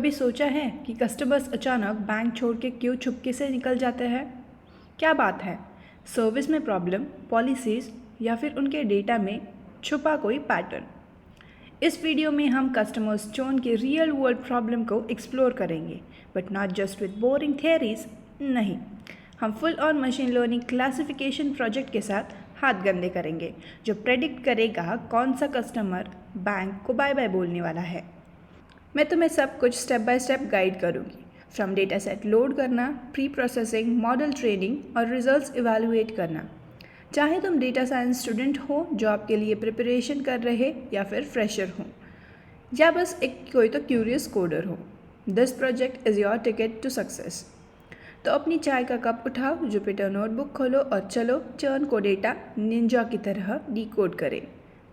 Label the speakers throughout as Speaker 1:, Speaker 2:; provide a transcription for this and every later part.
Speaker 1: कभी सोचा है कि कस्टमर्स अचानक बैंक छोड़ के क्यों चुपके से निकल जाते हैं? क्या बात है? सर्विस में प्रॉब्लम, पॉलिसीज़ या फिर उनके डेटा में छुपा कोई पैटर्न? इस वीडियो में हम कस्टमर्स चोन के रियल वर्ल्ड प्रॉब्लम को एक्सप्लोर करेंगे, but not just with boring theories. नहीं, हम full on machine learning classification project के साथ हाथ गंदे करेंगे, जो प्रेडिक्ट करेगा कौन सा कस्टमर बैंक को बाय बाय बोलने वाला है। मैं तुम्हें सब कुछ स्टेप बाय स्टेप गाइड करूँगी, फ्रॉम डेटा सेट लोड करना, प्री प्रोसेसिंग, मॉडल ट्रेनिंग और रिजल्ट्स इवैल्यूएट करना। चाहे तुम डेटा साइंस स्टूडेंट हो, जॉब के लिए प्रिपरेशन कर रहे या फिर फ्रेशर हो, या बस कोई तो क्यूरियस कोडर हो, this project is your ticket to success. तो अपनी चाय का कप उठाओ, जुपिटर नोटबुक खोलो और चलो चर्न को डेटा निंजा की तरह डिकोड करें।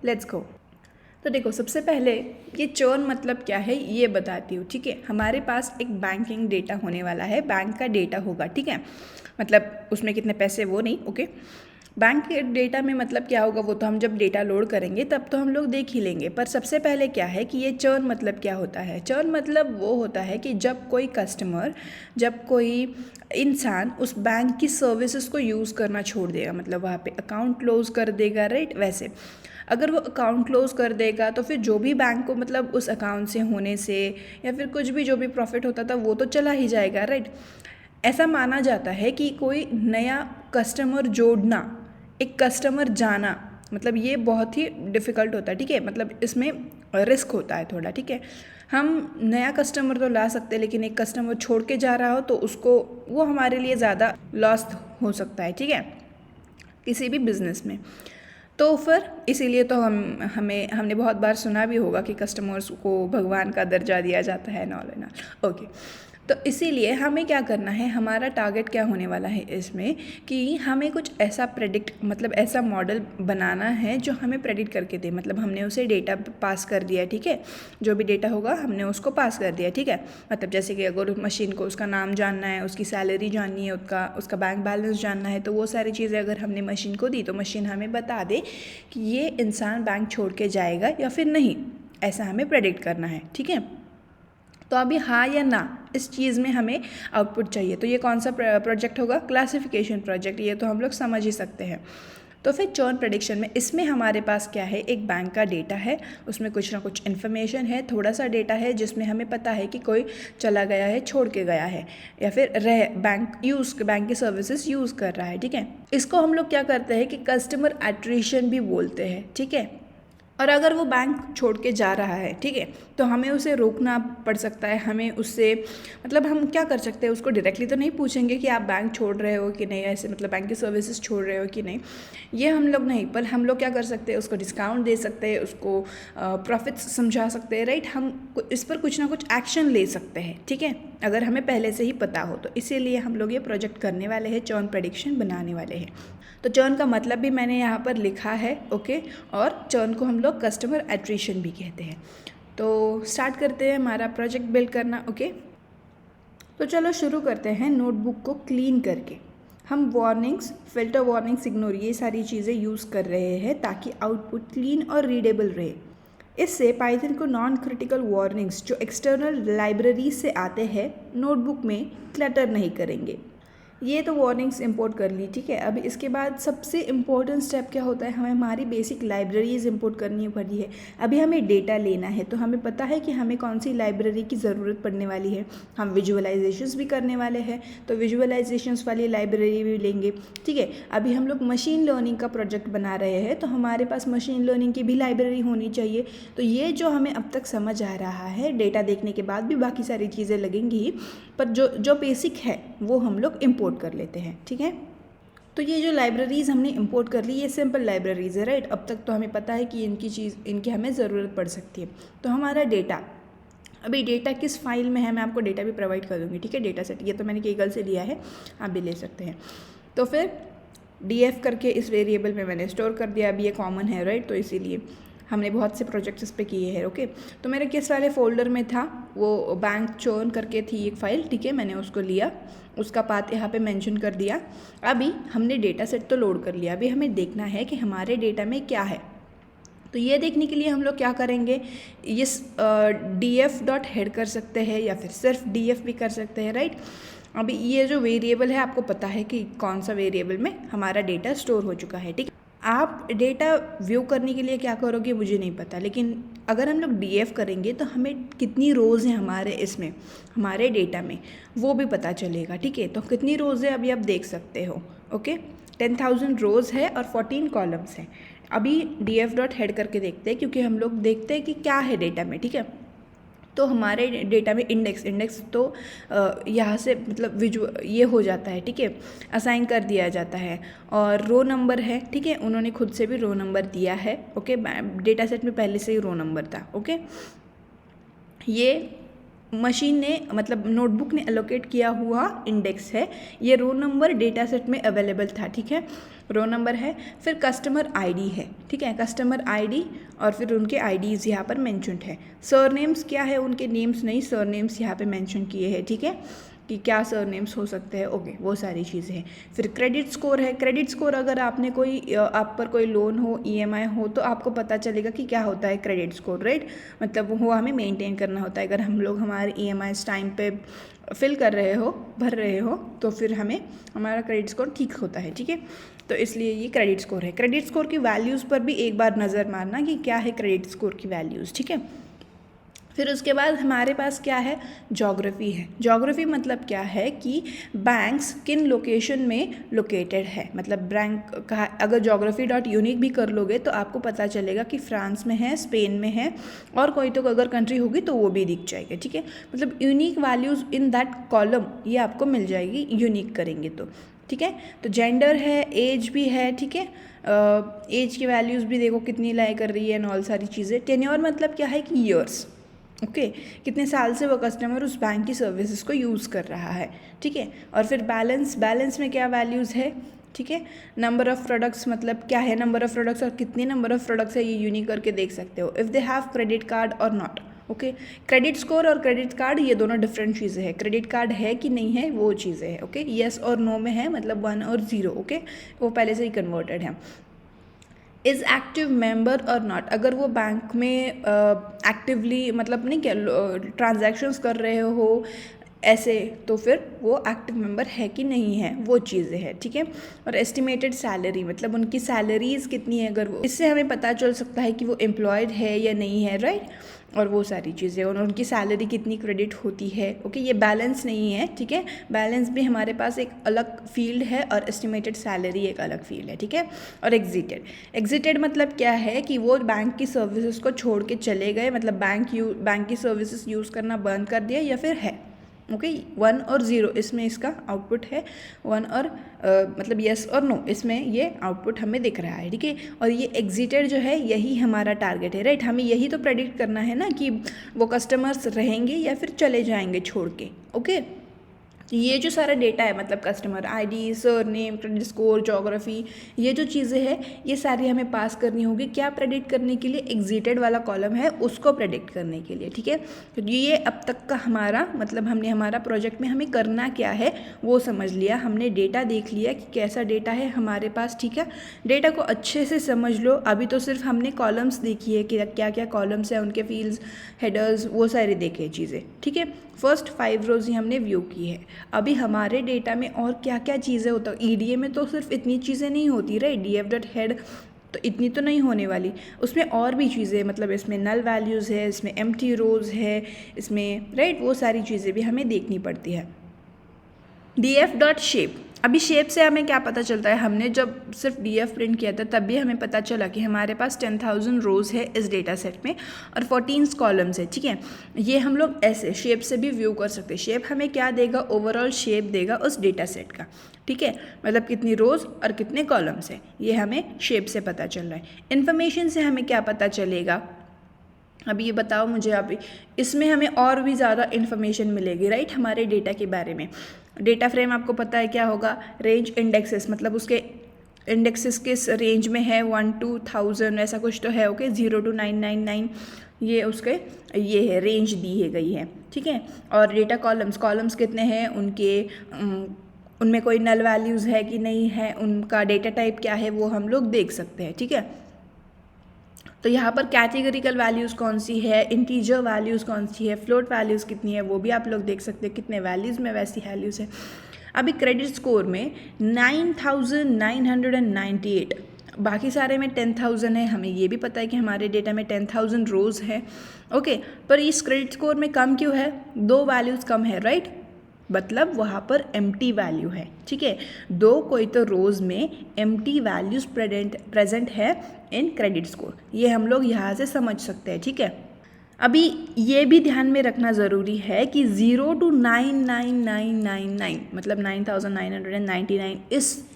Speaker 1: Let's go. तो देखो, सबसे पहले ये चर्न मतलब क्या है ये बताती हूँ, ठीक है। हमारे पास एक बैंकिंग डेटा होने वाला है, बैंक का डेटा होगा, ठीक है। मतलब उसमें कितने पैसे वो नहीं, ओके। बैंक के डेटा में मतलब क्या होगा वो तो हम जब डेटा लोड करेंगे तब तो हम लोग देख ही लेंगे। पर सबसे पहले क्या है कि ये चर्न मतलब क्या होता है। चर्न मतलब वो होता है कि जब कोई कस्टमर, जब कोई इंसान उस बैंक की सर्विसेज को यूज़ करना छोड़ देगा, मतलब वहाँ पे अकाउंट क्लोज कर देगा, राइट। वैसे अगर वो अकाउंट क्लोज कर देगा तो फिर जो भी बैंक को मतलब उस अकाउंट से होने से या फिर कुछ भी जो भी प्रॉफिट होता था वो तो चला ही जाएगा, राइट। ऐसा माना जाता है कि कोई नया कस्टमर जोड़ना, एक कस्टमर जाना, मतलब ये बहुत ही डिफ़िकल्ट होता है, ठीक है। मतलब इसमें रिस्क होता है थोड़ा, ठीक है। हम नया कस्टमर तो ला सकते हैं, लेकिन एक कस्टमर छोड़ के जा रहा हो तो उसको वो हमारे लिए ज़्यादा लॉस हो सकता है, ठीक है, किसी भी बिजनेस में। तो फिर इसीलिए तो हमने बहुत बार सुना भी होगा कि कस्टमर्स को भगवान का दर्जा दिया जाता है, नॉल एंड ऑल, ओके। तो इसीलिए हमें क्या करना है, हमारा टारगेट क्या होने वाला है इसमें कि हमें कुछ ऐसा मतलब ऐसा मॉडल बनाना है जो हमें प्रेडिक्ट करके दे। मतलब हमने उसे डेटा पास कर दिया, ठीक है, जो भी डेटा होगा हमने उसको पास कर दिया, ठीक है। मतलब जैसे कि अगर मशीन को उसका नाम जानना है, उसकी सैलरी जाननी है, उसका बैंक बैलेंस जानना है, तो वो सारी चीज़ें अगर हमने मशीन को दी तो मशीन हमें बता दे कि ये इंसान बैंक छोड़ के जाएगा या फिर नहीं, ऐसा हमें प्रेडिक्ट करना है, ठीक है। तो अभी हाँ या ना इस चीज़ में हमें आउटपुट चाहिए। तो ये कौन सा प्रोजेक्ट होगा? Classification project. ये तो हम लोग समझ ही सकते हैं। तो फिर चर्न प्रेडिक्शन में इसमें हमारे पास क्या है, एक बैंक का डेटा है, उसमें कुछ ना कुछ इन्फॉर्मेशन है, थोड़ा सा डेटा है जिसमें हमें पता है कि कोई चला गया है, छोड़ के गया है, या फिर बैंक की सर्विसेज यूज़ कर रहा है, ठीक है। इसको हम लोग क्या करते हैं कि कस्टमर एट्रिशन भी बोलते हैं, ठीक है। और अगर वो बैंक छोड़ के जा रहा है, ठीक है, तो हमें उसे रोकना पड़ सकता है। हमें उससे मतलब हम क्या कर सकते हैं, उसको डायरेक्टली तो नहीं पूछेंगे कि आप बैंक छोड़ रहे हो कि नहीं, ऐसे मतलब बैंक की सर्विसेज छोड़ रहे हो कि नहीं, ये हम लोग नहीं। पर हम लोग क्या कर सकते हैं, उसको डिस्काउंट दे सकते हैं, उसको प्रॉफिट्स समझा सकते हैं, राइट। हम इस पर कुछ ना कुछ एक्शन ले सकते हैं, ठीक है, अगर हमें पहले से ही पता हो तो। इसीलिए हम लोग ये प्रोजेक्ट करने वाले हैं, चर्न प्रेडिक्शन बनाने वाले हैं। तो चर्न का मतलब भी मैंने यहाँ पर लिखा है, ओके। और चर्न को हम लोग कस्टमर एट्रिशन भी कहते हैं। तो स्टार्ट करते हैं हमारा प्रोजेक्ट बिल्ड करना, ओके। तो चलो शुरू करते हैं नोटबुक को क्लीन करके। हम वार्निंग्स, फिल्टर वार्निंग्स, इग्नोर, ये सारी चीज़ें यूज़ कर रहे हैं ताकि आउटपुट क्लीन और रीडेबल रहे। इससे पाइथन को नॉन क्रिटिकल वार्निंग्स जो एक्सटर्नल लाइब्रेरी से आते हैं नोटबुक में क्लटर नहीं करेंगे। ये तो वार्निंग्स इंपोर्ट कर ली, ठीक है। अभी इसके बाद सबसे इम्पोर्टेंट स्टेप क्या होता है, हमें हमारी बेसिक लाइब्रेरीज इंपोर्ट करनी पड़ी है। अभी हमें डेटा लेना है तो हमें पता है कि हमें कौन सी लाइब्रेरी की ज़रूरत पड़ने वाली है। हम विजुअलाइजेशंस भी करने वाले हैं तो विजुअलाइजेशंस वाली लाइब्रेरी भी लेंगे, ठीक है। अभी हम लोग मशीन लर्निंग का प्रोजेक्ट बना रहे हैं तो हमारे पास मशीन लर्निंग की भी लाइब्रेरी होनी चाहिए। तो ये जो हमें अब तक समझ आ रहा है, डेटा देखने के बाद भी बाकी सारी चीज़ें लगेंगी ही, पर जो बेसिक है वो हम लोग इंपोर्ट कर लेते हैं, ठीक है। तो ये जो लाइब्रेरीज़ हमने इंपोर्ट कर ली, ये सिंपल लाइब्रेरीज़ है, राइट। अब तक तो हमें पता है कि इनकी हमें ज़रूरत पड़ सकती है। तो हमारा डेटा, अभी डेटा किस फाइल में है मैं आपको डेटा भी प्रोवाइड कर दूँगी, ठीक है। डेटा सेट ये तो मैंने गूगल से लिया है, आप भी ले सकते हैं। तो फिर df करके इस वेरिएबल में मैंने स्टोर कर दिया। अभी ये कॉमन है, राइट, तो इसीलिए हमने बहुत से प्रोजेक्ट्स इस पे किए हैं, ओके। तो मेरे किस वाले फोल्डर में था, वो बैंक चर्न करके थी एक फ़ाइल, ठीक है, मैंने उसको लिया, उसका पाथ यहाँ पे मेंशन कर दिया। अभी हमने डेटा सेट तो लोड कर लिया, अभी हमें देखना है कि हमारे डेटा में क्या है। तो ये देखने के लिए हम लोग क्या करेंगे, ये df.head कर सकते हैं या फिर सिर्फ df भी कर सकते हैं, राइट। अभी ये जो वेरिएबल है आपको पता है कि कौन सा वेरिएबल में हमारा डेटा स्टोर हो चुका है, ठीक है। आप डेटा व्यू करने के लिए क्या करोगे मुझे नहीं पता, लेकिन अगर हम लोग df करेंगे तो हमें कितनी रोज़ हैं हमारे इसमें, हमारे डेटा में, वो भी पता चलेगा, ठीक है। तो कितनी रोज़ है अभी आप देख सकते हो, ओके। 10,000 रोज़ है और 14 कॉलम्स हैं। अभी df.head करके देखते हैं, क्योंकि हम लोग देखते हैं कि क्या है डेटा में, ठीक है। तो हमारे डेटा में इंडेक्स तो यहाँ से मतलब ये हो जाता है, ठीक है, असाइन कर दिया जाता है। और रो नंबर है, ठीक है, उन्होंने खुद से भी रो नंबर दिया है, ओके। डेटा सेट में पहले से ही रो नंबर था, ओके। ये मशीन ने मतलब नोटबुक ने एलोकेट किया हुआ इंडेक्स है, ये रो नंबर डेटा सेट में अवेलेबल था, ठीक है, रो नंबर है। फिर कस्टमर आईडी है, ठीक है, कस्टमर आईडी और फिर उनके आईडीज़ यहाँ पर मेंशन्ड है। सरनेम्स क्या है, उनके नेम्स नहीं, सरनेम्स यहाँ पे मेंशन किए हैं, ठीक है, कि क्या सरनेम्स हो सकते हैं, ओके, वो सारी चीज़ें हैं। फिर क्रेडिट स्कोर है, क्रेडिट स्कोर अगर आपने आप पर कोई लोन हो, ईएमआई हो, तो आपको पता चलेगा कि क्या होता है क्रेडिट स्कोर, राइट। मतलब वो हमें मेंटेन करना होता है। अगर हम लोग हमारे ईएमआईस टाइम पे फिल कर रहे हो, भर रहे हो, तो फिर हमें हमारा क्रेडिट स्कोर ठीक होता है, ठीक है। तो इसलिए ये क्रेडिट स्कोर है। क्रेडिट स्कोर की वैल्यूज़ पर भी एक बार नज़र मारना कि क्या है क्रेडिट स्कोर की वैल्यूज़, ठीक है। फिर उसके बाद हमारे पास क्या है, ज्योग्राफी है। ज्योग्राफी मतलब क्या है कि बैंक्स किन लोकेशन में लोकेटेड है। मतलब बैंक का अगर geography.unique भी कर लोगे तो आपको पता चलेगा कि फ्रांस में है, स्पेन में है, और कोई तो अगर कंट्री होगी तो वो भी दिख जाएगा, ठीक है। मतलब unique values in that column ये आपको मिल जाएगी यूनिक करेंगे तो, ठीक है। तो जेंडर है, एज भी है, ठीक है, एज की वैल्यूज़ भी देखो कितनी लाई कर रही है एंड ऑल सारी चीज़ें। टेन्योर मतलब क्या है कि ईयर्स, ओके, कितने साल से वो कस्टमर उस बैंक की सर्विसेज को यूज़ कर रहा है, ठीक है। और फिर बैलेंस में क्या वैल्यूज़ है, ठीक है। नंबर ऑफ़ प्रोडक्ट्स मतलब क्या है, नंबर ऑफ़ प्रोडक्ट्स और कितने नंबर ऑफ़ प्रोडक्ट्स है ये यूनिक करके देख सकते हो। If they have credit card और नॉट, ओके। क्रेडिट स्कोर और क्रेडिट कार्ड ये दोनों डिफरेंट चीज़ें हैं। क्रेडिट कार्ड है कि नहीं है वो चीज़ें हैं, ओके। येस और नो में है, मतलब 1 और 0, ओके, वो पहले से ही कन्वर्टेड है। इज़ एक्टिव मेंबर और नॉट, अगर वो बैंक में एक्टिवली मतलब नहीं क्या ट्रांजैक्शंस कर रहे हो ऐसे, तो फिर वो एक्टिव मेंबर है कि नहीं है, वो चीज़ें हैं, ठीक है। और एस्टिमेटेड सैलरी मतलब उनकी सैलरीज़ कितनी है, अगर वो, इससे हमें पता चल सकता है कि वो एम्प्लॉयड है या नहीं है, राइट। और वो सारी चीज़ें, और उनकी सैलरी कितनी क्रेडिट होती है, ओके। ये बैलेंस नहीं है, ठीक है, बैलेंस भी हमारे पास एक अलग फील्ड है और एस्टिमेटेड सैलरी एक अलग फील्ड है, ठीक है। और एग्जिटेड मतलब क्या है कि वो बैंक की सर्विसेज को छोड़ के चले गए, मतलब बैंक की सर्विसेज यूज़ करना बंद कर दिया या फिर है, ओके। 1 और 0 इसमें इसका आउटपुट है, 1 और मतलब येस और नो इसमें ये आउटपुट हमें दिख रहा है, ठीक है। और ये एग्जिटेड जो है यही हमारा टारगेट है, राइट। हमें यही तो प्रेडिक्ट करना है ना कि वो कस्टमर्स रहेंगे या फिर चले जाएंगे छोड़ के, ओके। ये जो सारा डेटा है मतलब customer ID, surname, credit score, geography, ये जो चीज़ें हैं ये सारी हमें पास करनी होगी। क्या प्रेडिक्ट करने के लिए, एग्जिटेड वाला कॉलम है उसको प्रेडिक्ट करने के लिए, ठीक है। तो ये अब तक का हमारा मतलब हमने हमारा प्रोजेक्ट में हमें करना क्या है वो समझ लिया, हमने डेटा देख लिया कि कैसा डेटा है हमारे पास, ठीक है। डेटा को अच्छे से समझ लो। अभी तो सिर्फ हमने कॉलम्स देखी है कि क्या क्या कॉलम्स हैं, उनके फील्ड्स, हेडर्स, वो सारे देखे चीज़ें, ठीक है। फर्स्ट 5 रोज़ ही हमने व्यू की है। अभी हमारे डेटा में और क्या क्या चीज़ें होता है, ईडीए में तो सिर्फ इतनी चीज़ें नहीं होती, राइट। df.head तो इतनी तो नहीं होने वाली, उसमें और भी चीज़ें, मतलब इसमें नल वैल्यूज़ है, इसमें एम्प्टी रोज़ है, इसमें, राइट, वो सारी चीज़ें भी हमें देखनी पड़ती है। df.shape, अभी शेप से हमें क्या पता चलता है, हमने जब सिर्फ df प्रिंट किया था तब भी हमें पता चला कि हमारे पास 10,000 रोज़ है इस डेटा सेट में और 14 कॉलम्स है, ठीक है। ये हम लोग ऐसे शेप से भी व्यू कर सकते हैं। शेप हमें क्या देगा, ओवरऑल शेप देगा उस डेटा सेट का, ठीक है। मतलब कितनी रोज़ और कितने कॉलम्स है ये हमें शेप से पता चल रहा है। इन्फॉर्मेशन से हमें क्या पता चलेगा, अभी ये बताओ मुझे। अभी इसमें हमें और भी ज़्यादा इन्फॉर्मेशन मिलेगी, राइट, हमारे डेटा के बारे में। डेटा फ्रेम आपको पता है क्या होगा, रेंज इंडेक्सेस, मतलब उसके इंडेक्सेस किस रेंज में है, 1 to 1000 ऐसा कुछ तो है, ओके। 0 to 999 ये उसके ये है रेंज दी है गई है, ठीक है। और डेटा कॉलम्स कितने हैं, उनके उनमें कोई नल वैल्यूज़ है कि नहीं है, उनका डेटा टाइप क्या है वो हम लोग देख सकते हैं, ठीक है। तो यहाँ पर कैटेगरिकल वैल्यूज़ कौन सी है, इंटीजर वैल्यूज़ कौन सी है, फ्लोट वैल्यूज़ कितनी है, वो भी आप लोग देख सकते हैं कितने वैल्यूज़ में वैसी वैल्यूज़ है। अभी क्रेडिट स्कोर में 9998, बाकी सारे में 10,000 है, हमें ये भी पता है कि हमारे डेटा में 10,000 रोज़ है, ओके। पर इस क्रेडिट स्कोर में कम क्यों है, 2 वैल्यूज़ कम है, राइट, मतलब वहाँ पर एम्प्टी वैल्यू है, ठीक है। दो कोई तो रोज़ में एम्प्टी वैल्यूज़ प्रेजेंट है इन क्रेडिट स्कोर, ये हम लोग यहाँ से समझ सकते हैं, ठीक है। अभी ये भी ध्यान में रखना ज़रूरी है कि 0 to 99999 मतलब 9999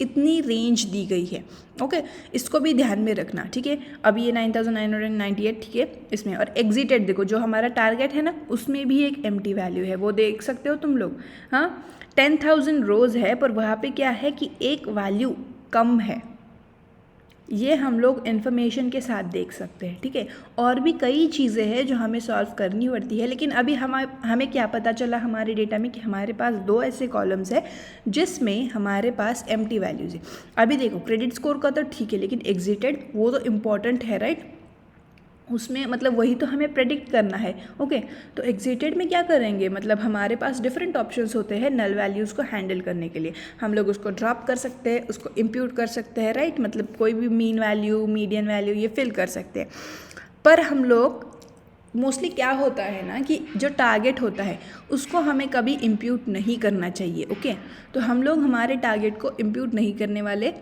Speaker 1: इतनी रेंज दी गई है, ओके, इसको भी ध्यान में रखना, ठीक है। अभी ये 9998, ठीक है, इसमें और एग्जिटेड देखो, जो हमारा टारगेट है ना उसमें भी एक एम्प्टी वैल्यू है, वो देख सकते हो तुम लोग, हाँ। 10,000 रोज़ है पर वहाँ पे क्या है कि एक वैल्यू कम है, ये हम लोग इन्फॉर्मेशन के साथ देख सकते हैं, ठीक है। और भी कई चीज़ें हैं जो हमें सॉल्व करनी पड़ती है, लेकिन अभी हमें क्या पता चला हमारे डेटा में कि हमारे पास 2 ऐसे कॉलम्स है जिसमें हमारे पास एम्प्टी वैल्यूज़ है। अभी देखो क्रेडिट स्कोर का तो ठीक है, लेकिन एग्जिटेड वो तो इम्पॉर्टेंट है, राइट, उसमें मतलब वही तो हमें प्रेडिक्ट करना है, ओके। तो एग्जिटेड में क्या करेंगे, मतलब हमारे पास डिफरेंट ऑप्शंस होते हैं नल वैल्यूज़ को हैंडल करने के लिए। हम लोग उसको ड्रॉप कर सकते हैं, उसको इम्प्यूट कर सकते हैं, राइट, मतलब कोई भी मीन वैल्यू, मीडियन वैल्यू ये फिल कर सकते हैं। पर हम लोग मोस्टली क्या होता है ना कि जो टारगेट होता है उसको हमें कभी इम्प्यूट नहीं करना चाहिए, ओके। तो हम लोग हमारे टारगेट को इम्प्यूट नहीं करने वाले।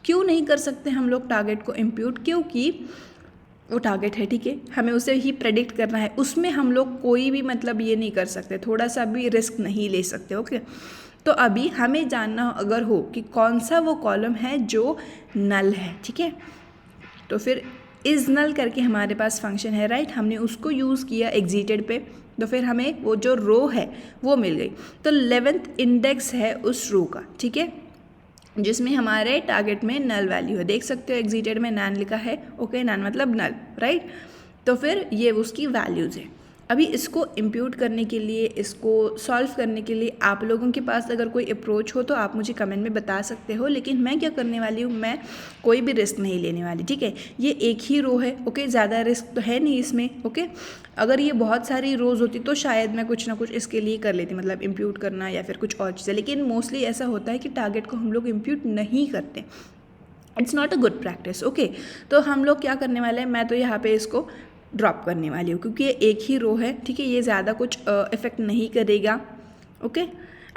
Speaker 1: क्यों नहीं कर सकते हम लोग टारगेट को इम्प्यूट, क्योंकि वो टारगेट है, ठीक है, हमें उसे ही प्रेडिक्ट करना है, उसमें हम लोग कोई भी मतलब ये नहीं कर सकते, थोड़ा सा भी रिस्क नहीं ले सकते, ओके। तो अभी हमें जानना अगर हो कि कौन सा वो कॉलम है जो नल है, ठीक है, तो फिर इज नल करके हमारे पास फंक्शन है, राइट, हमने उसको यूज़ किया एग्जिटेड पे, तो फिर हमें वो जो रो है वो मिल गई। तो 11th इंडेक्स है उस रो का, ठीक है, जिसमें हमारे टारगेट में नल वैल्यू है, देख सकते हो एग्जिटेड में नैन लिखा है, ओके, नैन मतलब नल, राइट। तो फिर ये उसकी वैल्यूज़ है। अभी इसको इम्प्यूट करने के लिए, इसको सॉल्व करने के लिए आप लोगों के पास अगर कोई अप्रोच हो तो आप मुझे कमेंट में बता सकते हो, लेकिन मैं क्या करने वाली हूँ, मैं कोई भी रिस्क नहीं लेने वाली, ठीक है। ये एक ही रो है, ओके, ज़्यादा रिस्क तो है नहीं इसमें, ओके। अगर ये बहुत सारी रोज़ होती तो शायद मैं कुछ ना कुछ इसके लिए कर लेती, मतलब इम्प्यूट करना या फिर कुछ और चीज़ें, लेकिन मोस्टली ऐसा होता है कि टारगेट को हम लोग इम्प्यूट नहीं करते, it's not a good practice, okay. तो हम लोग क्या करने वाले हैं, मैं तो यहाँ पे इसको ड्रॉप करने वाली हूँ क्योंकि ये एक ही रो है, ठीक है, ये ज़्यादा कुछ इफ़ेक्ट नहीं करेगा, ओके।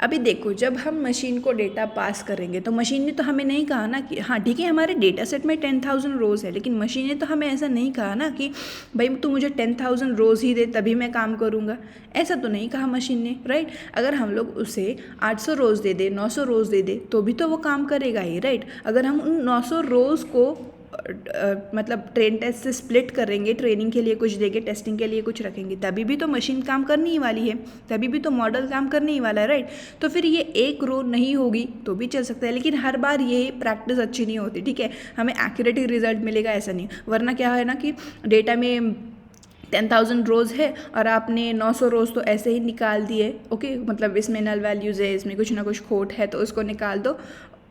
Speaker 1: अभी देखो जब हम मशीन को डेटा पास करेंगे तो मशीन ने तो हमें नहीं कहा ना कि हाँ ठीक है हमारे डेटा सेट में 10,000 रोज़ है, लेकिन मशीन ने तो हमें ऐसा नहीं कहा ना कि भाई तू मुझे 10,000 रोज़ ही दे तभी मैं काम करूँगा, ऐसा तो नहीं कहा मशीन ने, राइट। अगर हम लोग उसे 800 रोज़ दे दे, 900 रोज़ दे दे तो भी तो वो काम करेगा ही, राइट। अगर हम उन 900 रोज़ को मतलब ट्रेन टेस्ट से स्प्लिट करेंगे, ट्रेनिंग के लिए कुछ देंगे, टेस्टिंग के लिए कुछ रखेंगे, तभी भी तो मशीन काम करने ही वाली है, तभी भी तो मॉडल काम करने ही वाला है, राइट। तो फिर ये एक रो नहीं होगी तो भी चल सकता है, लेकिन हर बार ये प्रैक्टिस अच्छी नहीं होती, ठीक है, हमें एक्यूरेट ही रिजल्ट मिलेगा ऐसा नहीं, वरना क्या है ना कि डेटा में 10,000 रोज़ है और आपने 900 रोज़ तो ऐसे ही निकाल दिए, ओके, मतलब इसमें नल वैल्यूज़ है, इसमें कुछ ना कुछ खोट है तो उसको निकाल दो,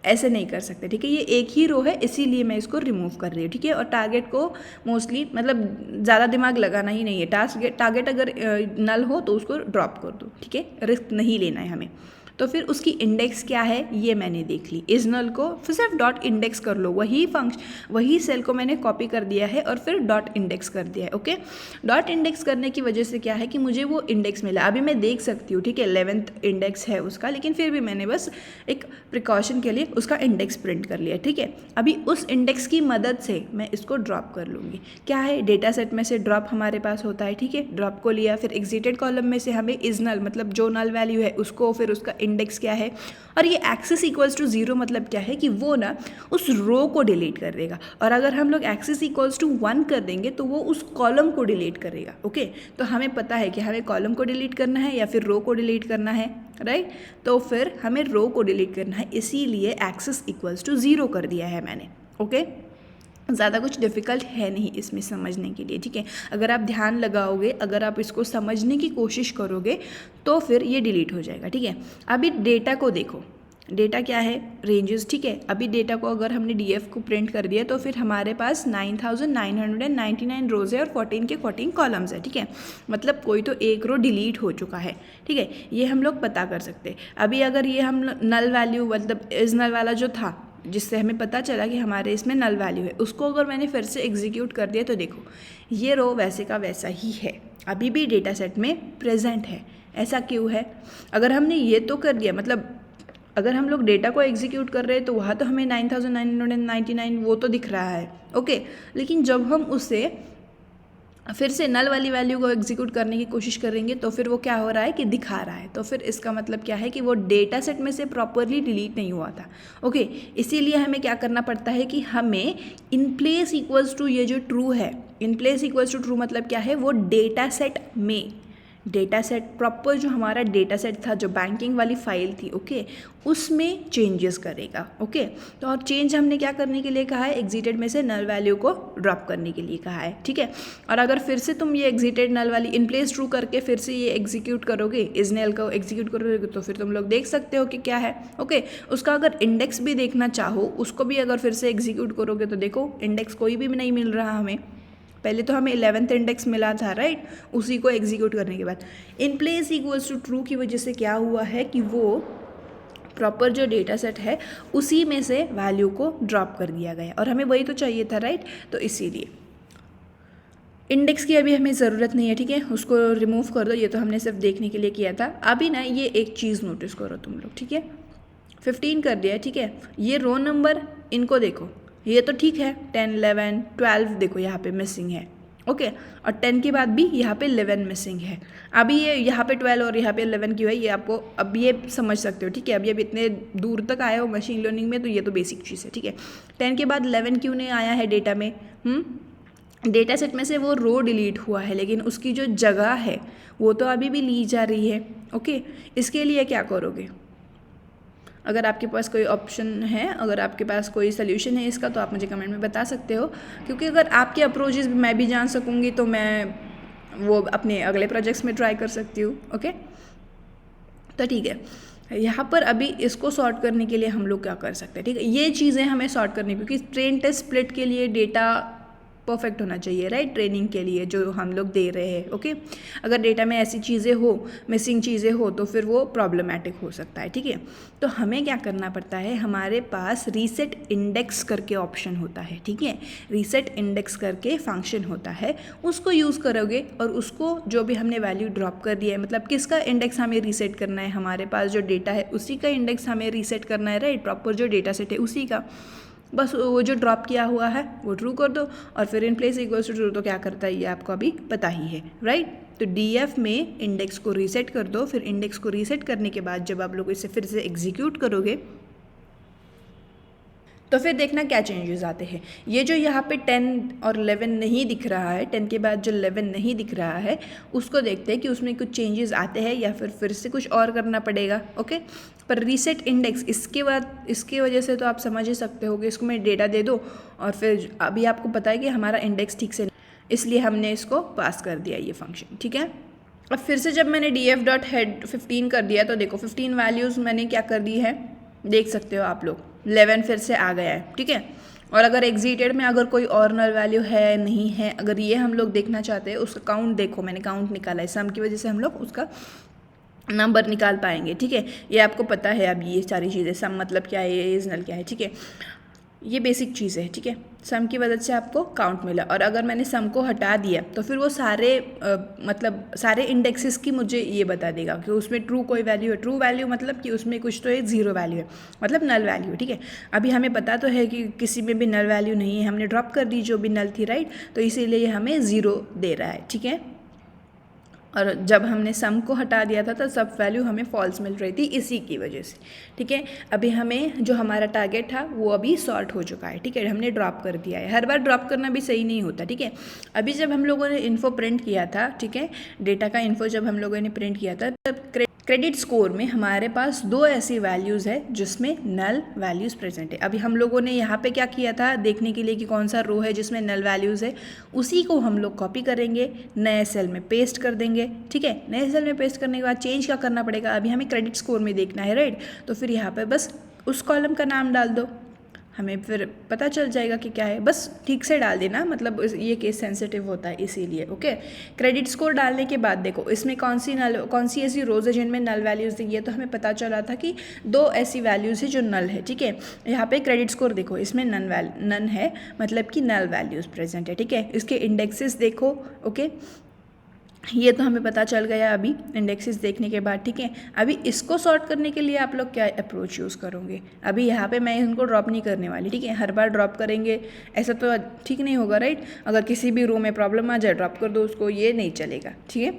Speaker 1: ऐसे नहीं कर सकते, ठीक है। ये एक ही रो है इसीलिए मैं इसको रिमूव कर रही हूँ, ठीक है। और टारगेट को मोस्टली मतलब ज़्यादा दिमाग लगाना ही नहीं है, टारगेट अगर नल हो तो उसको ड्रॉप कर दो, ठीक है, रिस्क नहीं लेना है हमें। तो फिर उसकी इंडेक्स क्या है ये मैंने देख ली, इस नल को फिर सिर्फ डॉट इंडेक्स कर लो, वही सेल को मैंने कॉपी कर दिया है और फिर डॉट इंडेक्स कर दिया है, ओके। डॉट इंडेक्स करने की वजह से क्या है कि मुझे वो इंडेक्स मिला, अभी मैं देख सकती हूँ, ठीक है, 11th इंडेक्स है उसका, लेकिन फिर भी मैंने बस एक प्रिकॉशन के लिए उसका इंडेक्स प्रिंट कर लिया, ठीक है। अभी उस इंडेक्स की मदद से मैं इसको ड्रॉप कर लूँगी, क्या है डेटा सेट में से ड्रॉप हमारे पास होता है, ठीक है, ड्रॉप को लिया, फिर एग्जिटेड कॉलम में से हमें इज नल मतलब जो नल वैल्यू है उसको, फिर उसका इंडेक्स क्या है, और ये एक्सिस इक्वल्स टू 0 मतलब क्या है कि वो ना उस रो को डिलीट कर देगा, और अगर हम लोग एक्सिस इक्वल्स टू 1 कर देंगे तो वो उस कॉलम को डिलीट करेगा, ओके। तो हमें पता है कि हमें कॉलम को डिलीट करना है या फिर रो को डिलीट करना है, राइट। तो फिर हमें रो को डिलीट करना है, इसीलिए एक्सिस इक्वल्स टू 0 कर दिया है मैंने, ओके। ज़्यादा कुछ डिफ़िकल्ट है नहीं इसमें समझने के लिए, ठीक है। अगर आप ध्यान लगाओगे, अगर आप इसको समझने की कोशिश करोगे तो फिर ये डिलीट हो जाएगा, ठीक है। अभी डेटा को देखो, डेटा क्या है, रेंजेस, ठीक है। अभी डेटा को अगर हमने डीएफ को प्रिंट कर दिया तो फिर हमारे पास 9999 रोज है और 14 के 14 कॉलम्स है, ठीक है। मतलब कोई तो एक रो डिलीट हो चुका है, ठीक है, ये हम लोग पता कर सकते हैं। अभी अगर ये हम नल वैल्यू मतलब इज नल वाला जो था जिससे हमें पता चला कि हमारे इसमें नल वैल्यू है, उसको अगर मैंने फिर से एग्जीक्यूट कर दिया तो देखो ये रो वैसे का वैसा ही है, अभी भी डेटा सेट में प्रेजेंट है। ऐसा क्यों है? अगर हमने ये तो कर दिया, मतलब अगर हम लोग डेटा को एग्जीक्यूट कर रहे हैं तो वहाँ तो हमें 9999 वो तो दिख रहा है, ओके। लेकिन जब हम उसे फिर से नल वाली वैल्यू को एग्जीक्यूट करने की कोशिश करेंगे तो फिर वो क्या हो रहा है कि दिखा रहा है। तो फिर इसका मतलब क्या है कि वो डेटा सेट में से प्रॉपरली डिलीट नहीं हुआ था, ओके। इसीलिए हमें क्या करना पड़ता है कि हमें इन प्लेस इक्वल्स टू, ये जो ट्रू है, in place equals to true मतलब क्या है, वो डेटा सेट में, डेटा सेट प्रॉपर जो हमारा डेटा सेट था, जो बैंकिंग वाली फाइल थी, ओके, उसमें चेंजेस करेगा, ओके। तो और चेंज हमने क्या करने के लिए कहा है, एग्जिटेड में से नल वैल्यू को ड्रॉप करने के लिए कहा है, ठीक है। और अगर फिर से तुम ये एग्जिटेड नल वाली इन प्लेस ट्रू करके फिर से ये एग्जीक्यूट करोगे, इज नल को एग्जीक्यूट करोगे, तो फिर तुम लोग देख सकते हो कि क्या है, ओके। उसका अगर इंडेक्स भी देखना चाहो, उसको भी अगर फिर से एग्जीक्यूट करोगे तो देखो इंडेक्स कोई भी नहीं मिल रहा हमें। पहले तो हमें 11th इंडेक्स मिला था, राइट, उसी को एग्जीक्यूट करने के बाद in place equals to true की वजह से क्या हुआ है कि वो प्रॉपर जो डेटा सेट है उसी में से वैल्यू को ड्रॉप कर दिया गया, और हमें वही तो चाहिए था, राइट। तो इसीलिए इंडेक्स की अभी हमें ज़रूरत नहीं है, ठीक है, उसको रिमूव कर दो, ये तो हमने सिर्फ देखने के लिए किया था। अभी ना ये एक चीज़ नोटिस करो तुम लोग, ठीक है, 15 कर दिया है, ठीक है। ये रो नंबर इनको देखो, ये तो ठीक है, 10 11 12 देखो यहाँ पे मिसिंग है, ओके। और 10 के बाद भी यहाँ पे 11 मिसिंग है। अभी ये यहाँ पे 12 और यहाँ पे 11 क्यों है, ये आपको अब ये समझ सकते हो, ठीक है। अभी अब इतने दूर तक आए हो मशीन लर्निंग में तो ये तो बेसिक चीज़ है, ठीक है। 10 के बाद 11 क्यों नहीं आया है डेटा में? डेटा सेट में से वो रो डिलीट हुआ है, लेकिन उसकी जो जगह है वो तो अभी भी ली जा रही है, ओके। इसके लिए क्या करोगे? अगर आपके पास कोई ऑप्शन है, अगर आपके पास कोई सोल्यूशन है इसका, तो आप मुझे कमेंट में बता सकते हो, क्योंकि अगर आपके अप्रोचेस मैं भी जान सकूँगी तो मैं वो अपने अगले प्रोजेक्ट्स में ट्राई कर सकती हूँ, ओके। तो ठीक है, यहाँ पर अभी इसको सॉर्ट करने के लिए हम लोग क्या कर सकते हैं, ठीक है। ये चीज़ें हमें सॉर्ट करनी, क्योंकि ट्रेन टेस्ट स्प्लिट के लिए डेटा परफेक्ट होना चाहिए, राइट, ट्रेनिंग के लिए जो हम लोग दे रहे हैं, ओके। अगर डेटा में ऐसी चीज़ें हो, मिसिंग चीज़ें हो, तो फिर वो प्रॉब्लमेटिक हो सकता है, ठीक है। तो हमें क्या करना पड़ता है, हमारे पास रीसेट इंडेक्स करके ऑप्शन होता है, ठीक है। रीसेट इंडेक्स करके फंक्शन होता है, उसको यूज़ करोगे और उसको जो भी हमने वैल्यू ड्रॉप कर दिया है, मतलब किसका इंडेक्स हमें रीसेट करना है, हमारे पास जो डेटा है उसी का इंडेक्स हमें रीसेट करना है, राइट, प्रॉपर जो डेटा सेट है उसी का। बस वो जो ड्रॉप किया हुआ है वो ट्रू कर दो, और फिर in place equals to true तो क्या करता है ये आपको अभी पता ही है, राइट। तो डीएफ में इंडेक्स को रीसेट कर दो, फिर इंडेक्स को रीसेट करने के बाद जब आप लोग इसे फिर से एग्जीक्यूट करोगे तो फिर देखना क्या चेंजेस आते हैं। ये जो यहाँ पे 10 और 11 नहीं दिख रहा है, 10 के बाद जो 11 नहीं दिख रहा है उसको देखते हैं कि उसमें कुछ चेंजेस आते हैं या फिर से कुछ और करना पड़ेगा, ओके। पर रीसेट इंडेक्स इसके बाद, इसकी वजह से तो आप समझ ही सकते हो कि इसको मैं डेटा दे दो और फिर अभी आपको पता है कि हमारा इंडेक्स ठीक से, इसलिए हमने इसको पास कर दिया ये फंक्शन, ठीक है। अब फिर से जब मैंने df.head 15 कर दिया तो देखो 15 वैल्यूज़ मैंने क्या कर दी है, देख सकते हो आप लोग, 11 फिर से आ गया है, ठीक है। और अगर एग्जीटेड में अगर कोई और नल वैल्यू है नहीं है, अगर ये हम लोग देखना चाहते हैं, उसका काउंट देखो, मैंने काउंट निकाला है, सम की वजह से हम लोग उसका नंबर निकाल पाएंगे, ठीक है। ये आपको पता है अब ये सारी चीज़ें, सम मतलब क्या है, एज नल क्या है, ठीक है, ये बेसिक चीज़ है, ठीक है। सम की वजह से आपको काउंट मिला, और अगर मैंने सम को हटा दिया तो फिर वो सारे मतलब सारे इंडेक्सेस की मुझे ये बता देगा कि उसमें ट्रू कोई वैल्यू है, ट्रू वैल्यू मतलब कि उसमें कुछ तो एक ज़ीरो वैल्यू है, मतलब नल वैल्यू, ठीक है। अभी हमें पता तो है कि किसी में भी नल वैल्यू नहीं है, हमने ड्रॉप कर दी जो भी नल थी, राइट, तो इसीलिए हमें ज़ीरो दे रहा है, ठीक है। और जब हमने सम को हटा दिया था तो सब वैल्यू हमें फॉल्स मिल रही थी इसी की वजह से, ठीक है। अभी हमें जो हमारा टारगेट था वो अभी सॉर्ट हो चुका है, ठीक है, हमने ड्रॉप कर दिया है। हर बार ड्रॉप करना भी सही नहीं होता, ठीक है। अभी जब हम लोगों ने इन्फो प्रिंट किया था, ठीक है, डेटा का इन्फो जब हम लोगों ने प्रिंट किया था, तब क्रेडिट स्कोर में हमारे पास दो ऐसी वैल्यूज़ है जिसमें नल वैल्यूज़ प्रेजेंट है। अभी हम लोगों ने यहाँ पे क्या किया था, देखने के लिए कि कौन सा रो है जिसमें नल वैल्यूज़ है, उसी को हम लोग कॉपी करेंगे, नए सेल में पेस्ट कर देंगे, ठीक है। नए सेल में पेस्ट करने के बाद चेंज क्या करना पड़ेगा, अभी हमें क्रेडिट स्कोर में देखना है, राइट, तो फिर यहाँ पर बस उस कॉलम का नाम डाल दो, हमें फिर पता चल जाएगा कि क्या है। बस ठीक से डाल देना, मतलब ये केस सेंसिटिव होता है इसीलिए। ओके, क्रेडिट स्कोर डालने के बाद देखो इसमें कौन सी ऐसी रोज़ है जिनमें नल वैल्यूज़ दी है, तो हमें पता चला था कि 2 ऐसी वैल्यूज़ है जो नल है। ठीक है, यहाँ पे क्रेडिट स्कोर देखो, इसमें नन है, मतलब कि नल वैल्यूज़ प्रेजेंट है। ठीक है, इसके इंडेक्सेस देखो। ओके, ये तो हमें पता चल गया अभी इंडेक्सेस देखने के बाद। ठीक है, अभी इसको सॉर्ट करने के लिए आप लोग क्या अप्रोच यूज़ करोगे? अभी यहाँ पे मैं इनको ड्रॉप नहीं करने वाली। ठीक है, हर बार ड्रॉप करेंगे ऐसा तो ठीक नहीं होगा, राइट? अगर किसी भी रो में प्रॉब्लम आ जाए ड्रॉप कर दो उसको, ये नहीं चलेगा। ठीक है,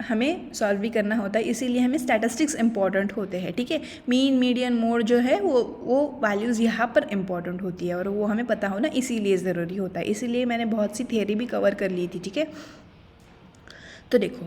Speaker 1: हमें सॉल्व भी करना होता है, इसीलिए हमें स्टैटिस्टिक्स इंपॉर्टेंट होते हैं। ठीक है, मीन मीडियन मोड जो है वो वैल्यूज़ यहाँ पर इंपॉर्टेंट होती है और वो हमें पता हो ना, इसीलिए ज़रूरी होता है। इसीलिए मैंने बहुत सी थियरी भी कवर कर ली थी। ठीक है, तो देखो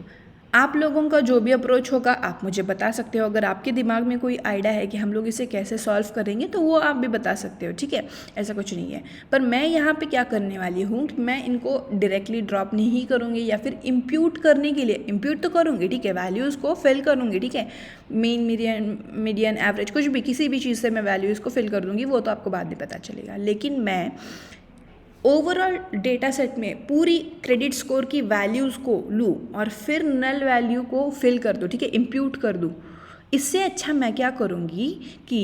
Speaker 1: आप लोगों का जो भी अप्रोच होगा आप मुझे बता सकते हो। अगर आपके दिमाग में कोई आइडिया है कि हम लोग इसे कैसे सॉल्व करेंगे तो वो आप भी बता सकते हो। ठीक है, ऐसा कुछ नहीं है। पर मैं यहाँ पे क्या करने वाली हूँ, मैं इनको डायरेक्टली ड्रॉप नहीं करूँगी या फिर इम्प्यूट करने के लिए इम्प्यूट तो करूँगी। ठीक है, वैल्यूज़ को फिल करूँगी। ठीक है, मीन मीडियन एवरेज कुछ भी, किसी भी चीज़ से मैं वैल्यूज़ को फिल कर दूँगी, वो तो आपको बाद में पता चलेगा। लेकिन मैं ओवरऑल डेटा सेट में पूरी क्रेडिट स्कोर की वैल्यूज़ को लूँ और फिर नल वैल्यू को फिल कर दूँ। ठीक है, इम्प्यूट कर दूँ। इससे अच्छा मैं क्या करूँगी कि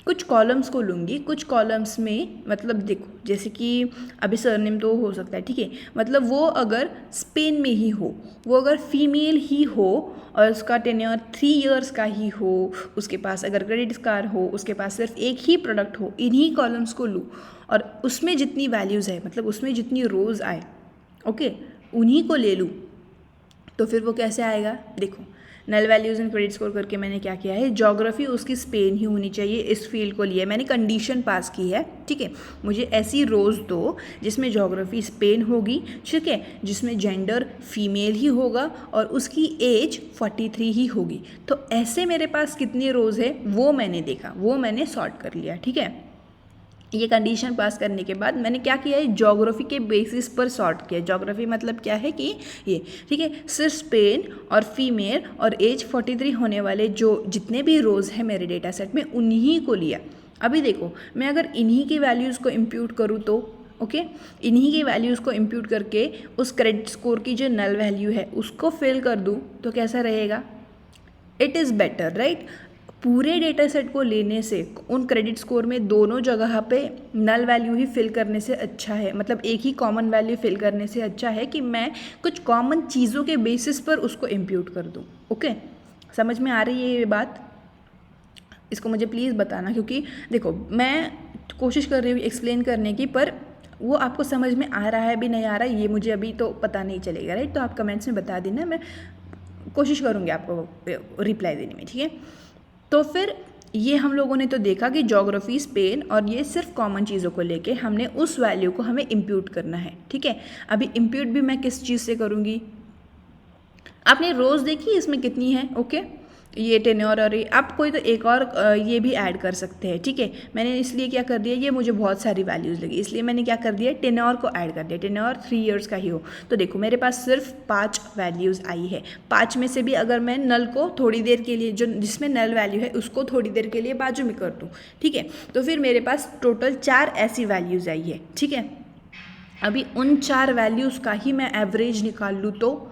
Speaker 1: कुछ कॉलम्स को लूँगी, कुछ कॉलम्स में मतलब देखो जैसे कि अभी सरनेम तो हो सकता है। ठीक है, मतलब वो अगर स्पेन में ही हो, वो अगर फीमेल ही हो और उसका टेन्योर 3 इयर्स का ही हो, उसके पास अगर क्रेडिट कार्ड हो, उसके पास सिर्फ एक ही प्रोडक्ट हो, इन्हीं कॉलम्स को लूँ और उसमें जितनी वैल्यूज़ है, मतलब उसमें जितनी रोज़ आए, ओके, उन्हीं को ले लूँ, तो फिर वो कैसे आएगा? देखो null values in credit score करके मैंने क्या किया है, ज्योग्राफी उसकी स्पेन ही होनी चाहिए, इस फील्ड को लिया मैंने, कंडीशन पास की है। ठीक है, मुझे ऐसी रोज़ दो जिसमें ज्योग्राफी स्पेन होगी। ठीक है, जिसमें जेंडर फीमेल ही होगा और उसकी एज 43 ही होगी। तो ऐसे मेरे पास कितनी रोज़ है वो मैंने देखा, वो मैंने सॉर्ट कर लिया। ठीक है, ये कंडीशन पास करने के बाद मैंने क्या किया है, ज्योग्राफी के बेसिस पर सॉर्ट किया। ज्योग्राफी मतलब क्या है कि ये, ठीक है, सिर्फ स्पेन और फीमेल और एज 43 होने वाले जो जितने भी रोज़ हैं मेरे डेटा सेट में उन्हीं को लिया। अभी देखो मैं अगर इन्हीं की वैल्यूज़ को इम्प्यूट करूँ तो ओके, इन्हीं की वैल्यूज़ को इम्प्यूट करके उस क्रेडिट स्कोर की जो नल वैल्यू है उसको फिल कर दूँ तो कैसा रहेगा? It is better, right? पूरे डेटा सेट को लेने से उन क्रेडिट स्कोर में दोनों जगह पे नल वैल्यू ही फिल करने से अच्छा है, मतलब एक ही कॉमन वैल्यू फिल करने से अच्छा है कि मैं कुछ कॉमन चीज़ों के बेसिस पर उसको इम्प्यूट कर दूँ। ओके, समझ में आ रही है ये बात? इसको मुझे प्लीज़ बताना, क्योंकि देखो मैं कोशिश कर रही हूँ एक्सप्लेन करने की, पर वो आपको समझ में आ रहा है भी नहीं आ रहा है ये मुझे अभी तो पता नहीं चलेगा, राइट? तो आप कमेंट्स में बता देना, मैं कोशिश करूँगी आपको रिप्लाई देने में। ठीक है, तो फिर ये हम लोगों ने तो देखा कि ज्योग्राफी स्पेन और ये सिर्फ कॉमन चीज़ों को लेके हमने उस वैल्यू को हमें इम्प्यूट करना है। ठीक है, अभी इम्प्यूट भी मैं किस चीज़ से करूँगी? आपने रोज़ देखी इसमें कितनी है? ओके, ये टेन्योर और ये आप कोई तो एक और ये भी ऐड कर सकते हैं। ठीक है, मैंने इसलिए क्या कर दिया, ये मुझे बहुत सारी वैल्यूज़ लगी इसलिए मैंने क्या कर दिया, टेन्योर को ऐड कर दिया। टेन्योर 3 इयर्स का ही हो तो देखो मेरे पास सिर्फ 5 वैल्यूज़ आई है। 5 में से भी अगर मैं नल को थोड़ी देर के लिए, जो जिसमें नल वैल्यू है उसको थोड़ी देर के लिए बाजू में कर दूँ, ठीक है, तो फिर मेरे पास टोटल 4 ऐसी वैल्यूज़ आई है। ठीक है, अभी उन 4 वैल्यूज़ का ही मैं एवरेज निकाल लूँ तो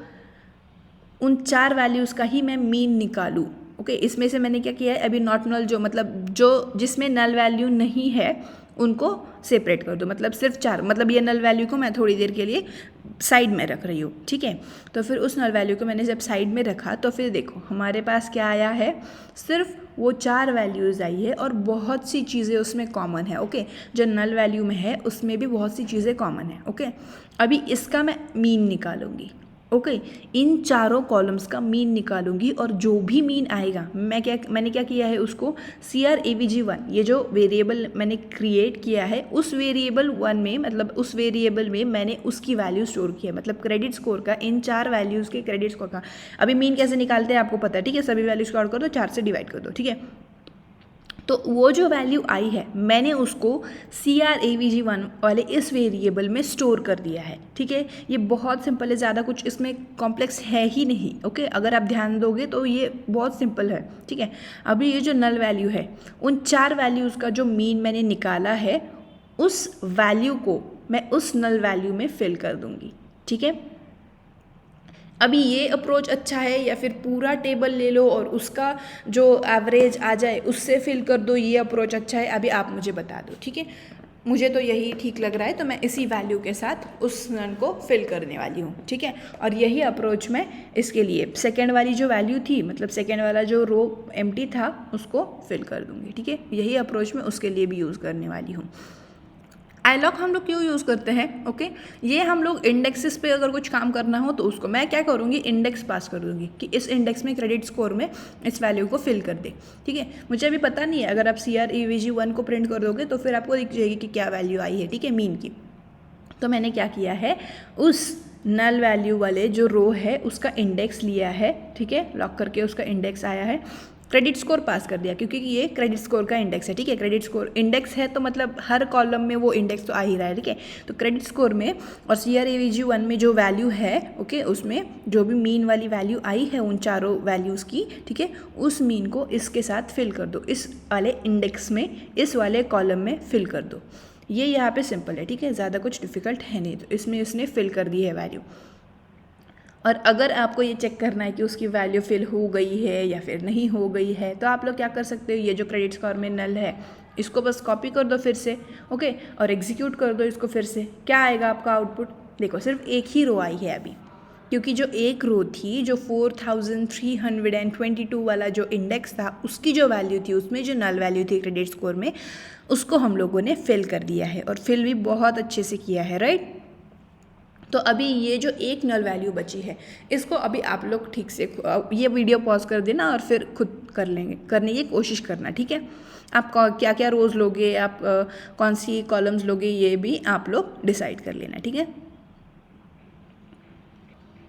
Speaker 1: उन 4 वैल्यूज़ का ही मैं मीन निकालूँ। ओके, इसमें से मैंने क्या किया है, अभी नॉट नल जो मतलब जो जिसमें नल वैल्यू नहीं है उनको सेपरेट कर दो, मतलब सिर्फ 4, मतलब ये नल वैल्यू को मैं थोड़ी देर के लिए साइड में रख रही हूँ। ठीक है, तो फिर उस नल वैल्यू को मैंने जब साइड में रखा तो फिर देखो हमारे पास क्या आया है, सिर्फ वो 4 वैल्यूज़ आई है और बहुत सी चीज़ें उसमें कॉमन है। ओके, जो नल वैल्यू में है उसमें भी बहुत सी चीज़ें कॉमन है। ओके, अभी इसका मैं मीन निकालूंगी। ओके, इन चारों कॉलम्स का मीन निकालूंगी और जो भी मीन आएगा मैंने क्या किया है, उसको CRAVG1 ये जो वेरिएबल मैंने क्रिएट किया है उस वेरिएबल 1 में, मतलब उस वेरिएबल में मैंने उसकी वैल्यू स्टोर किया है, मतलब क्रेडिट स्कोर का, इन 4 वैल्यूज़ के क्रेडिट स्कोर का। अभी मीन कैसे निकालते हैं आपको पता है, ठीक है, सभी वैल्यूज़ को आउट कर दो, 4 से डिवाइड कर दो। ठीक है, तो वो जो वैल्यू आई है मैंने उसको CRAVG1 वाले इस वेरिएबल में स्टोर कर दिया है, ठीक है। ये बहुत सिंपल है, ज़्यादा कुछ इसमें कॉम्प्लेक्स है ही नहीं, ओके। अगर आप ध्यान दोगे तो ये बहुत सिंपल है, ठीक है। अभी ये जो नल वैल्यू है, उन 4 वैल्यूज़ का जो मीन मैंने निकाला है, उस वैल्यू को मैं उस नल वैल्यू में फिल कर दूँगी, ठीक है। अभी ये अप्रोच अच्छा है या फिर पूरा टेबल ले लो और उसका जो एवरेज आ जाए उससे फिल कर दो, ये अप्रोच अच्छा है, अभी आप मुझे बता दो, ठीक है। मुझे तो यही ठीक लग रहा है, तो मैं इसी वैल्यू के साथ उस नन को फिल करने वाली हूँ, ठीक है। और यही अप्रोच मैं इसके लिए सेकेंड वाली जो वैल्यू थी, मतलब सेकेंड वाला जो रो एम्प्टी था उसको फिल कर दूँगी, ठीक है। यही अप्रोच मैं उसके लिए भी यूज़ करने वाली हूँ। आईलॉग हम लोग क्यों यूज़ करते हैं, ओके। ये हम लोग इंडेक्सेस पे अगर कुछ काम करना हो तो उसको मैं क्या करूँगी, इंडेक्स पास कर दूँगी कि इस इंडेक्स में क्रेडिट स्कोर में इस वैल्यू को फिल कर दे, ठीक है। मुझे अभी पता नहीं है, अगर आप CRAVG1 को प्रिंट कर दोगे तो फिर आपको दिख जाएगी कि क्या वैल्यू आई है, ठीक है, मीन की। तो मैंने क्या किया है, उस नल वैल्यू वाले जो रो है उसका इंडेक्स लिया है, ठीक है, लॉक करके उसका इंडेक्स आया है, क्रेडिट स्कोर पास कर दिया क्योंकि ये क्रेडिट स्कोर का इंडेक्स है, ठीक है। क्रेडिट स्कोर इंडेक्स है तो मतलब हर कॉलम में वो इंडेक्स तो आ ही रहा है, ठीक है। तो क्रेडिट स्कोर में और CRAVG1 में जो वैल्यू है, ओके, उसमें जो भी मीन वाली वैल्यू आई है उन चारों वैल्यूज़ की, ठीक है, उस मीन को इसके साथ फिल कर दो, इस वाले इंडेक्स में, इस वाले कॉलम में फिल कर दो। ये यहाँ पे सिंपल है, ठीक है, ज़्यादा कुछ डिफ़िकल्ट है नहीं। तो इसमें उसने फिल कर दी है वैल्यू। और अगर आपको ये चेक करना है कि उसकी वैल्यू फिल हो गई है या फिर नहीं हो गई है, तो आप लोग क्या कर सकते हो, ये जो क्रेडिट स्कोर में नल है इसको बस कॉपी कर दो फिर से, ओके, और एग्जीक्यूट कर दो इसको फिर से। क्या आएगा आपका आउटपुट, देखो सिर्फ एक ही रो आई है अभी, क्योंकि जो एक रो थी, जो 4322 वाला जो इंडेक्स था, उसकी जो वैल्यू थी, उसमें जो नल वैल्यू थी क्रेडिट स्कोर में, उसको हम लोगों ने फिल कर दिया है और फिल भी बहुत अच्छे से किया है, राइट। तो अभी ये जो एक नल वैल्यू बची है, इसको अभी आप लोग ठीक से ये वीडियो पॉज कर देना और फिर खुद करने की कोशिश करना, ठीक है। आप क्या क्या रोज़ लोगे, आप कौन सी कॉलम्स लोगे, ये भी आप लोग डिसाइड कर लेना, ठीक है।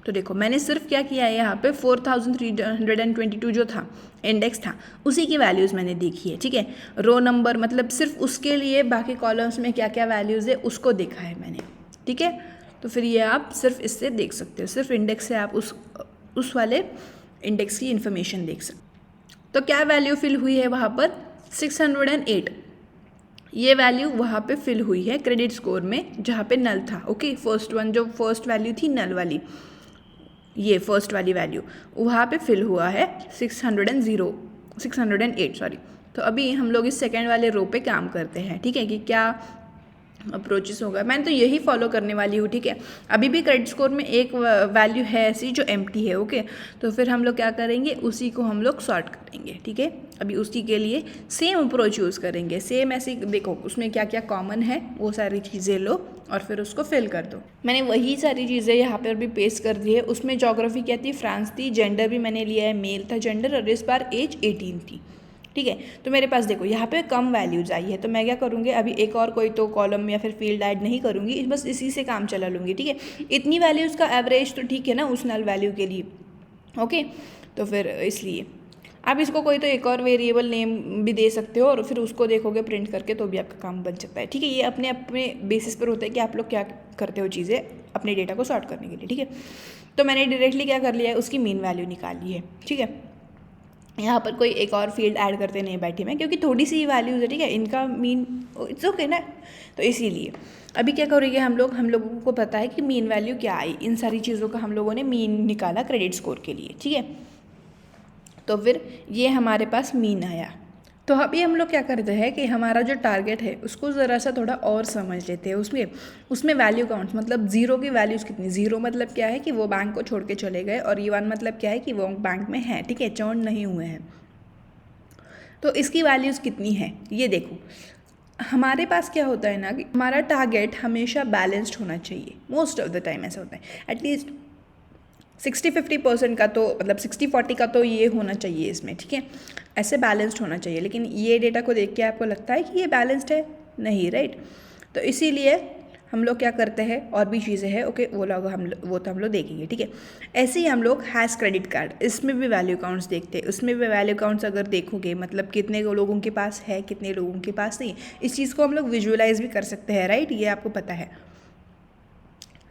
Speaker 1: तो देखो मैंने सिर्फ क्या किया है, यहाँ पे 4322 जो था इंडेक्स था, उसी की वैल्यूज़ मैंने देखी है, ठीक है। रो नंबर मतलब सिर्फ उसके लिए, बाकी कॉलम्स में क्या क्या वैल्यूज़ है उसको देखा है मैंने, ठीक है। तो फिर ये आप सिर्फ इससे देख सकते हो, सिर्फ इंडेक्स से आप उस वाले इंडेक्स की इन्फॉर्मेशन देख सकते हो। तो क्या वैल्यू फिल हुई है वहाँ पर, 608, ये वैल्यू वहाँ पे फिल हुई है क्रेडिट स्कोर में जहाँ पे नल था, ओके। फर्स्ट वन जो फर्स्ट वैल्यू थी नल वाली, ये फर्स्ट वाली वैल्यू वहाँ पे फिल हुआ है 608, सॉरी। तो अभी हम लोग इस सेकेंड वाले रो पे काम करते हैं, ठीक है, कि क्या अप्रोचेस होगा। मैं तो यही फॉलो करने वाली हूँ, ठीक है। अभी भी क्रेडिट स्कोर में एक वैल्यू है ऐसी जो एम्प्टी है, ओके। तो फिर हम लोग क्या करेंगे, उसी को हम लोग सॉर्ट करेंगे, ठीक है। अभी उसी के लिए सेम अप्रोच यूज़ करेंगे, सेम ऐसी, देखो उसमें क्या क्या कॉमन है वो सारी चीज़ें लो और फिर उसको फिल कर दो। मैंने वही सारी चीज़ें यहाँ पर भी पेस्ट कर दी है। उसमें जोग्राफी क्या थी, फ्रांस थी, जेंडर भी मैंने लिया है, मेल था जेंडर, और इस बार एज 18 थी, ठीक है। तो मेरे पास देखो यहाँ पे कम वैल्यूज़ आई है, तो मैं क्या करूँगी, अभी एक और कोई तो कॉलम या फिर फील्ड ऐड नहीं करूँगी, बस इसी से काम चला लूँगी, ठीक है। इतनी वैल्यूज़ का एवरेज तो ठीक है ना उस नल वैल्यू के लिए, ओके। तो फिर इसलिए आप इसको कोई तो एक और वेरिएबल नेम भी दे सकते हो और फिर उसको देखोगे प्रिंट करके तो भी आपका काम बन सकता है, ठीक है। ये अपने अपने बेसिस पर होता है कि आप लोग क्या करते हो चीज़ें अपने डेटा को सॉर्ट करने के लिए, ठीक है। तो मैंने डायरेक्टली क्या कर लिया है, उसकी मीन वैल्यू निकाल ली है, ठीक है। यहाँ पर कोई एक और फील्ड ऐड करते नहीं बैठी मैं, क्योंकि थोड़ी सी वैल्यूज़ है, ठीक है, इनका मीन इट्स ओके ना। तो इसीलिए अभी क्या करेंगे हम लोगों को पता है कि मीन वैल्यू क्या आई, इन सारी चीज़ों का हम लोगों ने मीन निकाला क्रेडिट स्कोर के लिए, ठीक है। तो फिर ये हमारे पास मीन आया। तो अभी हम लोग क्या करते हैं कि हमारा जो टारगेट है उसको ज़रा सा थोड़ा और समझ लेते हैं। उसमें वैल्यू काउंट्स, मतलब ज़ीरो की वैल्यूज़ कितनी, ज़ीरो मतलब क्या है कि वो बैंक को छोड़ के चले गए, और ये 1 मतलब क्या है कि वो बैंक में है, ठीक है, चर्न नहीं हुए हैं। तो इसकी वैल्यूज़ कितनी है ये देखो। हमारे पास क्या होता है ना कि हमारा टारगेट हमेशा बैलेंस्ड होना चाहिए, मोस्ट ऑफ द टाइम ऐसा होता है। एटलीस्ट 60-50% का तो, मतलब 60-40 का तो ये होना चाहिए इसमें, ठीक है, ऐसे बैलेंस्ड होना चाहिए। लेकिन ये डेटा को देख के आपको लगता है कि ये बैलेंस्ड है, नहीं, राइट। तो इसीलिए हम लोग क्या करते हैं, और भी चीज़ें हैं, ओके, वो तो हम लोग देखेंगे, ठीक है। ऐसे ही हम लोग हैज़ क्रेडिट कार्ड, इसमें भी वैल्यू काउंट्स देखते हैं। उसमें भी वैल्यू काउंट्स अगर देखोगे मतलब कितने लोगों के पास है, कितने लोगों के पास नहीं, इस चीज़ को हम लोग विजुअलाइज भी कर सकते हैं, राइट, ये आपको पता है।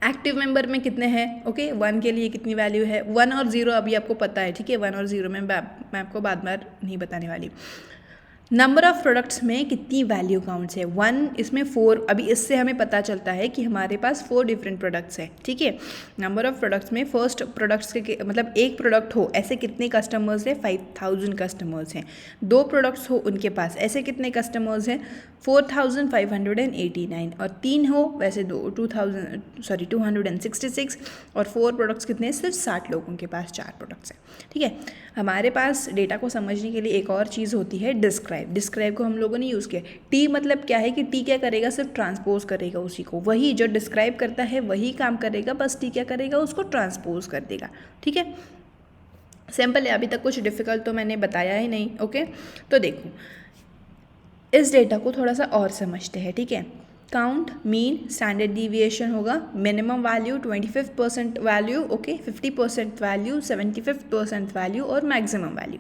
Speaker 1: एक्टिव मेंबर में कितने हैं, ओके, 1 के लिए कितनी वैल्यू है, 1 और 0 अभी आपको पता है, ठीक है। 1 और 0 में मैं आपको बाद में नहीं बताने वाली। नंबर ऑफ़ प्रोडक्ट्स में कितनी वैल्यू काउंट्स है, 1, इसमें 4, अभी इससे हमें पता चलता है कि हमारे पास 4 डिफरेंट प्रोडक्ट्स हैं, ठीक है। नंबर ऑफ़ प्रोडक्ट्स में फर्स्ट प्रोडक्ट्स के मतलब एक प्रोडक्ट हो ऐसे कितने कस्टमर्स हैं, 5000 कस्टमर्स हैं। 2 प्रोडक्ट्स हो उनके पास ऐसे कितने कस्टमर्स हैं, 4589, और 3 हो वैसे 266, और 4 प्रोडक्ट्स कितने, सिर्फ 60 लोगों के पास 4 प्रोडक्ट्स हैं, ठीक है। हमारे पास डेटा को समझने के लिए एक और चीज़ होती है डिस्क्राइब को हम लोगों ने यूज़ किया। टी मतलब क्या है कि टी क्या करेगा, सिर्फ ट्रांसपोज करेगा उसी को, वही जो डिस्क्राइब करता है वही काम करेगा, बस टी क्या करेगा, उसको ट्रांसपोज कर देगा, ठीक है। सिंपल है, अभी तक कुछ डिफ़िकल्ट तो मैंने बताया ही नहीं, ओके। तो देखो इस डेटा को थोड़ा सा और समझते हैं, ठीक है। काउंट, मीन, स्टैंडर्ड डिविएशन होगा, minimum value, 25% value, okay, 50% value, 75% value और मैक्सिमम वैल्यू,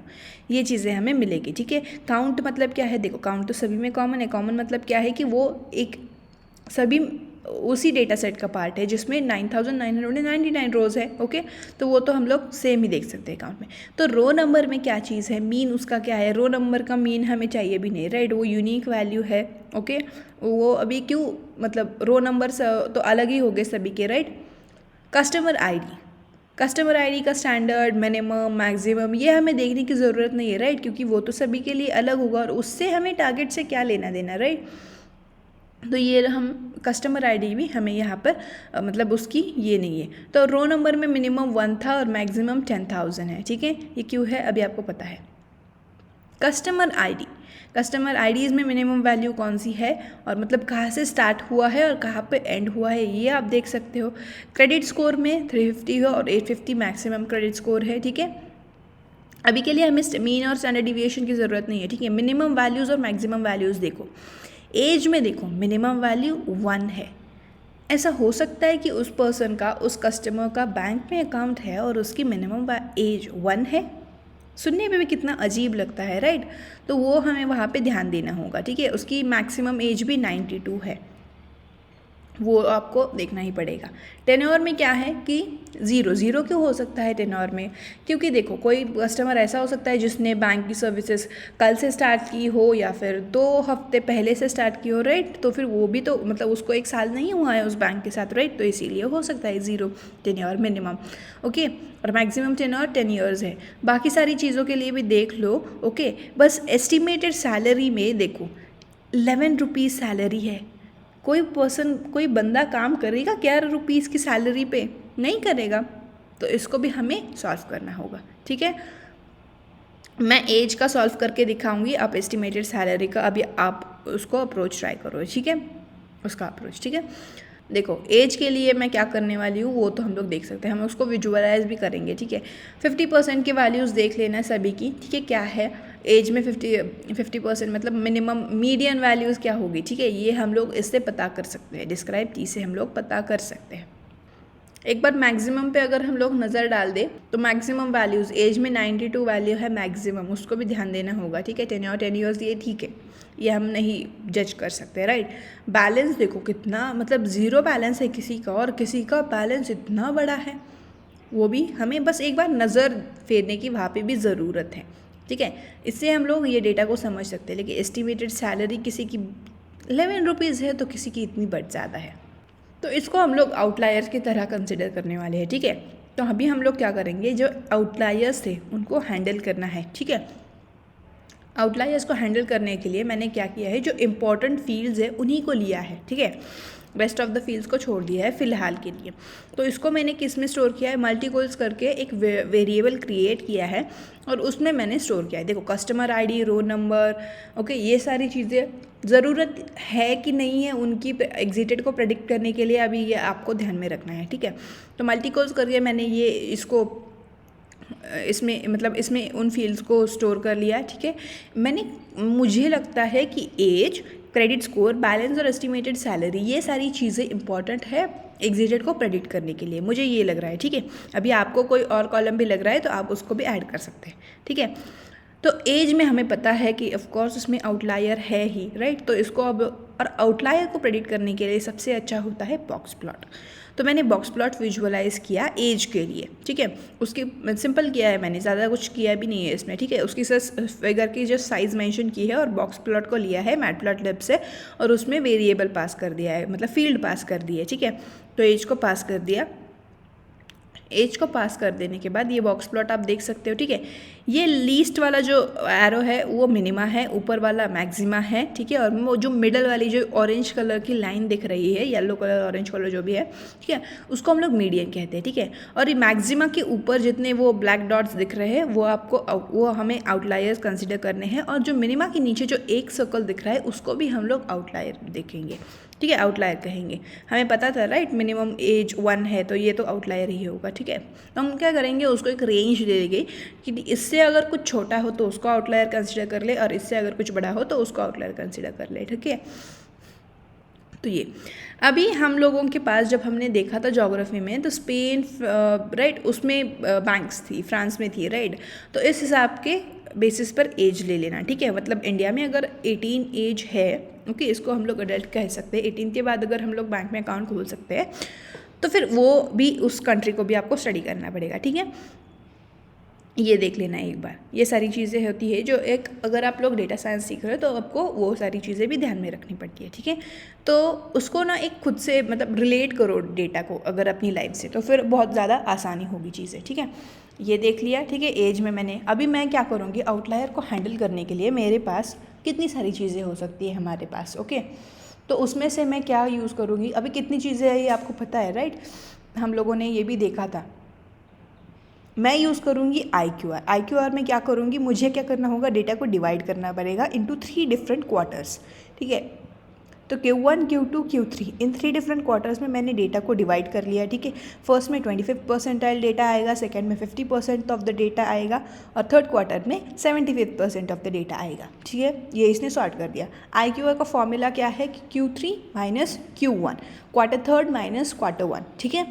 Speaker 1: ये चीज़ें हमें मिलेगी, ठीक है। काउंट मतलब क्या है, देखो काउंट तो सभी में कॉमन है। कॉमन मतलब क्या है कि वो एक सभी उसी डेटा सेट का पार्ट है जिसमें 9999 रोज़ है, ओके। तो वो तो हम लोग सेम ही देख सकते हैं अकाउंट में। तो रो नंबर में क्या चीज़ है, मीन उसका क्या है, रो नंबर का मीन हमें चाहिए भी नहीं, राइट, वो यूनिक वैल्यू है, ओके। वो अभी क्यों, मतलब रो नंबर तो अलग ही हो गए सभी के, राइट। कस्टमर आईडी का स्टैंडर्ड, मिनिमम, मैक्सिमम ये हमें देखने की ज़रूरत नहीं है, राइट, क्योंकि वो तो सभी के लिए अलग होगा और उससे हमें टारगेट से क्या लेना देना, राइट। तो ये हम कस्टमर आईडी भी हमें यहाँ पर मतलब उसकी ये नहीं है। तो रो नंबर में मिनिमम 1 था और मैक्सिमम 10,000 है, ठीक है। ये क्यों है अभी आपको पता है। कस्टमर आईडीज़ में मिनिमम वैल्यू कौन सी है और मतलब कहाँ से स्टार्ट हुआ है और कहाँ पे एंड हुआ है, ये आप देख सकते हो। क्रेडिट स्कोर में 350 है और 850 मैक्सिमम क्रेडिट स्कोर है, ठीक है। अभी के लिए हमें मीन और स्टैंडर्ड डिविएशन की ज़रूरत नहीं है, ठीक है। मिनिमम वैल्यूज़ और मैक्सिमम वैल्यूज़ देखो। एज में देखो मिनिमम वैल्यू 1 है। ऐसा हो सकता है कि उस पर्सन का, उस कस्टमर का बैंक में अकाउंट है और उसकी मिनिमम एज 1 है। सुनने में भी कितना अजीब लगता है, राइट। तो वो हमें वहाँ पे ध्यान देना होगा, ठीक है। उसकी मैक्सिमम एज भी 92 है, वो आपको देखना ही पड़ेगा। टेन्योर में क्या है कि ज़ीरो क्यों हो सकता है टेन्योर में, क्योंकि देखो कोई कस्टमर ऐसा हो सकता है जिसने बैंक की सर्विसेज कल से स्टार्ट की हो या फिर 2 हफ्ते पहले से स्टार्ट की हो, राइट। तो फिर वो भी तो मतलब उसको 1 साल नहीं हुआ है उस बैंक के साथ, राइट। तो इसीलिए हो सकता है 0 टेन्योर मिनिमम, ओके। और मैक्सिमम टेन्योर 10 ईयर्स है। बाकी सारी चीज़ों के लिए भी देख लो, ओके। बस एस्टिमेटेड सैलरी में देखो 11 रुपीज़ सैलरी है। कोई बंदा काम करेगा 11 रुपीज़ की सैलरी पे, नहीं करेगा। तो इसको भी हमें सॉल्व करना होगा, ठीक है। मैं एज का सॉल्व करके दिखाऊंगी, आप एस्टिमेटेड सैलरी का अभी आप उसको अप्रोच ट्राई करो, ठीक है, उसका अप्रोच, ठीक है। देखो एज के लिए मैं क्या करने वाली हूँ वो तो हम लोग देख सकते हैं, हम उसको विजुअलाइज भी करेंगे, ठीक है। 50% की वैल्यूज़ देख लेना सभी की, ठीक है। क्या है एज में 50% मतलब मिनिमम मीडियन वैल्यूज़ क्या होगी, ठीक है। ये हम लोग इससे पता कर सकते हैं, डिस्क्राइब टी से हम लोग पता कर सकते हैं। एक बार मैक्सिमम पे अगर हम लोग नज़र डाल दें तो मैक्सिमम वैल्यूज़ एज में 92 वैल्यू है मैक्सिमम, उसको भी ध्यान देना होगा, ठीक है। 10 ईयर्स ये ठीक है, ये हम नहीं जज कर सकते, राइट। बैलेंस देखो कितना, मतलब 0 बैलेंस है किसी का और किसी का बैलेंस इतना बड़ा है, वो भी हमें बस एक बार नज़र फेरने की वहाँ पे भी ज़रूरत है, ठीक है। इससे हम लोग ये डेटा को समझ सकते हैं। लेकिन एस्टिमेटेड सैलरी किसी की 11 रुपीज़ है तो किसी की इतनी बढ़ ज़्यादा है, तो इसको हम लोग आउटलायर्स की तरह कंसिडर करने वाले हैं, ठीक है। तो अभी हम लोग क्या करेंगे, जो आउटलायर्स थे उनको हैंडल करना है, ठीक है। आउटलायर्स को हैंडल करने के लिए मैंने क्या किया है, जो इम्पॉर्टेंट फील्ड्स है उन्हीं को लिया है, ठीक है। रेस्ट ऑफ द फील्ड्स को छोड़ दिया है फ़िलहाल के लिए। तो इसको मैंने किस में स्टोर किया है, मल्टीकोल्स करके एक वेरिएबल क्रिएट किया है और उसमें मैंने स्टोर किया है। देखो customer ID, row number, okay, ये सारी चीज़ें ज़रूरत है कि नहीं है उनकी एग्जिटेड को प्रेडिक्ट करने के लिए, अभी ये आपको ध्यान में रखना है, ठीक है। तो मल्टीकोल्स करके मैंने ये इसको इसमें मतलब इसमें उन फील्ड्स को स्टोर कर लिया, ठीक है। मुझे लगता है कि एज क्रेडिट स्कोर, बैलेंस और एस्टिमेटेड सैलरी, ये सारी चीज़ें इंपॉर्टेंट है एग्जिट को प्रेडिक्ट करने के लिए, मुझे ये लग रहा है, ठीक है। अभी आपको कोई और कॉलम भी लग रहा है तो आप उसको भी ऐड कर सकते हैं, ठीक है। तो एज में हमें पता है कि ऑफ कोर्स उसमें आउटलायर है ही, राइट। तो इसको अब, और आउटलायर को प्रेडिक्ट करने के लिए सबसे अच्छा होता है बॉक्स प्लॉट। तो मैंने बॉक्स प्लॉट विजुअलाइज किया एज के लिए, ठीक है। उसकी सिंपल किया है मैंने, ज़्यादा कुछ किया भी नहीं है इसमें, ठीक है। उसकी फिगर की जो साइज़ मेंशन की है और बॉक्स प्लॉट को लिया है मैटप्लॉटलिब से और उसमें वेरिएबल पास कर दिया है, मतलब फील्ड पास कर दी है, ठीक है। तो एज को पास कर दिया, एज को पास कर देने के बाद ये बॉक्स प्लॉट आप देख सकते हो, ठीक है। ये लीस्ट वाला जो एरो है वो मिनिमा है, ऊपर वाला मैक्सिमा है, ठीक है। और वो जो मिडल वाली जो ऑरेंज कलर की लाइन दिख रही है, येलो कलर ऑरेंज कलर जो भी है, ठीक है, उसको हम लोग मीडियन कहते हैं, ठीक है। और ये मैक्सिमा के ऊपर जितने वो ब्लैक डॉट्स दिख रहे हैं वो हमें आउटलायर्स कंसिडर करने हैं, और जो मिनिमा के नीचे जो एक सर्कल दिख रहा है उसको भी हम लोग आउटलायर देखेंगे, ठीक है, आउटलायर कहेंगे। हमें पता था, राइट, मिनिमम एज 1 है तो ये तो आउटलायर ही होगा, ठीक है। तो हम क्या करेंगे, उसको एक रेंज दे देंगे कि इससे अगर कुछ छोटा हो तो उसको आउटलायर कंसिडर कर ले, और इससे अगर कुछ बड़ा हो तो उसको आउटलायर कंसिडर कर ले, ठीक है। तो ये अभी हम लोगों के पास जब हमने देखा था ज्योग्राफी में, तो स्पेन, राइट, उसमें बैंक्स थी, फ्रांस में थी, राइट। तो इस हिसाब के बेसिस पर एज ले लेना, ठीक है। मतलब इंडिया में अगर 18 एज है, ओके, इसको हम लोग अडल्ट कह सकते हैं। 18 के बाद अगर हम लोग बैंक में अकाउंट खोल सकते हैं तो फिर वो भी, उस कंट्री को भी आपको स्टडी करना पड़ेगा, ठीक है। ये देख लेना एक बार, ये सारी चीज़ें होती है जो एक, अगर आप लोग डेटा साइंस सीख रहे हो तो आपको वो सारी चीज़ें भी ध्यान में रखनी पड़ती है, ठीक है। तो उसको ना एक खुद से मतलब रिलेट करो डेटा को अगर अपनी लाइफ से, तो फिर बहुत ज़्यादा आसानी होगी चीज़ें, ठीक है। ये देख लिया, ठीक है। एज में मैंने, अभी मैं क्या करूँगी, आउटलायर को हैंडल करने के लिए मेरे पास कितनी सारी चीज़ें हो सकती है हमारे पास, ओके। तो उसमें से मैं क्या यूज़ करूँगी, अभी कितनी चीज़ें हैं ये आपको पता है, राइट। हम लोगों ने ये भी देखा था। मैं यूज़ करूँगी IQR। IQR में क्या करूँगी, मुझे क्या करना होगा, डेटा को डिवाइड करना पड़ेगा इनटू 3 डिफरेंट क्वार्टर्स, ठीक है। तो Q1, Q2, Q3, इन 3 डिफरेंट क्वार्टर्स में मैंने डेटा को डिवाइड कर लिया, ठीक है। फर्स्ट में 25th परसेंटाइल डेटा आएगा, सेकंड में 50% ऑफ द डेटा आएगा, और थर्ड क्वार्टर में 75% ऑफ द डेटा आएगा, ठीक है। ये इसने सॉर्ट कर दिया। IQR का फॉर्मूला क्या है कि Q3 minus Q1, quarter third minus quarter 1, ठीक है।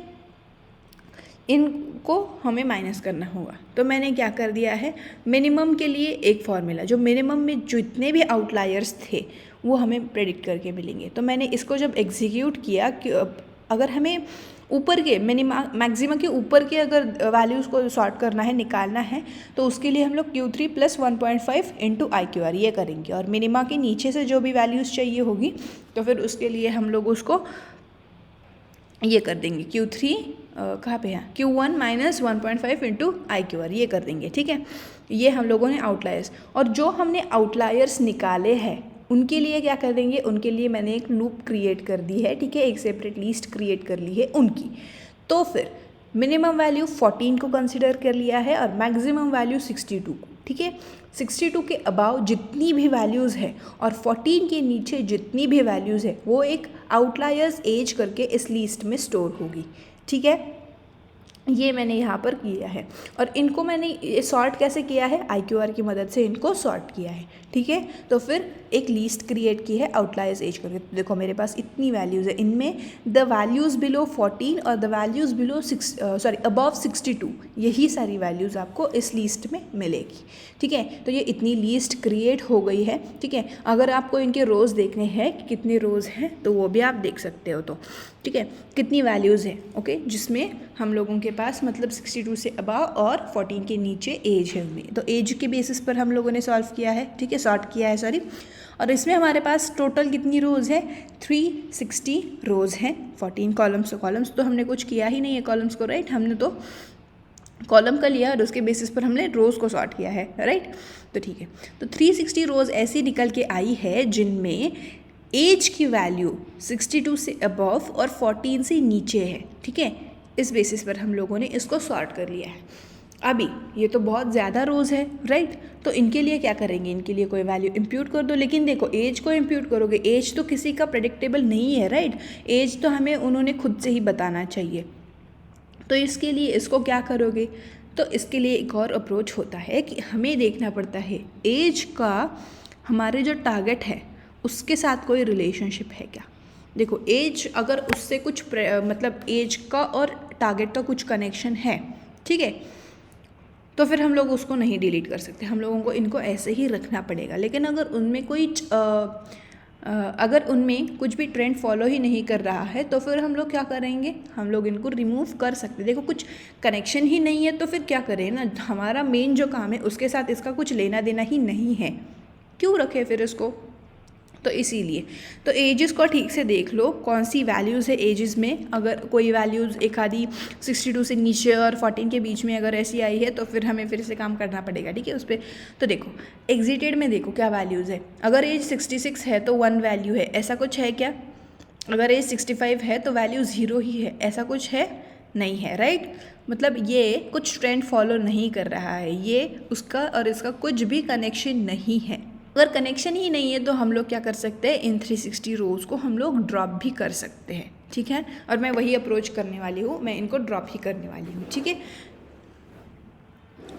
Speaker 1: इनको हमें माइनस करना होगा। तो मैंने क्या कर दिया है, मिनिमम के लिए एक फॉर्मूला, जो मिनिमम में जितने भी आउटलायर्स थे वो हमें प्रेडिक्ट करके मिलेंगे। तो मैंने इसको जब एग्जीक्यूट किया कि अगर हमें ऊपर के मैक्सिमा के ऊपर के अगर वैल्यूज़ को सॉर्ट करना है, निकालना है, तो उसके लिए हम लोग Q3 + 1.5 इंटू IQR ये करेंगे, और मिनिमा के नीचे से जो भी वैल्यूज़ चाहिए होगी तो फिर उसके लिए हम लोग उसको ये कर देंगे, Q3 कहाँ पे है, Q1 माइनस 1.5 इंटू IQR ये कर देंगे, ठीक है। ये हम लोगों ने आउटलायर्स, और जो हमने आउटलायर्स निकाले हैं उनके लिए क्या कर देंगे, उनके लिए मैंने एक लूप क्रिएट कर दी है, ठीक है, एक सेपरेट लिस्ट क्रिएट कर ली है उनकी। तो फिर मिनिमम वैल्यू 14 को कंसिडर कर लिया है और मैक्सिमम वैल्यू 62 को, ठीक है। 62 के अबाव जितनी भी वैल्यूज़ है और 14 के नीचे जितनी भी वैल्यूज़ है वो एक आउटलायर्स एज करके इस लिस्ट में स्टोर होगी, ठीक है। ये मैंने यहाँ पर किया है, और इनको मैंने ये सॉर्ट कैसे किया है, IQR की मदद से इनको सॉर्ट किया है, ठीक है। तो फिर एक लिस्ट क्रिएट की है आउटलायर्स एज करके। देखो मेरे पास इतनी वैल्यूज़ है, इनमें द वैल्यूज़ बिलो 14 और द वैल्यूज़ बिलो अबव 62, यही सारी वैल्यूज़ आपको इस लिस्ट में मिलेगी, ठीक है। तो ये इतनी लिस्ट क्रिएट हो गई है, ठीक है। अगर आपको इनके रोज़ देखने हैं कि कितने रोज़ हैं तो वो भी आप देख सकते हो, तो ठीक है, कितनी वैल्यूज़ हैं, ओके, जिसमें हम लोगों के पास मतलब 62 से अबव और 14 के नीचे एज है उनमें। तो एज के बेसिस पर हम लोगों ने सॉल्व किया है, ठीक है, सॉर्ट किया है, सॉरी। और इसमें हमारे पास टोटल कितनी रोज़ है, 360 रोज़ हैं। 14 कॉलम्स तो हमने कुछ किया ही नहीं है कॉलम्स को, राइट। हमने तो कॉलम का लिया और उसके बेसिस पर हमने रोज़ को सॉर्ट किया है, राइट। तो ठीक है, तो 360 रोज़ ऐसी निकल के आई है जिनमें एज की वैल्यू 62 से अबव और 14 से नीचे है, ठीक है। इस बेसिस पर हम लोगों ने इसको सॉर्ट कर लिया है। अभी ये तो बहुत ज़्यादा रोज़ है, राइट। तो इनके लिए क्या करेंगे, इनके लिए कोई वैल्यू इम्प्यूट कर दो। लेकिन देखो एज को इम्प्यूट करोगे, एज तो किसी का प्रेडिक्टेबल नहीं है, राइट। एज तो हमें उन्होंने खुद से ही बताना चाहिए। तो इसके लिए इसको क्या करोगे, तो इसके लिए एक और अप्रोच होता है कि हमें देखना पड़ता है एज का हमारे जो टारगेट है उसके साथ कोई रिलेशनशिप है क्या। देखो एज अगर उससे कुछ मतलब एज का और टारगेट का कुछ कनेक्शन है, ठीक है, तो फिर हम लोग उसको नहीं डिलीट कर सकते, हम लोगों को इनको ऐसे ही रखना पड़ेगा। लेकिन अगर उनमें अगर उनमें कुछ भी ट्रेंड फॉलो ही नहीं कर रहा है तो फिर हम लोग क्या करेंगे, हम लोग इनको रिमूव कर सकते। देखो कुछ कनेक्शन ही नहीं है तो फिर क्या करें ना, हमारा मेन जो काम है उसके साथ इसका कुछ लेना देना ही नहीं है, क्यों रखे फिर इसको। तो इसीलिए तो एजेस को ठीक से देख लो कौन सी वैल्यूज़ है एजेस में। अगर कोई वैल्यूज़ एक आधी 62 से नीचे और 14 के बीच में अगर ऐसी आई है तो फिर हमें फिर से काम करना पड़ेगा, ठीक है, उस पर। तो देखो एग्जिटेड में देखो क्या वैल्यूज़ है। अगर एज 66 है तो 1 वैल्यू है, ऐसा कुछ है क्या। अगर एज 65 है तो वैल्यू 0 ही है, ऐसा कुछ है नहीं है, राइट। मतलब ये कुछ ट्रेंड फॉलो नहीं कर रहा है, ये उसका और इसका कुछ भी कनेक्शन नहीं है। अगर कनेक्शन ही नहीं है तो हम लोग क्या कर सकते हैं, इन 360 रोज़ को हम लोग ड्रॉप भी कर सकते हैं, ठीक है। और मैं वही अप्रोच करने वाली हूँ, मैं इनको ड्रॉप ही करने वाली हूँ, ठीक है,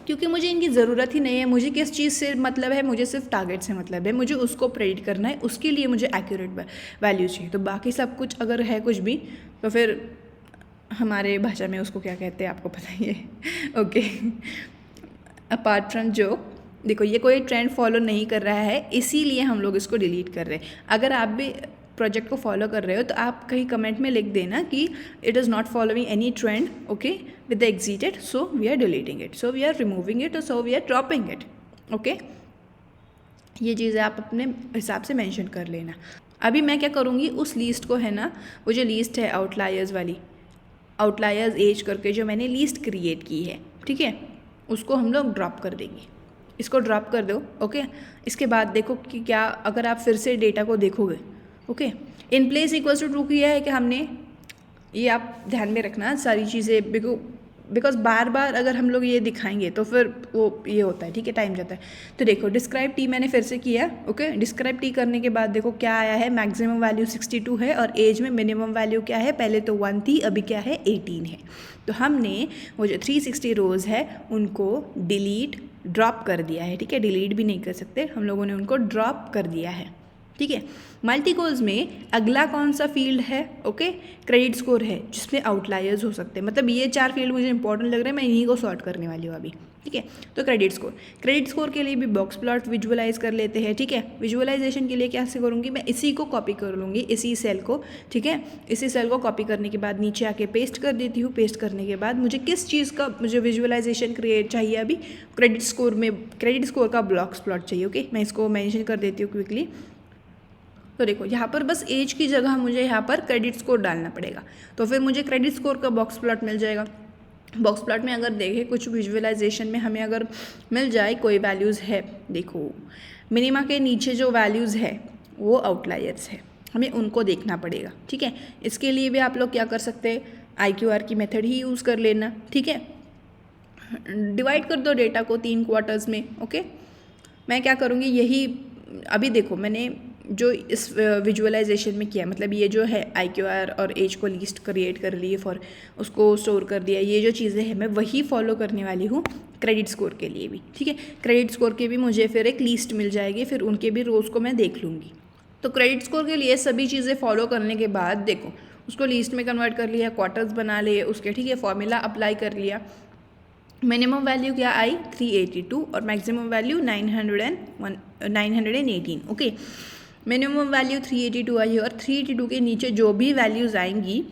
Speaker 1: क्योंकि मुझे इनकी ज़रूरत ही नहीं है। मुझे किस चीज़ से मतलब है, मुझे सिर्फ टारगेट से मतलब है, मुझे उसको प्रेडिक्ट करना है, उसके लिए मुझे एक्यूरेट वैल्यू चाहिए। तो बाकी सब कुछ अगर है कुछ भी तो फिर हमारे भाषा में उसको क्या कहते हैं आपको पता ही है, ओके। अपार्ट फ्रॉम जो देखो ये कोई ट्रेंड फॉलो नहीं कर रहा है इसीलिए हम लोग इसको डिलीट कर रहे हैं। अगर आप भी प्रोजेक्ट को फॉलो कर रहे हो तो आप कहीं कमेंट में लिख देना कि it is not following any trend, okay, with the exited, so we are deleting it, so we are removing it, so we are dropping it, okay. ये चीज़ें आप अपने हिसाब से मेंशन कर लेना। अभी मैं क्या करूँगी, उस लिस्ट को है ना, वो जो लिस्ट है आउटलायर्स वाली, आउटलायर्स एज करके जो मैंने लिस्ट क्रिएट की है, ठीक है, उसको हम लोग ड्रॉप कर देंगे। इसको ड्रॉप कर दो, ओके। इसके बाद देखो कि क्या, अगर आप फिर से डेटा को देखोगे, okay, in place equals to true किया है कि हमने, ये आप ध्यान में रखना सारी चीज़ें, बिकॉज बार बार अगर हम लोग ये दिखाएंगे तो फिर वो ये होता है, ठीक है, टाइम जाता है। तो देखो डिस्क्राइब टी मैंने फिर से किया, ओके। डिस्क्राइब टी करने के बाद देखो क्या आया है, मैक्सिमम वैल्यू 62 है और एज में मिनिमम वैल्यू क्या है, पहले तो 1 थी, अभी क्या है 18 है। तो हमने वो जो 360 रोज़ है उनको डिलीट ड्रॉप कर दिया है, ठीक है, डिलीट भी नहीं कर सकते, हम लोगों ने उनको ड्रॉप कर दिया है, ठीक है। मल्टी गोल्स में अगला कौन सा फील्ड है, ओके, क्रेडिट स्कोर है, जिसमें आउटलायर्स हो सकते हैं। मतलब ये 4 फील्ड मुझे इंपॉर्टेंट लग रहे हैं, मैं इन्हीं को सॉर्ट करने वाली हूँ अभी, ठीक है। तो क्रेडिट स्कोर के लिए भी बॉक्स प्लॉट विजुअलाइज कर लेते हैं, ठीक है। विजुअलाइजेशन के लिए क्या से करूँगी, मैं इसी को कॉपी कर लूँगी, इसी सेल को, ठीक है। इसी सेल को कॉपी करने के बाद नीचे आके पेस्ट कर देती हूँ। पेस्ट करने के बाद मुझे किस चीज़ का मुझे विजुअलाइजेशन क्रिएट चाहिए, अभी क्रेडिट स्कोर का बॉक्स प्लॉट चाहिए, ओके। मैं इसको मेंशन कर देती हूँ क्विकली। तो देखो यहाँ पर बस एज की जगह मुझे यहाँ पर क्रेडिट स्कोर डालना पड़ेगा, तो फिर मुझे क्रेडिट स्कोर का बॉक्स प्लॉट मिल जाएगा। बॉक्स प्लॉट में अगर देखें कुछ विजुअलाइजेशन में हमें अगर मिल जाए कोई वैल्यूज़ है, देखो मिनिमा के नीचे जो वैल्यूज़ है वो आउटलायर्स है, हमें उनको देखना पड़ेगा, ठीक है। इसके लिए भी आप लोग क्या कर सकते हैं, IQR की मेथड ही यूज़ कर लेना, ठीक है। डिवाइड कर दो डेटा को 3 क्वार्टर्स में, ओके। मैं क्या करूँगी, यही अभी देखो मैंने जो इस विजुअलाइजेशन में किया, मतलब ये जो है IQR और एज को लिस्ट क्रिएट कर लिए फॉर, उसको स्टोर कर दिया, ये जो चीज़ें हैं मैं वही फॉलो करने वाली हूँ क्रेडिट स्कोर के लिए भी, ठीक है। क्रेडिट स्कोर के भी मुझे फिर एक लिस्ट मिल जाएगी, फिर उनके भी रोज़ को मैं देख लूँगी। तो क्रेडिट स्कोर के लिए सभी चीज़ें फॉलो करने के बाद देखो उसको लिस्ट में कन्वर्ट कर लिया, क्वार्टर्स बना लिए उसके, ठीक है, फॉर्मूला अप्लाई कर लिया। मिनिमम वैल्यू क्या आई 382 और maximum value 918, okay. Minimum value 382 आई है और 382 के नीचे जो भी वैल्यूज़ आएंगी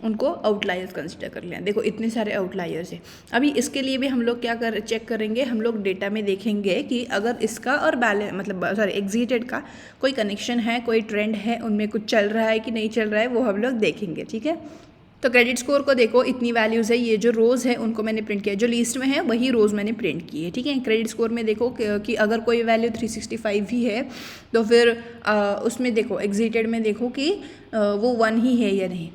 Speaker 1: उनको आउटलायर्स कंसिडर कर लें। देखो इतने सारे आउटलायर्स हैं। अभी इसके लिए भी हम लोग क्या चेक करेंगे, हम लोग डेटा में देखेंगे कि अगर इसका और एग्जिटेड का कोई कनेक्शन है, कोई ट्रेंड है, उनमें कुछ चल रहा है कि नहीं चल रहा है, वो हम लोग देखेंगे, ठीक है। तो क्रेडिट स्कोर को देखो इतनी वैल्यूज़ है, ये जो रोज़ है उनको मैंने प्रिंट किया, जो लिस्ट में है वही रोज़ मैंने प्रिंट की है, ठीक है। क्रेडिट स्कोर में देखो कि अगर कोई वैल्यू 365 ही है तो फिर उसमें देखो एग्जिटेड में देखो कि वो 1 ही है या नहीं।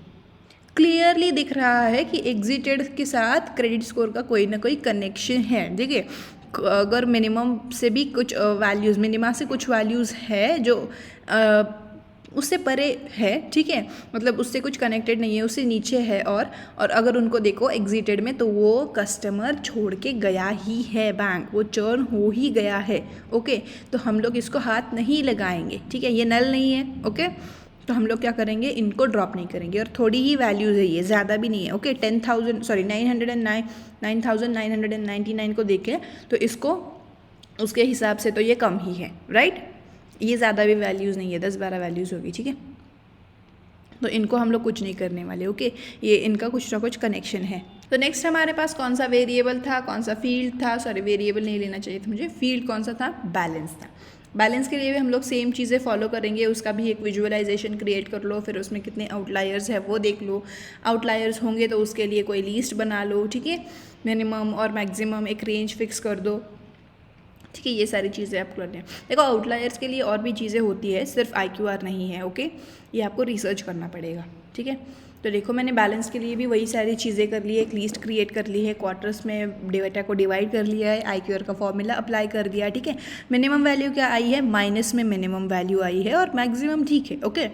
Speaker 1: क्लियरली दिख रहा है कि एग्जिटेड के साथ क्रेडिट स्कोर का कोई ना कोई कनेक्शन है, देखिए। अगर मिनिमम से भी कुछ वैल्यूज़, मिनिमा से कुछ वैल्यूज़ है जो उससे परे है, ठीक है, मतलब उससे कुछ कनेक्टेड नहीं है, उससे नीचे है। और अगर उनको देखो एग्जिटेड में तो वो कस्टमर छोड़ के गया ही है बैंक, वो चर्न हो ही गया है। ओके, तो हम लोग इसको हाथ नहीं लगाएंगे, ठीक है, ये नल नहीं है। ओके, तो हम लोग क्या करेंगे, इनको ड्रॉप नहीं करेंगे। और थोड़ी ही वैल्यूज़ है, ये ज़्यादा भी नहीं है। ओके, 9,999 को देखें तो इसको उसके हिसाब से तो ये कम ही है, राइट। ये ज़्यादा भी वैल्यूज़ नहीं है, 10-12 वैल्यूज़ होगी, ठीक है। तो इनको हम लोग कुछ नहीं करने वाले। ओके, ये इनका कुछ ना कुछ कनेक्शन है। तो नेक्स्ट हमारे पास कौन सा वेरिएबल था, कौन सा फील्ड था, सॉरी वेरिएबल नहीं लेना चाहिए था मुझे, फील्ड कौन सा था, बैलेंस था। बैलेंस के लिए भी हम लोग सेम चीज़ें फॉलो करेंगे, उसका भी एक विजुअलाइजेशन क्रिएट कर लो, फिर उसमें कितने आउटलायर्स है वो देख लो। आउटलायर्स होंगे तो उसके लिए कोई लिस्ट बना लो, ठीक है, मिनिमम और मैक्सिमम एक रेंज फिक्स कर दो, ठीक है। ये सारी चीज़ें आप कर लें। देखो आउटलायर्स के लिए और भी चीज़ें होती है, सिर्फ IQR नहीं है। ओके, ये आपको रिसर्च करना पड़ेगा, ठीक है। तो देखो मैंने बैलेंस के लिए भी वही सारी चीज़ें कर ली है, एक लिस्ट क्रिएट कर ली है, क्वार्टर्स में डेटा को डिवाइड कर लिया है, IQR का फॉर्मूला अप्लाई कर दिया, ठीक है। मिनिमम वैल्यू क्या आई है, माइनस में मिनिमम वैल्यू आई है और मैक्सिमम, ठीक है। ओके,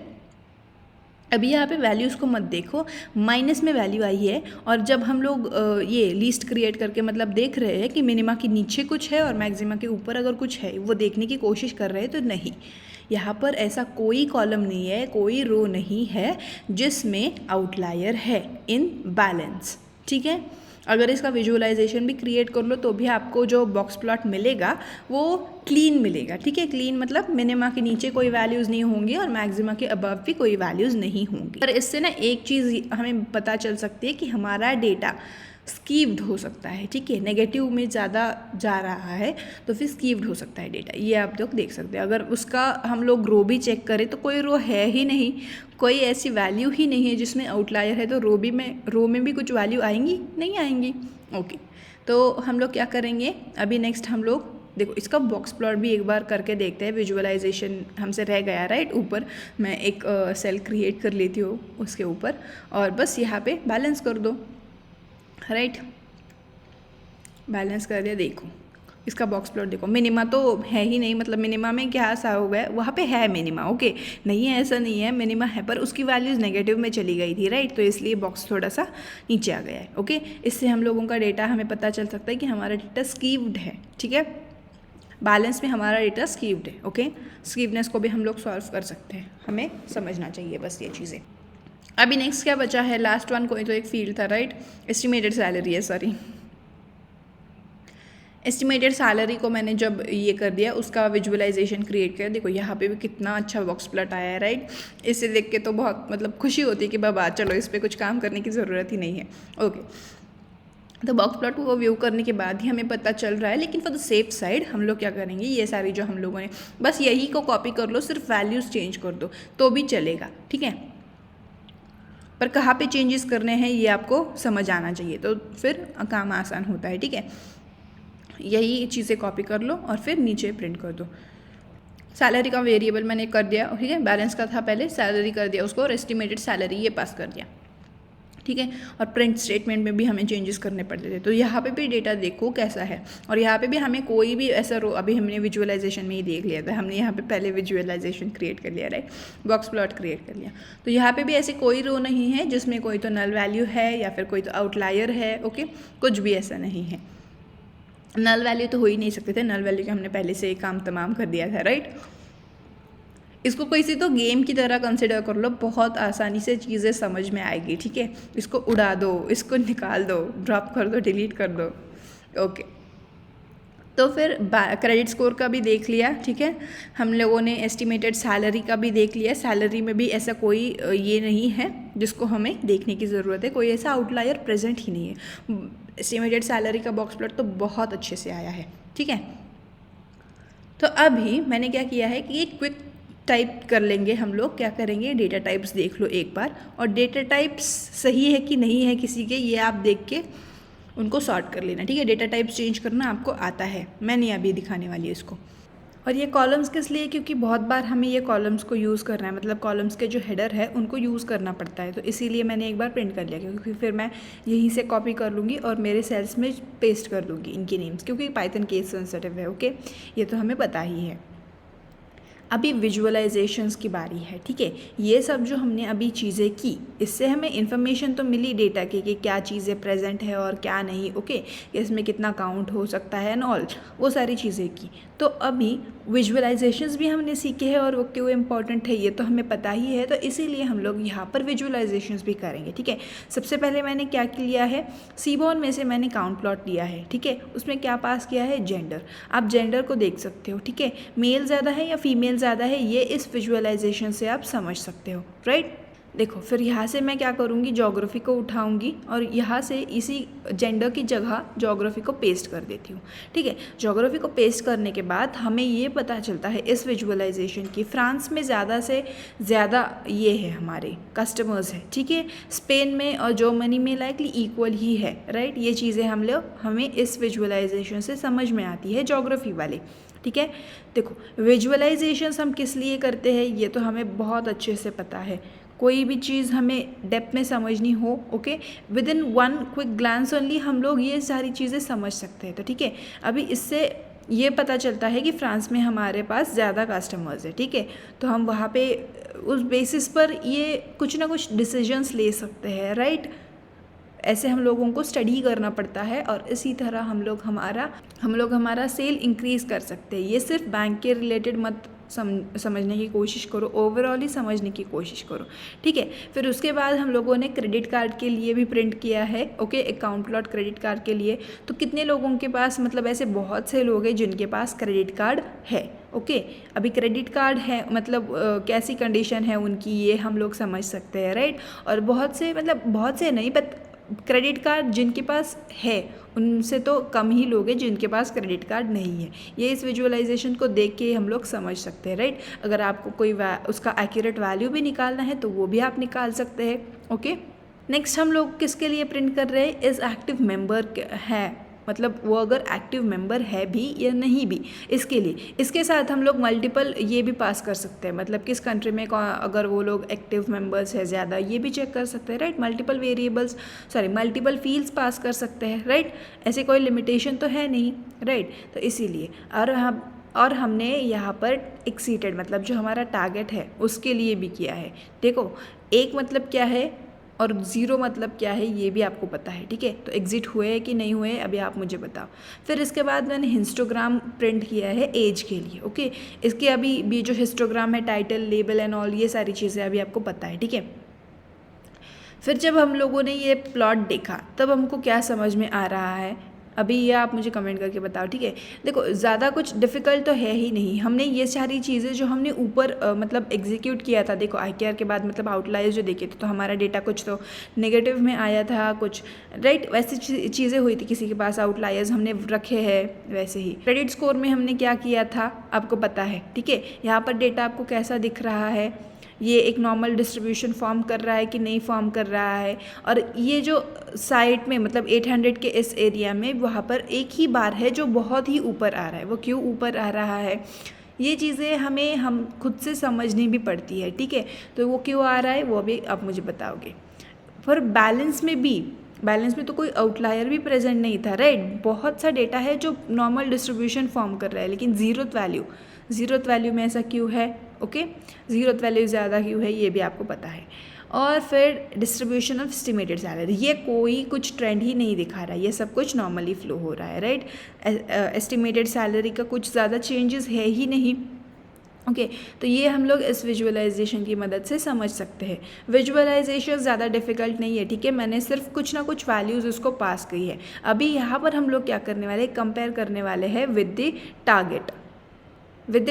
Speaker 1: अभी यहाँ पे वैल्यूज़ को मत देखो, माइनस में वैल्यू आई है। और जब हम लोग ये लिस्ट क्रिएट करके मतलब देख रहे हैं कि मिनिमा के नीचे कुछ है और मैक्सिमा के ऊपर अगर कुछ है, वो देखने की कोशिश कर रहे हैं, तो नहीं, यहाँ पर ऐसा कोई कॉलम नहीं है, कोई रो नहीं है जिसमें आउटलायर है इन बैलेंस, ठीक है। अगर इसका विजुअलाइजेशन भी क्रिएट कर लो तो भी आपको जो बॉक्स प्लॉट मिलेगा वो क्लीन मिलेगा, ठीक है। क्लीन मतलब मिनिमा के नीचे कोई वैल्यूज़ नहीं होंगी और मैक्सिमा के अबव भी कोई वैल्यूज़ नहीं होंगी। पर इससे ना एक चीज़ हमें पता चल सकती है कि हमारा डेटा स्कीव्ड हो सकता है, ठीक है, नेगेटिव में ज़्यादा जा रहा है तो फिर स्कीव्ड हो सकता है डेटा, ये आप लोग देख सकते हैं। अगर उसका हम लोग रो भी चेक करें तो कोई रो है ही नहीं, कोई ऐसी वैल्यू ही नहीं है जिसमें आउटलायर है, तो रो में भी कुछ वैल्यू आएंगी नहीं आएंगी। ओके, तो हम लोग क्या करेंगे अभी नेक्स्ट, हम लोग देखो इसका बॉक्स प्लॉट भी एक बार करके देखते हैं। विजुअलाइजेशन हमसे रह गया, राइट, ऊपर मैं एक सेल क्रिएट कर लेती हूँ उसके ऊपर और बस यहाँ पे बैलेंस कर दो, राइट, बैलेंस कर दिया। देखो इसका बॉक्स प्लॉट देखो, मिनिमा तो है ही नहीं, मतलब मिनिमा में क्या सा हो गया, वहाँ पे है मिनिमा, ओके, नहीं है ऐसा नहीं है, मिनिमा है पर उसकी वैल्यूज़ नेगेटिव में चली गई थी, राइट, तो इसलिए बॉक्स थोड़ा सा नीचे आ गया है। ओके, इससे हम लोगों का डेटा हमें पता चल सकता है कि हमारा डेटा स्कीव्ड है, ठीक है, बैलेंस में हमारा डेटा स्कीव्ड है। ओके, स्कीवनेस को भी हम लोग सॉल्व कर सकते हैं, हमें समझना चाहिए बस ये चीज़ें। अभी नेक्स्ट क्या बचा है, लास्ट वन कोई तो एक फील्ड था, राइट, एस्टिमेटेड सैलरी है, सॉरी, एस्टिमेटेड सैलरी को मैंने जब ये कर दिया उसका विजुअलाइजेशन क्रिएट किया। देखो यहाँ पे भी कितना अच्छा बॉक्स प्लॉट आया है, राइट, इससे देख के तो बहुत मतलब खुशी होती है कि बाबा चलो इस पर कुछ काम करने की ज़रूरत ही नहीं है। ओके, तो बॉक्स प्लॉट को व्यू करने के बाद ही हमें पता चल रहा है, लेकिन फॉर द सेफ साइड हम लोग क्या करेंगे, ये सारी जो हम लोगों ने बस यही को कॉपी कर लो, सिर्फ वैल्यूज़ चेंज कर दो तो भी चलेगा, ठीक है, पर कहाँ पे चेंजेस करने हैं ये आपको समझ आना चाहिए, तो फिर काम आसान होता है, ठीक है। यही चीज़ें कॉपी कर लो और फिर नीचे प्रिंट कर दो। सैलरी का वेरिएबल मैंने कर दिया, ठीक है, बैलेंस का था पहले, सैलरी कर दिया उसको और एस्टिमेटेड सैलरी ये पास कर दिया, ठीक है। और प्रिंट स्टेटमेंट में भी हमें चेंजेस करने पड़ते थे, तो यहाँ पे भी डेटा देखो कैसा है। और यहाँ पे भी हमें कोई भी ऐसा रो, अभी हमने विजुअलाइजेशन में ही देख लिया था, हमने यहाँ पे पहले विजुअलाइजेशन क्रिएट कर लिया, राइट, बॉक्स प्लॉट क्रिएट कर लिया, तो यहाँ पे भी ऐसे कोई रो नहीं है जिसमें कोई तो नल वैल्यू है या फिर कोई तो आउटलायर है। ओके, कुछ भी ऐसा नहीं है, नल वैल्यू तो हो ही नहीं सकते थे, नल वैल्यू के हमने पहले से काम तमाम कर दिया था, राइट। इसको किसी तो गेम की तरह कंसिडर कर लो, बहुत आसानी से चीज़ें समझ में आएगी, ठीक है। इसको उड़ा दो, इसको निकाल दो, ड्रॉप कर दो, डिलीट कर दो। ओके, तो फिर क्रेडिट स्कोर का भी देख लिया, ठीक है, हम लोगों ने एस्टिमेटेड सैलरी का भी देख लिया। सैलरी में भी ऐसा कोई ये नहीं है जिसको हमें देखने की ज़रूरत है, कोई ऐसा आउटलायर प्रेजेंट ही नहीं है। एस्टिमेटेड सैलरी का बॉक्स प्लॉट तो बहुत अच्छे से आया है, ठीक है। तो अभी मैंने क्या किया है कि एक क्विक टाइप कर लेंगे, हम लोग क्या करेंगे, डेटा टाइप्स देख लो एक बार, और डेटा टाइप्स सही है कि नहीं है किसी के, ये आप देख के उनको सॉर्ट कर लेना, ठीक है। डेटा टाइप्स चेंज करना आपको आता है, मैं नहीं अभी दिखाने वाली इसको। और ये कॉलम्स किस लिए, क्योंकि बहुत बार हमें ये कॉलम्स को यूज़ करना है, मतलब कॉलम्स के जो हेडर है उनको यूज़ करना पड़ता है, तो इसीलिए मैंने एक बार प्रिंट कर लिया, क्योंकि फिर मैं यहीं से कॉपी कर लूँगी और मेरे सेल्स में पेस्ट कर दूँगी इनके नेम्स, क्योंकि पाइथन केस सेंसिटिव है। ओके, ये तो हमें पता ही है। अभी विजुअलाइजेशंस की बारी है, ठीक है। ये सब जो हमने अभी चीज़ें की, इससे हमें इन्फॉर्मेशन तो मिली डेटा की कि क्या चीज़ें प्रेजेंट है और क्या नहीं, ओके, इसमें कितना काउंट हो सकता है एंड ऑल, वो सारी चीज़ें की। तो अभी विजुअलाइजेशंस भी हमने सीखे हैं और वो क्यों इम्पॉर्टेंट है ये तो हमें पता ही है, तो इसीलिए हम लोग यहाँ पर विजुअलाइजेशंस भी करेंगे, ठीक है। सबसे पहले मैंने क्या लिया है, सीबॉर्न में से मैंने काउंट प्लॉट लिया है, ठीक है। उसमें क्या पास किया है, जेंडर। आप जेंडर को देख सकते हो, ठीक है, मेल ज़्यादा है या फीमेल ज़्यादा है, ये इस विजुअलाइजेशन से आप समझ सकते हो, राइट। देखो फिर यहाँ से मैं क्या करूँगी, ज्योग्राफी को उठाऊँगी और यहाँ से इसी जेंडर की जगह ज्योग्राफी को पेस्ट कर देती हूँ, ठीक है। ज्योग्राफी को पेस्ट करने के बाद हमें ये पता चलता है इस विजुअलाइजेशन की, फ्रांस में ज़्यादा से ज़्यादा ये है हमारे कस्टमर्स है, ठीक है। स्पेन में और जर्मनी में लाइकली इक्वल ही है, राइट। ये चीज़ें हमें इस विजुअलाइजेशन से समझ में आती है ज्योग्राफी वाले, ठीक है। देखो विजुअलाइजेशंस हम किस लिए करते हैं ये तो हमें बहुत अच्छे से पता है। कोई भी चीज़ हमें डेप्थ में समझनी हो, okay, with in one quick glance only हम लोग ये सारी चीज़ें समझ सकते हैं, तो ठीक है। अभी इससे ये पता चलता है कि फ्रांस में हमारे पास ज़्यादा कस्टमर्स है, ठीक है, तो हम वहाँ पे उस बेसिस पर ये कुछ ना कुछ डिसीजंस ले सकते हैं, राइट। ऐसे हम लोगों को स्टडी करना पड़ता है और इसी तरह हम लोग हमारा सेल इंक्रीज़ कर सकते हैं। ये सिर्फ बैंक के रिलेटेड मत समझने की कोशिश करो, ओवरऑल ही समझने की कोशिश करो, ठीक है। फिर उसके बाद हम लोगों ने क्रेडिट कार्ड के लिए भी प्रिंट किया है, okay, account plot credit card के लिए। तो कितने लोगों के पास, मतलब ऐसे बहुत से लोग हैं जिनके पास क्रेडिट कार्ड है, ओके। अभी क्रेडिट कार्ड है मतलब कैसी कंडीशन है उनकी ये हम लोग समझ सकते हैं, राइट। और बहुत से नहीं, बट क्रेडिट कार्ड जिनके पास है उनसे तो कम ही लोग हैं जिनके पास क्रेडिट कार्ड नहीं है। ये इस विजुअलाइजेशन को देख के हम लोग समझ सकते हैं, राइट। अगर आपको कोई उसका एक्यूरेट वैल्यू भी निकालना है तो वो भी आप निकाल सकते हैं, ओके। नेक्स्ट हम लोग किसके लिए प्रिंट कर रहे हैं, इस एक्टिव मेंबर है, मतलब वो अगर एक्टिव मेंबर है भी या नहीं भी, इसके लिए। इसके साथ हम लोग मल्टीपल ये भी पास कर सकते हैं, मतलब किस कंट्री में अगर वो लोग एक्टिव मेंबर्स है ज़्यादा, ये भी चेक कर सकते हैं, राइट। मल्टीपल फील्ड्स पास कर सकते हैं, राइट। ऐसे कोई लिमिटेशन तो है नहीं, राइट। तो इसीलिए और हमने यहाँ पर एक्सीटेड मतलब जो हमारा टारगेट है उसके लिए भी किया है। देखो एक मतलब क्या है और ज़ीरो मतलब क्या है ये भी आपको पता है, ठीक है। तो एग्जिट हुए कि नहीं हुए अभी आप मुझे बताओ। फिर इसके बाद मैंने हिस्टोग्राम प्रिंट किया है एज के लिए, ओके। इसके अभी भी जो हिस्टोग्राम है, टाइटल, लेबल एंड ऑल, ये सारी चीज़ें अभी आपको पता है, ठीक है। फिर जब हम लोगों ने ये प्लॉट देखा तब हमको क्या समझ में आ रहा है, अभी ये आप मुझे कमेंट करके बताओ, ठीक है। देखो ज़्यादा कुछ डिफ़िकल्ट तो है ही नहीं। हमने ये सारी चीज़ें जो हमने ऊपर मतलब एग्जीक्यूट किया था, देखो IKR के बाद मतलब आउटलायर्स जो देखे थे तो हमारा डेटा कुछ तो नेगेटिव में आया था, कुछ राइट, वैसी चीज़ें हुई थी। किसी के पास आउटलायर्स हमने रखे हैं, वैसे ही क्रेडिट स्कोर में हमने क्या किया था आपको पता है, ठीक है। यहाँ पर डेटा आपको कैसा दिख रहा है, ये एक नॉर्मल डिस्ट्रीब्यूशन फॉर्म कर रहा है कि नहीं फॉर्म कर रहा है। और ये जो साइट में मतलब 800 के इस एरिया में वहाँ पर एक ही बार है जो बहुत ही ऊपर आ रहा है। वो क्यों ऊपर आ रहा है, ये चीज़ें हम खुद से समझनी भी पड़ती है, ठीक है। तो वो क्यों आ रहा है वो भी आप मुझे बताओगे। पर बैलेंस में तो कोई आउटलायर भी प्रेजेंट नहीं था, राइट। बहुत सा डेटा है जो नॉर्मल डिस्ट्रीब्यूशन फॉर्म कर रहा है, लेकिन ज़ीरोथ वैल्यू में ऐसा क्यों है, ओके। ज़ीरोथ वैल्यू ज़्यादा क्यों है ये भी आपको पता है। और फिर डिस्ट्रीब्यूशन ऑफ एस्टिमेटेड सैलरी, ये कोई कुछ ट्रेंड ही नहीं दिखा रहा है, ये सब कुछ नॉर्मली फ्लो हो रहा है, राइट। एस्टिमेटेड सैलरी का कुछ ज़्यादा चेंजेस है ही नहीं, ओके। तो ये हम लोग इस विजुअलाइजेशन की मदद से समझ सकते हैं। विजुअलाइजेशन ज़्यादा डिफिकल्ट नहीं है, ठीक है। मैंने सिर्फ कुछ ना कुछ वैल्यूज़ उसको पास की है। अभी यहाँ पर हम लोग क्या करने वाले, कंपेयर करने वाले हैं विद द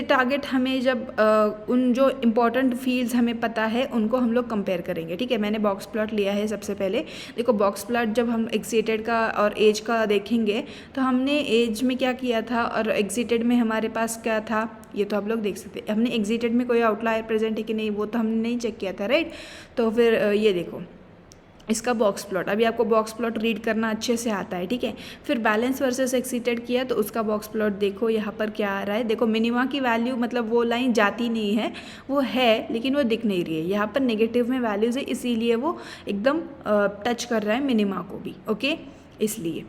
Speaker 1: टारगेट। हमें जब उन जो इम्पॉर्टेंट फील्ड्स हमें पता है उनको हम लोग कंपेयर करेंगे, ठीक है। मैंने बॉक्स प्लॉट लिया है सबसे पहले। देखो बॉक्स प्लॉट जब हम एक्सीटेड का और एज का देखेंगे तो हमने एज में क्या किया था और एक्सीटेड में हमारे पास क्या था ये तो आप लोग देख सकते हैं। हमने एक्सीटेड में कोई आउटलायर प्रेजेंट है कि नहीं वो तो हमने नहीं चेक किया था, राइट। तो फिर ये देखो इसका बॉक्स प्लॉट, अभी आपको बॉक्स प्लॉट रीड करना अच्छे से आता है, ठीक है। फिर बैलेंस वर्सेस एक्सीटेड किया तो उसका बॉक्स प्लॉट देखो यहाँ पर क्या आ रहा है। देखो मिनिमा की वैल्यू मतलब वो लाइन जाती नहीं है, वो है लेकिन वो दिख नहीं रही है। यहाँ पर नेगेटिव में वैल्यूज़ है इसीलिए वो एकदम टच कर रहा है मिनिमा को भी, ओके। इसलिए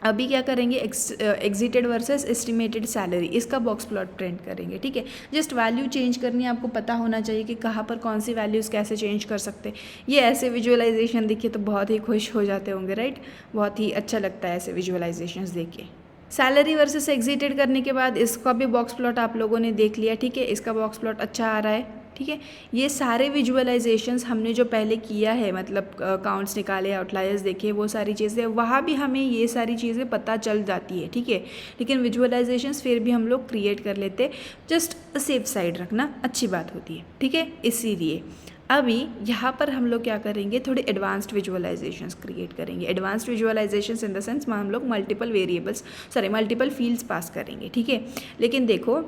Speaker 1: अभी क्या करेंगे, एग्जिटेड वर्सेस एस्टिमेटेड सैलरी, इसका बॉक्स प्लॉट प्रिंट करेंगे, ठीक है। जस्ट वैल्यू चेंज करनी है, आपको पता होना चाहिए कि कहाँ पर कौन सी वैल्यूज़ कैसे चेंज कर सकते हैं। ये ऐसे विजुअलाइजेशन देखिए तो बहुत ही खुश हो जाते होंगे, राइट। बहुत ही अच्छा लगता है ऐसे विजुअलाइजेशंस देख के। सैलरी वर्सेस एग्जिटेड करने के बाद इसका भी बॉक्स प्लॉट आप लोगों ने देख लिया, ठीक है। इसका बॉक्स प्लॉट अच्छा आ रहा है, ठीक है। ये सारे विजुअलाइजेशंस हमने जो पहले किया है, मतलब काउंट्स निकाले, आउटलायर्स देखे, वो सारी चीज़ें वहाँ भी हमें ये सारी चीज़ें पता चल जाती है, ठीक है। लेकिन विजुअलाइजेशंस फिर भी हम लोग क्रिएट कर लेते, जस्ट सेफ साइड रखना अच्छी बात होती है, ठीक है। इसीलिए अभी यहाँ पर हम लोग क्या करेंगे, थोड़े एडवांस्ड विजुअलाइजेशंस क्रिएट करेंगे। Advanced visualisations in the sense हम लोग मल्टीपल फील्ड्स पास करेंगे, ठीक है। लेकिन देखो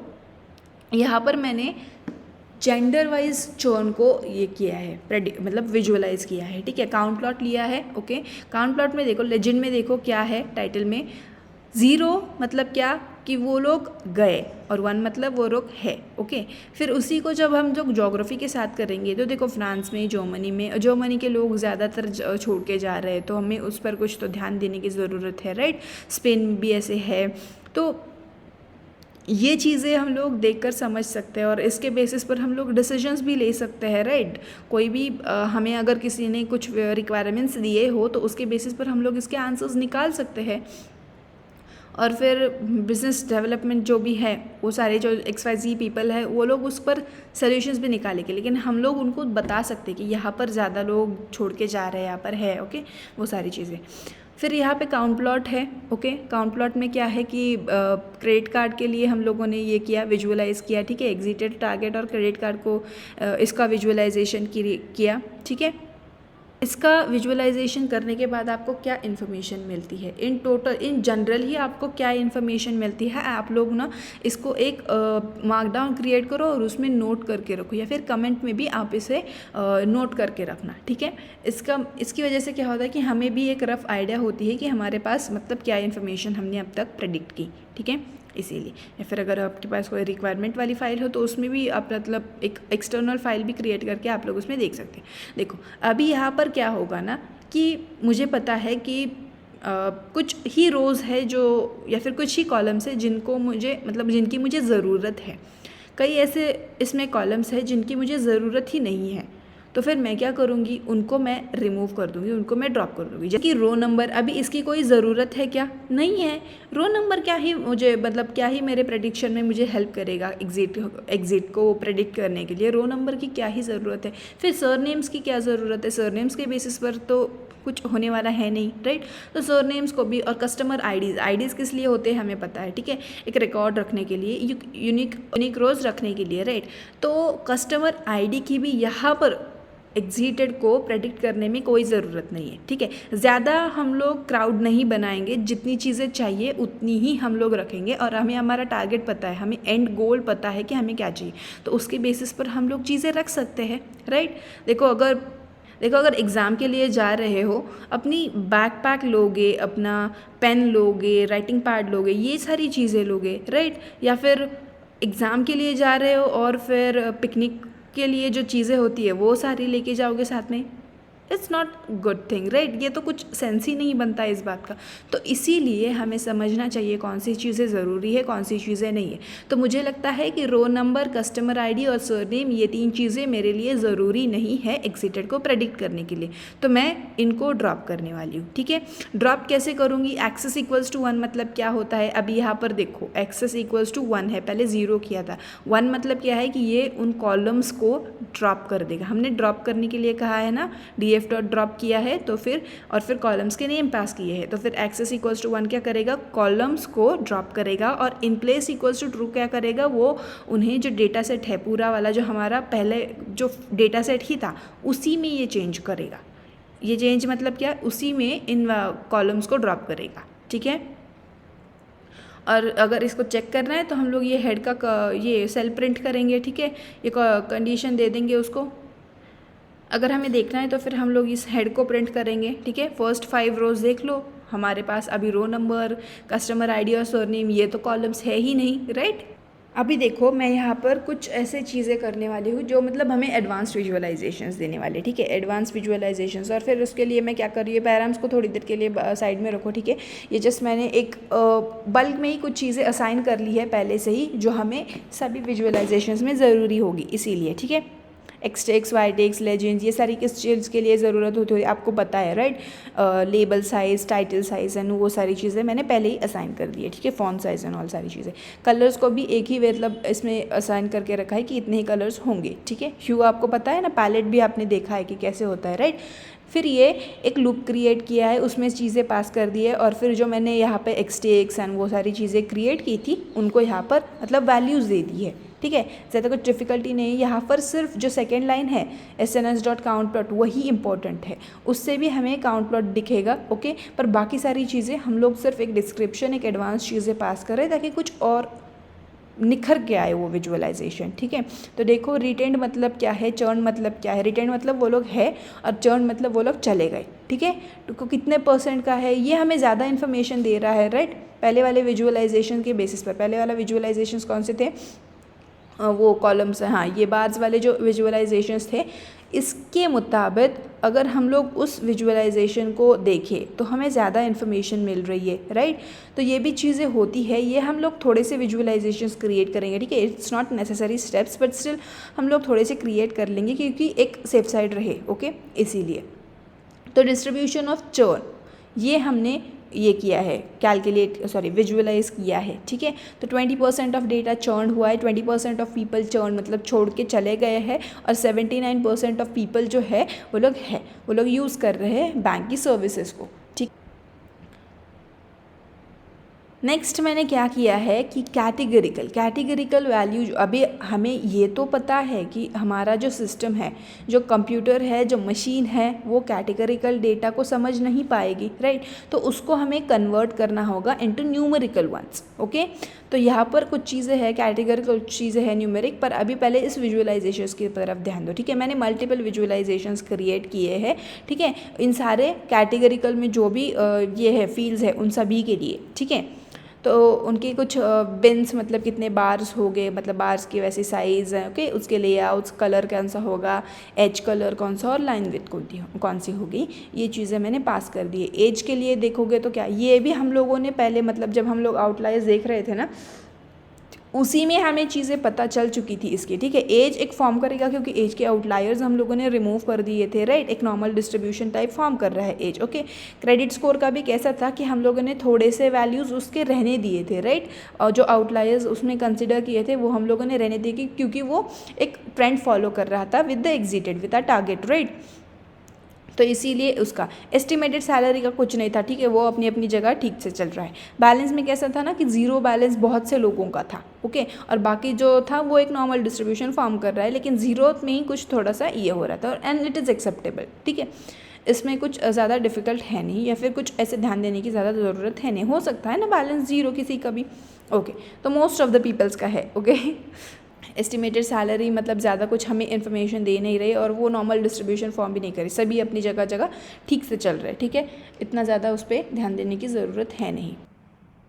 Speaker 1: यहाँ पर मैंने जेंडर वाइज चोन को ये किया है, मतलब विजुअलाइज किया है, ठीक है। काउंट प्लॉट लिया है, ओके। काउंट प्लॉट में देखो, लेजेंड में देखो क्या है टाइटल में, 0 मतलब क्या कि वो लोग गए, और 1 मतलब वो लोग है, ओके। फिर उसी को जब हम जो ज्योग्राफी के साथ करेंगे तो देखो फ्रांस में, जर्मनी के लोग ज़्यादातर छोड़ के जा रहे हैं, तो हमें उस पर कुछ तो ध्यान देने की ज़रूरत है, राइट। स्पेन में भी ऐसे है, तो ये चीज़ें हम लोग देखकर समझ सकते हैं और इसके बेसिस पर हम लोग डिसीजंस भी ले सकते हैं, राइट। कोई भी हमें अगर किसी ने कुछ रिक्वायरमेंट्स दिए हो तो उसके बेसिस पर हम लोग इसके आंसर्स निकाल सकते हैं, और फिर बिजनेस डेवलपमेंट जो भी है, वो सारे जो XYZ पीपल है वो लोग उस पर सोल्यूशंस भी निकालेंगे, लेकिन हम लोग उनको बता सकते हैं कि यहाँ पर ज़्यादा लोग छोड़ के जा रहे हैं, यहाँ पर है, ओके। वो सारी चीज़ें। फिर यहाँ पे काउंट प्लॉट है, ओके। काउंट प्लॉट में क्या है कि क्रेडिट कार्ड के लिए हम लोगों ने ये किया, विजुअलाइज किया, ठीक है। एग्जिटेड, टारगेट और क्रेडिट कार्ड को इसका विजुअलाइजेशन किया, ठीक है। इसका विजुअलाइजेशन करने के बाद आपको क्या इन्फॉर्मेशन मिलती है, इन जनरल ही आपको क्या इन्फॉर्मेशन मिलती है, आप लोग ना इसको एक मार्कडाउन क्रिएट करो और उसमें नोट करके रखो, या फिर कमेंट में भी आप इसे नोट करके रखना, ठीक है। इसकी वजह से क्या होता है कि हमें भी एक रफ आइडिया होती है कि हमारे पास मतलब क्या इन्फॉर्मेशन हमने अब तक प्रेडिक्ट की, ठीक है। इसीलिए, या फिर अगर आपके पास कोई रिक्वायरमेंट वाली फ़ाइल हो तो उसमें भी आप मतलब एक एक्सटर्नल फाइल भी क्रिएट करके आप लोग उसमें देख सकते हैं। देखो अभी यहाँ पर क्या होगा ना कि मुझे पता है कि कुछ ही रोज़ है जो, या फिर कुछ ही कॉलम्स है जिनको मुझे मतलब जिनकी मुझे ज़रूरत है। कई ऐसे इसमें कॉलम्स है जिनकी मुझे ज़रूरत ही नहीं है, तो फिर मैं क्या करूँगी, उनको मैं रिमूव कर दूँगी, उनको मैं ड्रॉप कर दूँगी। जबकि रो नंबर, अभी इसकी कोई ज़रूरत है क्या, नहीं है। रो नंबर क्या ही मुझे मतलब क्या ही मेरे प्रेडिक्शन में मुझे हेल्प करेगा एग्जिट को प्रेडिक्ट करने के लिए, रो नंबर की क्या ही ज़रूरत है। फिर सरनेम्स की क्या ज़रूरत है, सरनेम्स के बेसिस पर तो कुछ होने वाला है नहीं, राइट। तो सरनेम्स को भी, और कस्टमर आईडीज़ किस लिए होते हैं हमें पता है, ठीक है। एक रिकॉर्ड रखने के लिए, यूनिक रोज़ रखने के लिए, राइट। तो कस्टमर आईडी की भी यहाँ पर एग्जिटेड को प्रेडिक्ट करने में कोई ज़रूरत नहीं है, ठीक है। ज़्यादा हम लोग क्राउड नहीं बनाएंगे, जितनी चीज़ें चाहिए उतनी ही हम लोग रखेंगे, और हमें हमारा टारगेट पता है, हमें एंड गोल पता है कि हमें क्या चाहिए, तो उसके बेसिस पर हम लोग चीज़ें रख सकते हैं, राइट। देखो अगर एग्ज़ाम के लिए जा रहे हो, अपनी बैकपैक लोगे, अपना पेन लोगे, राइटिंग पैड लोगे, ये सारी चीज़ें लोगे, राइट। या फिर एग्ज़ाम के लिए जा रहे हो और फिर पिकनिक के लिए जो चीज़ें होती है वो सारी लेके जाओगे साथ में, it's not good thing, right. ये तो कुछ सेंस ही नहीं बनता इस बात का। तो इसीलिए हमें समझना चाहिए कौन सी चीज़ें ज़रूरी है, कौन सी चीज़ें नहीं है। तो मुझे लगता है कि रो नंबर, कस्टमर आईडी और सरनेम, ये 3 चीज़ें मेरे लिए ज़रूरी नहीं है एग्जिटेड को प्रेडिक्ट करने के लिए, तो मैं इनको ड्रॉप करने वाली हूँ, ठीक है। ड्रॉप कैसे करूँगी, एक्सेस इक्वल्स टू 1 मतलब क्या होता है, अभी यहाँ पर देखो एक्सेस इक्वल्स टू 1 है, पहले 0 किया था। 1 मतलब क्या है कि ये उन कॉलम्स को ड्रॉप कर देगा, हमने ड्रॉप करने के लिए कहा है ना, DF डॉट ड्रॉप किया है, तो फिर और फिर कॉलम्स के नेम पास किए हैं, तो फिर एक्सेस इक्वल्स टू 1 क्या करेगा, कॉलम्स को ड्रॉप करेगा, और in place equals to true क्या करेगा, वो उन्हें जो डेटा सेट है पूरा वाला, जो हमारा पहले जो डेटा सेट ही था उसी में ये चेंज करेगा। ये चेंज मतलब क्या, उसी में इन कॉलम्स को ड्रॉप करेगा, ठीक है। और अगर इसको चेक करना है तो हम लोग ये हेड का ये सेल प्रिंट करेंगे, ठीक है। ये कंडीशन दे देंगे उसको। अगर हमें देखना है तो फिर हम लोग इस हेड को प्रिंट करेंगे, ठीक है। फर्स्ट 5 रोज देख लो, हमारे पास अभी रो नंबर, कस्टमर आईडी और सरनेम ये तो कॉलम्स है ही नहीं, राइट। अभी देखो मैं यहाँ पर कुछ ऐसे चीज़ें करने वाली हूँ जो मतलब हमें एडवांस विजुअलाइजेशंस देने वाले, ठीक है, एडवांस विजुअलाइजेशंस। और फिर उसके लिए मैं क्या कर रही हूँ, पैराम्स को थोड़ी देर के लिए साइड में रखो, ठीक है। ये जस्ट मैंने एक बल्क में ही कुछ चीज़ें असाइन कर ली है पहले से ही, जो हमें सभी विजुअलाइजेशंस में ज़रूरी होगी, इसीलिए, ठीक है। एक्सटेक्स, वाईटेक्स, लेजेंड्स, ये सारी किस चीज़ के लिए ज़रूरत होती है आपको पता है, right. Label size, title size and वो सारी चीज़ें मैंने पहले ही असाइन कर दी है, ठीक है। फॉन्ट साइज़ एंड ऑल सारी चीज़ें। कलर्स को भी एक ही मतलब इसमें असाइन करके रखा है कि इतने ही कलर्स होंगे, ठीक है। ह्यू आपको पता है ना, पैलेट भी आपने देखा है कि कैसे होता है, राइट। फिर ये एक लूप क्रिएट किया है, उसमें चीज़ें पास कर दी है, और फिर जो मैंने यहाँ पे एक्सटेक्स एंड वो सारी चीज़ें क्रिएट की थी उनको यहाँ पर मतलब वैल्यूज़ दे दी है, ठीक है। ज़्यादा कुछ डिफ़िकल्टी नहीं है यहाँ पर। सिर्फ जो सेकेंड लाइन है sns.countplot वही इंपॉर्टेंट है, उससे भी हमें काउंट प्लॉट दिखेगा, ओके। पर बाकी सारी चीज़ें हम लोग सिर्फ एक डिस्क्रिप्शन, एक एडवांस चीज़ें पास करें ताकि कुछ और निखर के आए वो विजुअलाइजेशन, ठीक है। तो देखो रिटेंड मतलब क्या है, चर्न मतलब क्या है। रिटेंड मतलब वो लोग है और चर्न मतलब वो लोग चले गए, ठीक है। तो कितने % का है, ये हमें ज़्यादा इन्फॉर्मेशन दे रहा है, राइट। पहले वाले विजुअलाइजेशन के बेसिस पर, पहले वाला विजुअलाइजेशन कौन से थे, वो कॉलम्स, हाँ ये बार्स वाले जो विजुअलाइजेशंस थे, इसके मुताबिक अगर हम लोग उस विजुअलाइजेशन को देखें तो हमें ज़्यादा इन्फॉर्मेशन मिल रही है, राइट। तो ये भी चीज़ें होती है, ये हम लोग थोड़े से विजुअलाइजेशंस क्रिएट करेंगे, ठीक है। It's not necessary steps but still हम लोग थोड़े से क्रिएट कर लेंगे क्योंकि एक सेफ साइड रहे, ओके, इसीलिए। तो डिस्ट्रीब्यूशन ऑफ चर्न ये हमने ये किया है, विजुअलाइज किया है, ठीक है। तो 20% ऑफ डेटा चर्न हुआ है, 20% ऑफ पीपल चर्न मतलब छोड़ के चले गए हैं, और 79% ऑफ पीपल जो है वो लोग यूज़ कर रहे हैं बैंक की सर्विसेज को, ठीक। नेक्स्ट मैंने क्या किया है कि कैटेगरिकल वैल्यू, अभी हमें ये तो पता है कि हमारा जो सिस्टम है, जो कंप्यूटर है, जो मशीन है, वो कैटेगरिकल डेटा को समझ नहीं पाएगी, राइट। तो उसको हमें कन्वर्ट करना होगा इनटू न्यूमेरिकल वंस, ओके। तो यहाँ पर कुछ चीज़ें हैं कैटेगरिकल, कुछ चीज़ें हैं न्यूमेरिक, पर अभी पहले इस विजुअलाइजेशंस की तरफ ध्यान दो, ठीक है। मैंने मल्टीपल विजुअलाइजेशंस क्रिएट किए हैं, ठीक है, इन सारे कैटेगरिकल में जो भी ये है फील्ड्स है उन सभी के लिए, ठीक है। तो उनके कुछ बिन्स मतलब कितने बार्स हो गए, मतलब बार्स की वैसी साइज़ है, ओके। उसके लेआउट्स, कलर कौन सा होगा, एज कलर कौन सा, और लाइन विड्थ कौन सी होगी, ये चीज़ें मैंने पास कर दी है। एज के लिए देखोगे तो क्या, ये भी हम लोगों ने पहले मतलब जब हम लोग आउटलायर्स देख रहे थे ना, उसी में हमें चीज़ें पता चल चुकी थी इसकी, ठीक है। एज एक फॉर्म करेगा क्योंकि एज के आउटलायर्स हम लोगों ने रिमूव कर दिए थे, राइट। एक नॉर्मल डिस्ट्रीब्यूशन टाइप फॉर्म कर रहा है एज, ओके। क्रेडिट स्कोर का भी कैसा था कि हम लोगों ने थोड़े से वैल्यूज़ उसके रहने दिए थे, राइट। और जो आउटलायर्स उसमें कंसिडर किए थे वो हम लोगों ने रहने दिए क्योंकि वो एक ट्रेंड फॉलो कर रहा था with the exerted with a target, right. तो इसीलिए उसका एस्टिमेटेड सैलरी का कुछ नहीं था, ठीक है, वो अपनी अपनी जगह ठीक से चल रहा है। बैलेंस में कैसा था ना कि ज़ीरो बैलेंस बहुत से लोगों का था, ओके। और बाकी जो था वो एक नॉर्मल डिस्ट्रीब्यूशन फॉर्म कर रहा है, लेकिन ज़ीरो में ही कुछ थोड़ा सा ये हो रहा था, और एंड इट इज़ एक्सेप्टेबल, ठीक है। इसमें कुछ ज़्यादा डिफिकल्ट है नहीं, या फिर कुछ ऐसे ध्यान देने की ज़्यादा ज़रूरत है नहीं, हो सकता है ना बैलेंस ज़ीरो किसी का भी, ओके। तो मोस्ट ऑफ द पीपल्स का है, ओके। एस्टिमेटेड सैलरी मतलब ज़्यादा कुछ हमें इन्फॉर्मेशन दे नहीं रही, और वो नॉर्मल डिस्ट्रीब्यूशन फॉर्म भी नहीं करी, सभी अपनी जगह जगह ठीक से चल रहे, ठीक है। इतना ज़्यादा उस पर ध्यान देने की ज़रूरत है नहीं।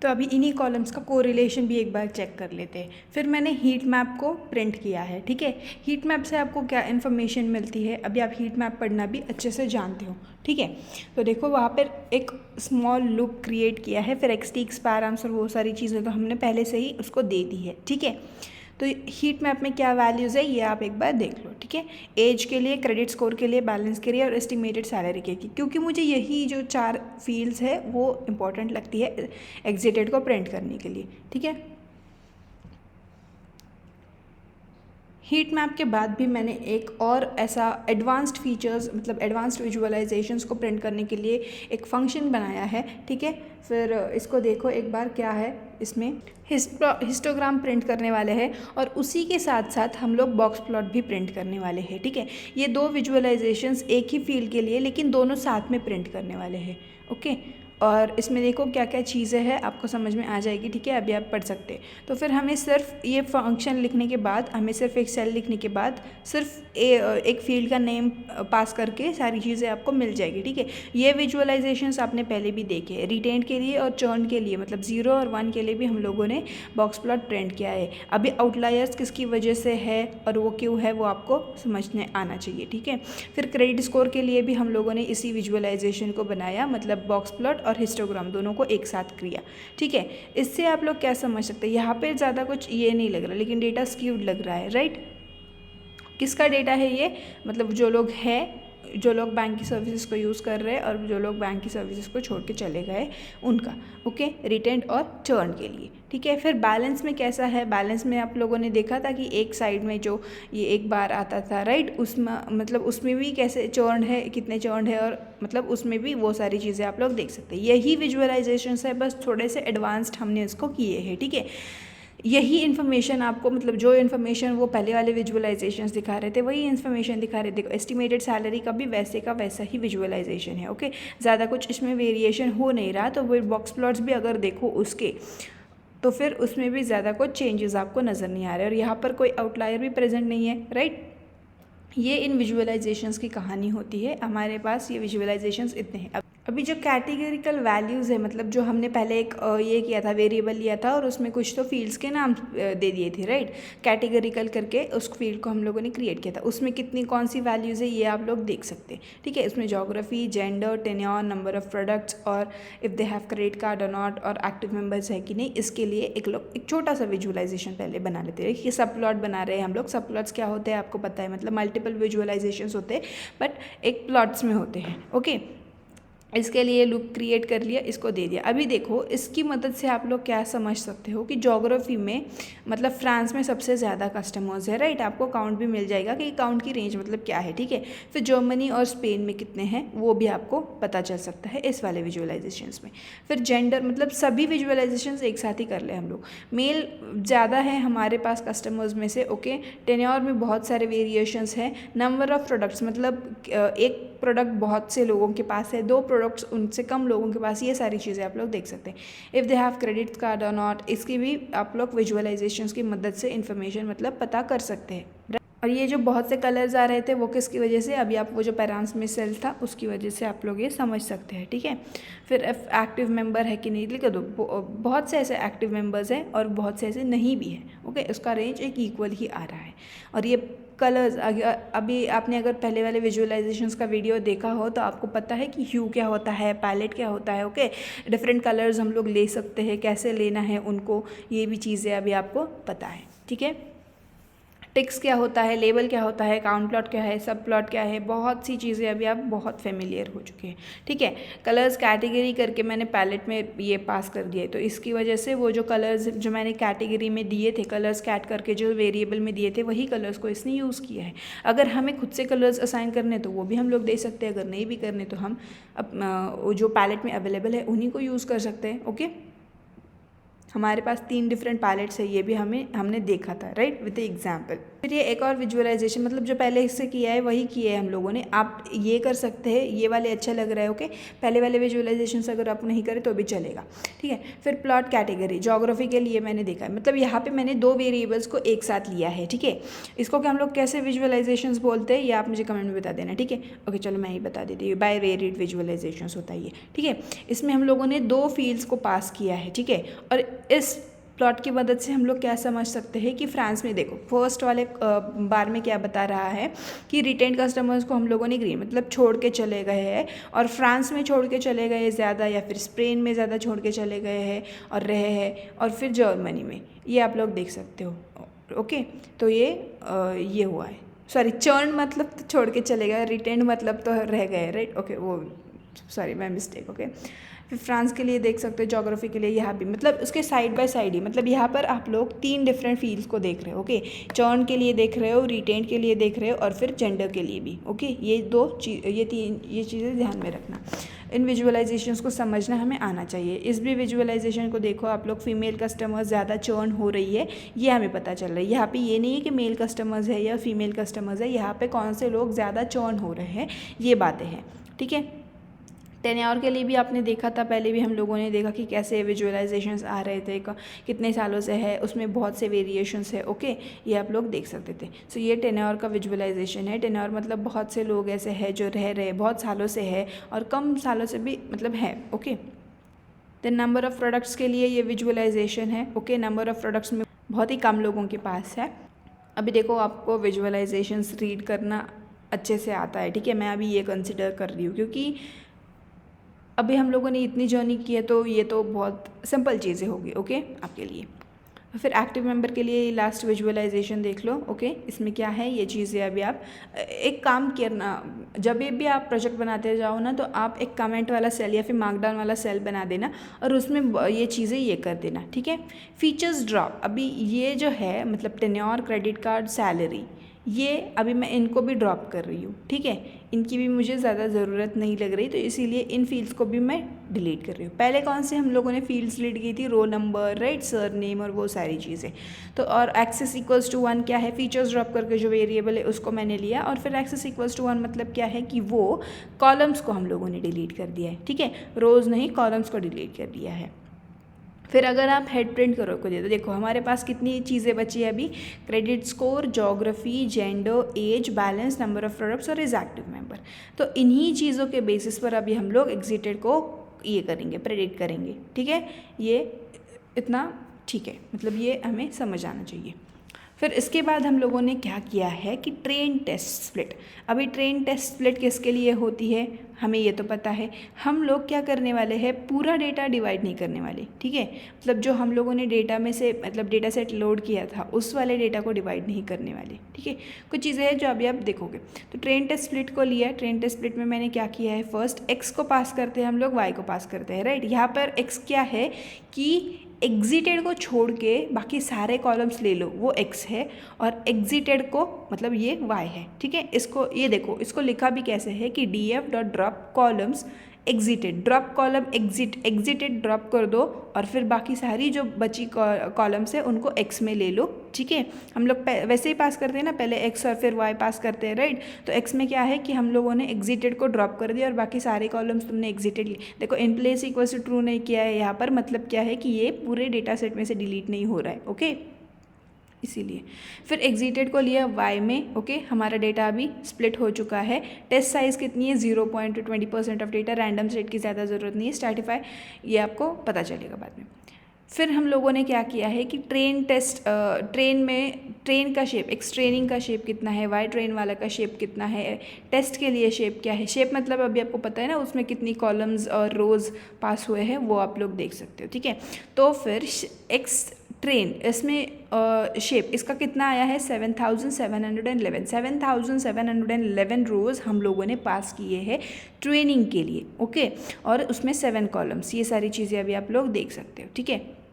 Speaker 1: तो अभी इन्हीं कॉलम्स का कोरिलेशन भी एक बार चेक कर लेते हैं। फिर मैंने हीट मैप को प्रिंट किया है, ठीक है। हीट मैप से आपको क्या इन्फॉर्मेशन मिलती है, अभी आप हीट मैप पढ़ना भी अच्छे से जानते हो, ठीक है। तो देखो वहाँ पर एक स्मॉल लूप क्रिएट किया है, फिर एक्सटेक्स, पैराम्स और वो सारी चीज़ें तो हमने पहले से ही उसको दे दी है, ठीक है। तो हीट मैप में क्या वैल्यूज़ है ये आप एक बार देख लो, ठीक है। एज के लिए, क्रेडिट स्कोर के लिए, बैलेंस के लिए, और एस्टिमेटेड सैलरी के लिए, क्योंकि मुझे यही जो 4 फील्ड्स है वो इंपॉर्टेंट लगती है एग्जिटेड को प्रिंट करने के लिए, ठीक है। हीट मैप के बाद भी मैंने एक और ऐसा एडवांस्ड फीचर्स मतलब एडवांस्ड विजुअलाइजेशंस को प्रिंट करने के लिए एक फंक्शन बनाया है, ठीक है। फिर इसको देखो एक बार क्या है, इसमें हिस्टोग्राम प्रिंट करने वाले हैं, और उसी के साथ साथ हम लोग बॉक्स प्लॉट भी प्रिंट करने वाले हैं, ठीक है। ये 2 विजुअलाइजेशंस एक ही फील्ड के लिए, लेकिन दोनों साथ में प्रिंट करने वाले हैं, ओके। और इसमें देखो क्या क्या चीज़ें हैं, आपको समझ में आ जाएगी, ठीक है। अभी आप पढ़ सकते हैं। तो फिर हमें सिर्फ ये फंक्शन लिखने के बाद, हमें सिर्फ एक सेल लिखने के बाद सिर्फ एक फील्ड का नेम पास करके सारी चीज़ें आपको मिल जाएगी, ठीक है। ये विजुअलाइजेशंस आपने पहले भी देखे, रिटेंड के लिए और चर्न के लिए, मतलब 0 और 1 के लिए भी हम लोगों ने बॉक्स प्लॉट प्रिंट किया है। अभी आउटलायर्स किसकी वजह से है और वो क्यों है, वो आपको समझने आना चाहिए, ठीक है। फिर क्रेडिट स्कोर के लिए भी हम लोगों ने इसी विजुअलाइजेशन को बनाया, मतलब बॉक्स प्लॉट और हिस्टोग्राम दोनों को एक साथ किया, ठीक है। इससे आप लोग क्या समझ सकते हैं, यहाँ पे ज़्यादा कुछ ये नहीं लग रहा, लेकिन डेटा स्क्यूड लग रहा है, राइट। किसका डेटा है ये, मतलब जो लोग बैंक की सर्विसेज को यूज़ कर रहे हैं और जो लोग बैंक की सर्विसेज को छोड़ के चले गए उनका, ओके, रिटेंड और चर्न के लिए, ठीक है। फिर बैलेंस में कैसा है, बैलेंस में आप लोगों ने देखा था कि एक साइड में जो ये एक बार आता था, राइट, उसमें मतलब उसमें भी कैसे चर्न है, कितने चर्न है, और मतलब उसमें भी वो सारी चीज़ें आप लोग देख सकते हैं। यही विजुअलाइजेशन है, बस थोड़े से एडवांस्ड हमने इसको किए हैं, ठीक है। यही इन्फॉर्मेशन आपको, मतलब जो इन्फॉर्मेशन वो पहले वाले विजुअलाइजेशंस दिखा रहे थे वही इन्फॉर्मेशन दिखा रहे थे। देखो एस्टिमेटेड सैलरी का भी वैसे का वैसा ही विजुअलाइजेशन है, ओके। ज़्यादा कुछ इसमें वेरिएशन हो नहीं रहा। तो वो बॉक्स प्लॉट्स भी अगर देखो उसके, तो फिर उसमें भी ज़्यादा कुछ चेंजेस आपको नज़र नहीं आ रहे, और यहाँ पर कोई आउटलायर भी प्रेजेंट नहीं है, राइट। ये इन विजुअलाइजेशंस की कहानी होती है। हमारे पास ये विजुअलाइजेशंस इतने हैं। अभी जो कैटेगरिकल वैल्यूज़ है, मतलब जो हमने पहले एक ये किया था, वेरिएबल लिया था और उसमें कुछ तो फील्ड्स के नाम दे दिए थे, राइट। कैटेगरिकल करके उस फील्ड को हम लोगों ने क्रिएट किया था। उसमें कितनी कौन सी वैल्यूज़ है ये आप लोग देख सकते हैं, ठीक है। उसमें geography, gender, tenure, number of products, और if they have credit card और नॉट, और एक्टिव मेंबर्स है कि नहीं, इसके लिए एक छोटा सा विजुअलाइजेशन पहले बना लेते हैं कि सब प्लॉट बना रहे हैं हम लोग। सब प्लॉट्स क्या होते हैं आपको पता है, मतलब मल्टीपल विजुअलाइजेशंस होते हैं बट एक प्लॉट्स में होते हैं, ओके। इसके लिए लूप क्रिएट कर लिया, इसको दे दिया। अभी देखो इसकी मदद से आप लोग क्या समझ सकते हो कि ज्योग्राफी में मतलब फ्रांस में सबसे ज़्यादा कस्टमर्स है, राइट। आपको काउंट भी मिल जाएगा कि काउंट की रेंज मतलब क्या है, ठीक है। फिर जर्मनी और स्पेन में कितने हैं वो भी आपको पता चल सकता है इस वाले विजुअलाइजेशंस में। फिर जेंडर, मतलब सभी विजुअलाइजेशंस एक साथ ही कर ले हम लोग। मेल ज़्यादा है हमारे पास कस्टमर्स में से, ओके। टेन्योर में बहुत सारे वेरिएशंस हैं। नंबर ऑफ प्रोडक्ट्स, मतलब एक प्रोडक्ट बहुत से लोगों के पास है, 2 प्रोडक्ट्स उनसे कम लोगों के पास, ये सारी चीज़ें आप लोग देख सकते हैं। If they have credit card और नॉट, इसकी भी आप लोग विजुअलाइजेशंस की मदद से इन्फॉर्मेशन मतलब पता कर सकते हैं। और ये जो बहुत से कलर्स आ रहे थे वो किसकी वजह से, अभी आप वो जो पैरांस में सेल था उसकी वजह से आप लोग ये समझ सकते हैं, ठीक है। फिर एक्टिव मेंबर है कि नहीं लिख दो। बहुत से ऐसे एक्टिव मेंबर्स हैं और बहुत से ऐसे नहीं भी हैं, ओके। उसका रेंज एक इक्वल ही आ रहा है। और ये कलर्स, अभी आपने अगर पहले वाले विजुअलाइजेशंस का वीडियो देखा हो तो आपको पता है कि ह्यू क्या होता है, पैलेट क्या होता है, ओके। डिफरेंट कलर्स हम लोग ले सकते हैं, कैसे लेना है उनको, ये भी चीज़ें अभी आपको पता है, ठीक है। टिक्स क्या होता है, लेबल क्या होता है, काउंट प्लॉट क्या है, सब प्लॉट क्या है, बहुत सी चीज़ें अभी आप बहुत फेमिलियर हो चुके हैं, ठीक है। कलर्स कैटेगरी करके मैंने पैलेट में ये पास कर दिया है, तो इसकी वजह से वो जो कलर्स जो मैंने कैटेगरी में दिए थे, कलर्स कैट करके जो वेरिएबल में दिए थे वही कलर्स को इसने यूज़ किया है। अगर हमें खुद से कलर्स असाइन करने तो वो भी हम लोग दे सकते हैं, अगर नहीं भी करने तो हम जो पैलेट में अवेलेबल है उन्हीं को यूज़ कर सकते हैं, ओके। हमारे पास 3 डिफरेंट पैलेट्स है, ये भी हमने देखा था, राइट, विद एग्जाम्पल। फिर ये एक और विजुअलाइजेशन, मतलब जो पहले इससे किया है वही किया है हम लोगों ने। आप ये कर सकते हैं, ये वाले अच्छा लग रहा है, ओके। पहले वाले विजुअलाइजेशन अगर आप नहीं करें तो भी चलेगा, ठीक है। फिर प्लॉट कैटेगरी, ज्योग्राफी के लिए मैंने देखा है, मतलब यहाँ पे मैंने 2 वेरिएबल्स को एक साथ लिया है, ठीक है। इसको क्या हम लोग कैसे विजुअलाइजेशंस बोलते हैं ये आप मुझे कमेंट में बता देना, ठीक है। ओके, चलो मैं ही बता देती हूँ। बाय वेरिएड विजुअलाइजेशंस होता है ये, ठीक है। इसमें हम लोगों ने 2 फील्ड्स को पास किया है, ठीक है। और इस प्लॉट की मदद से हम लोग क्या समझ सकते हैं कि फ्रांस में देखो फर्स्ट वाले बार में क्या बता रहा है कि रिटेन कस्टमर्स को हम लोगों ने ग्रीन मतलब छोड़ के चले गए हैं, और फ्रांस में छोड़ के चले गए ज़्यादा, या फिर स्पेन में ज़्यादा छोड़ के चले गए हैं और रहे हैं, और फिर जर्मनी में, ये आप लोग देख सकते हो, ओके। तो ये हुआ है, सॉरी चर्न मतलब तो छोड़ के चले गए, रिटेन मतलब तो रह गए, राइट, ओके, वो सॉरी मैं मिस्टेक, ओके। फिर फ्रांस के लिए देख सकते हो, ज्योग्राफी के लिए यहाँ भी, मतलब उसके साइड बाय साइड ही, मतलब यहाँ पर आप लोग 3 डिफरेंट फील्ड्स को देख रहे हो, ओके। चर्न के लिए देख रहे हो, रिटेन के लिए देख रहे हो, और फिर जेंडर के लिए भी, ओके। ये 3 चीज़ें ध्यान में रखना। इन विजुअलाइजेशंस को समझना हमें आना चाहिए। इस भी विजुअलाइजेशन को देखो आप लोग, फीमेल कस्टमर्स ज़्यादा चर्न हो रही है ये हमें पता चल रहा है। यहाँ पे ये नहीं है कि मेल कस्टमर्स है या फीमेल कस्टमर्स है, यहाँ पे कौन से लोग ज़्यादा चर्न हो रहे हैं ये बातें हैं, ठीक है। टेन्योर के लिए भी आपने देखा था, पहले भी हम लोगों ने देखा कि कैसे विजुअलाइजेशंस आ रहे थे, कितने सालों से है, उसमें बहुत से वेरिएशंस है। ओके, ये आप लोग देख सकते थे। सो ये टेन्योर का विजुअलाइजेशन है। टेन्योर मतलब बहुत से लोग ऐसे हैं जो रह रहे बहुत सालों से है और कम सालों से भी मतलब है। Okay, then number of products के लिए ये विजुअलाइजेशन है। ओके, नंबर ऑफ़ प्रोडक्ट्स में बहुत ही कम लोगों के पास है। अभी देखो, आपको विजुअलाइजेशंस रीड करना अच्छे से आता है, ठीक है। मैं अभी ये कंसिडर कर रही हूँ क्योंकि अभी हम लोगों ने इतनी जर्नी की है, तो ये तो बहुत सिंपल चीज़ें होगी। ओके, आपके लिए। फिर एक्टिव मेंबर के लिए लास्ट विजुअलाइजेशन देख लो। ओके, इसमें क्या है, ये चीज़ें अभी आप एक काम करना, जब भी आप प्रोजेक्ट बनाते जाओ ना, तो आप एक कमेंट वाला सेल या फिर मार्कडाउन वाला सेल बना देना और उसमें ये चीज़ें ये कर देना, ठीक है। फीचर्स ड्रॉप, अभी ये जो है मतलब टेन्योर, क्रेडिट कार्ड, सैलरी, ये अभी मैं इनको भी ड्रॉप कर रही हूँ, ठीक है। इनकी भी मुझे ज़्यादा ज़रूरत नहीं लग रही, तो इसीलिए इन फील्ड्स को भी मैं डिलीट कर रही हूँ। पहले कौन से हम लोगों ने फील्ड्स डिलीट की थी, roll number, right, sir name और वो सारी चीज़ें। तो और एक्सेस इक्वल्स टू 1 क्या है, फीचर्स ड्रॉप करके जो वेरिएबल है उसको मैंने लिया, और फिर एक्सेस इक्वल्स टू 1 मतलब क्या है कि वो कॉलम्स को हम लोगों ने डिलीट कर दिया है, ठीक है। रोज़ नहीं, कॉलम्स को डिलीट कर दिया है। फिर अगर आप हेड प्रिंट करोगे तो देखो हमारे पास कितनी चीज़ें बची है अभी, credit score, geography, gender, age, balance, number of products और इज एक्टिव मेंबर। तो इन्हीं चीज़ों के बेसिस पर अभी हम लोग एग्जिटेड को ये करेंगे, प्रेडिक्ट करेंगे, ठीक है। ये इतना ठीक है, मतलब ये हमें समझ आना चाहिए। फिर इसके बाद हम लोगों ने क्या किया है कि ट्रेन टेस्ट स्प्लिट। अभी ट्रेन टेस्ट स्प्लिट किसके लिए होती है, हमें ये तो पता है। हम लोग क्या करने वाले हैं, पूरा डेटा डिवाइड नहीं करने वाले, ठीक है। मतलब जो हम लोगों ने डेटा में से मतलब डेटा सेट लोड किया था उस वाले डेटा को डिवाइड नहीं करने वाले, ठीक है। कुछ चीज़ें हैं जो अभी आप देखोगे। तो ट्रेन टेस्ट स्प्लिट को लिया है। ट्रेन टेस्ट स्प्लिट में मैंने क्या किया है, फर्स्ट एक्स को पास करते हैं हम लोग, वाई को पास करते हैं, राइट। यहाँ पर एक्स क्या है कि एग्जिटेड को छोड़ के बाकी सारे कॉलम्स ले लो, वो एक्स है, और एग्जिटेड को मतलब ये वाई है, ठीक है। इसको ये देखो, इसको लिखा भी कैसे है कि df dot drop columns exerted, drop column exerted drop कर दो और फिर बाकी सारी जो बची कॉलम्स है उनको एक्स में ले लो, ठीक है। हम लोग वैसे ही पास करते हैं ना, पहले एक्स और फिर वाई पास करते हैं, राइट। तो एक्स में क्या है कि हम लोगों ने एग्जिटेड को ड्रॉप कर दिया और बाकी सारे कॉलम्स तुमने एग्जिटेड ली। देखो in place equals to true नहीं किया है यहाँ पर, मतलब क्या है कि ये पूरे डेटा सेट में से डिलीट नहीं हो रहा है, ओके, इसीलिए। फिर एग्जिटेड को लिया वाई में, ओके। हमारा डेटा अभी स्प्लिट हो चुका है। टेस्ट साइज़ कितनी है, 0.20% ऑफ डेटा, रैंडम सेट की ज़्यादा ज़रूरत नहीं है, स्ट्रैटिफाई ये आपको पता चलेगा बाद में। फिर हम लोगों ने क्या किया है कि ट्रेन में ट्रेन का शेप, एक्स ट्रेनिंग का शेप कितना है, वाई ट्रेन वाला का शेप कितना है, टेस्ट के लिए शेप क्या है। शेप मतलब अभी आपको पता है ना, उसमें कितनी कॉलम्स और रोज़ पास हुए हैं वो आप लोग देख सकते हो, ठीक है। तो फिर एक्स ट्रेन, इसमें शेप इसका कितना आया है, 7,711 रोज़ हम लोगों ने पास किए हैं ट्रेनिंग के लिए, ओके। और उसमें 7 कॉलम्स, ये सारी चीज़ें अभी आप लोग देख सकते हो, ठीक है।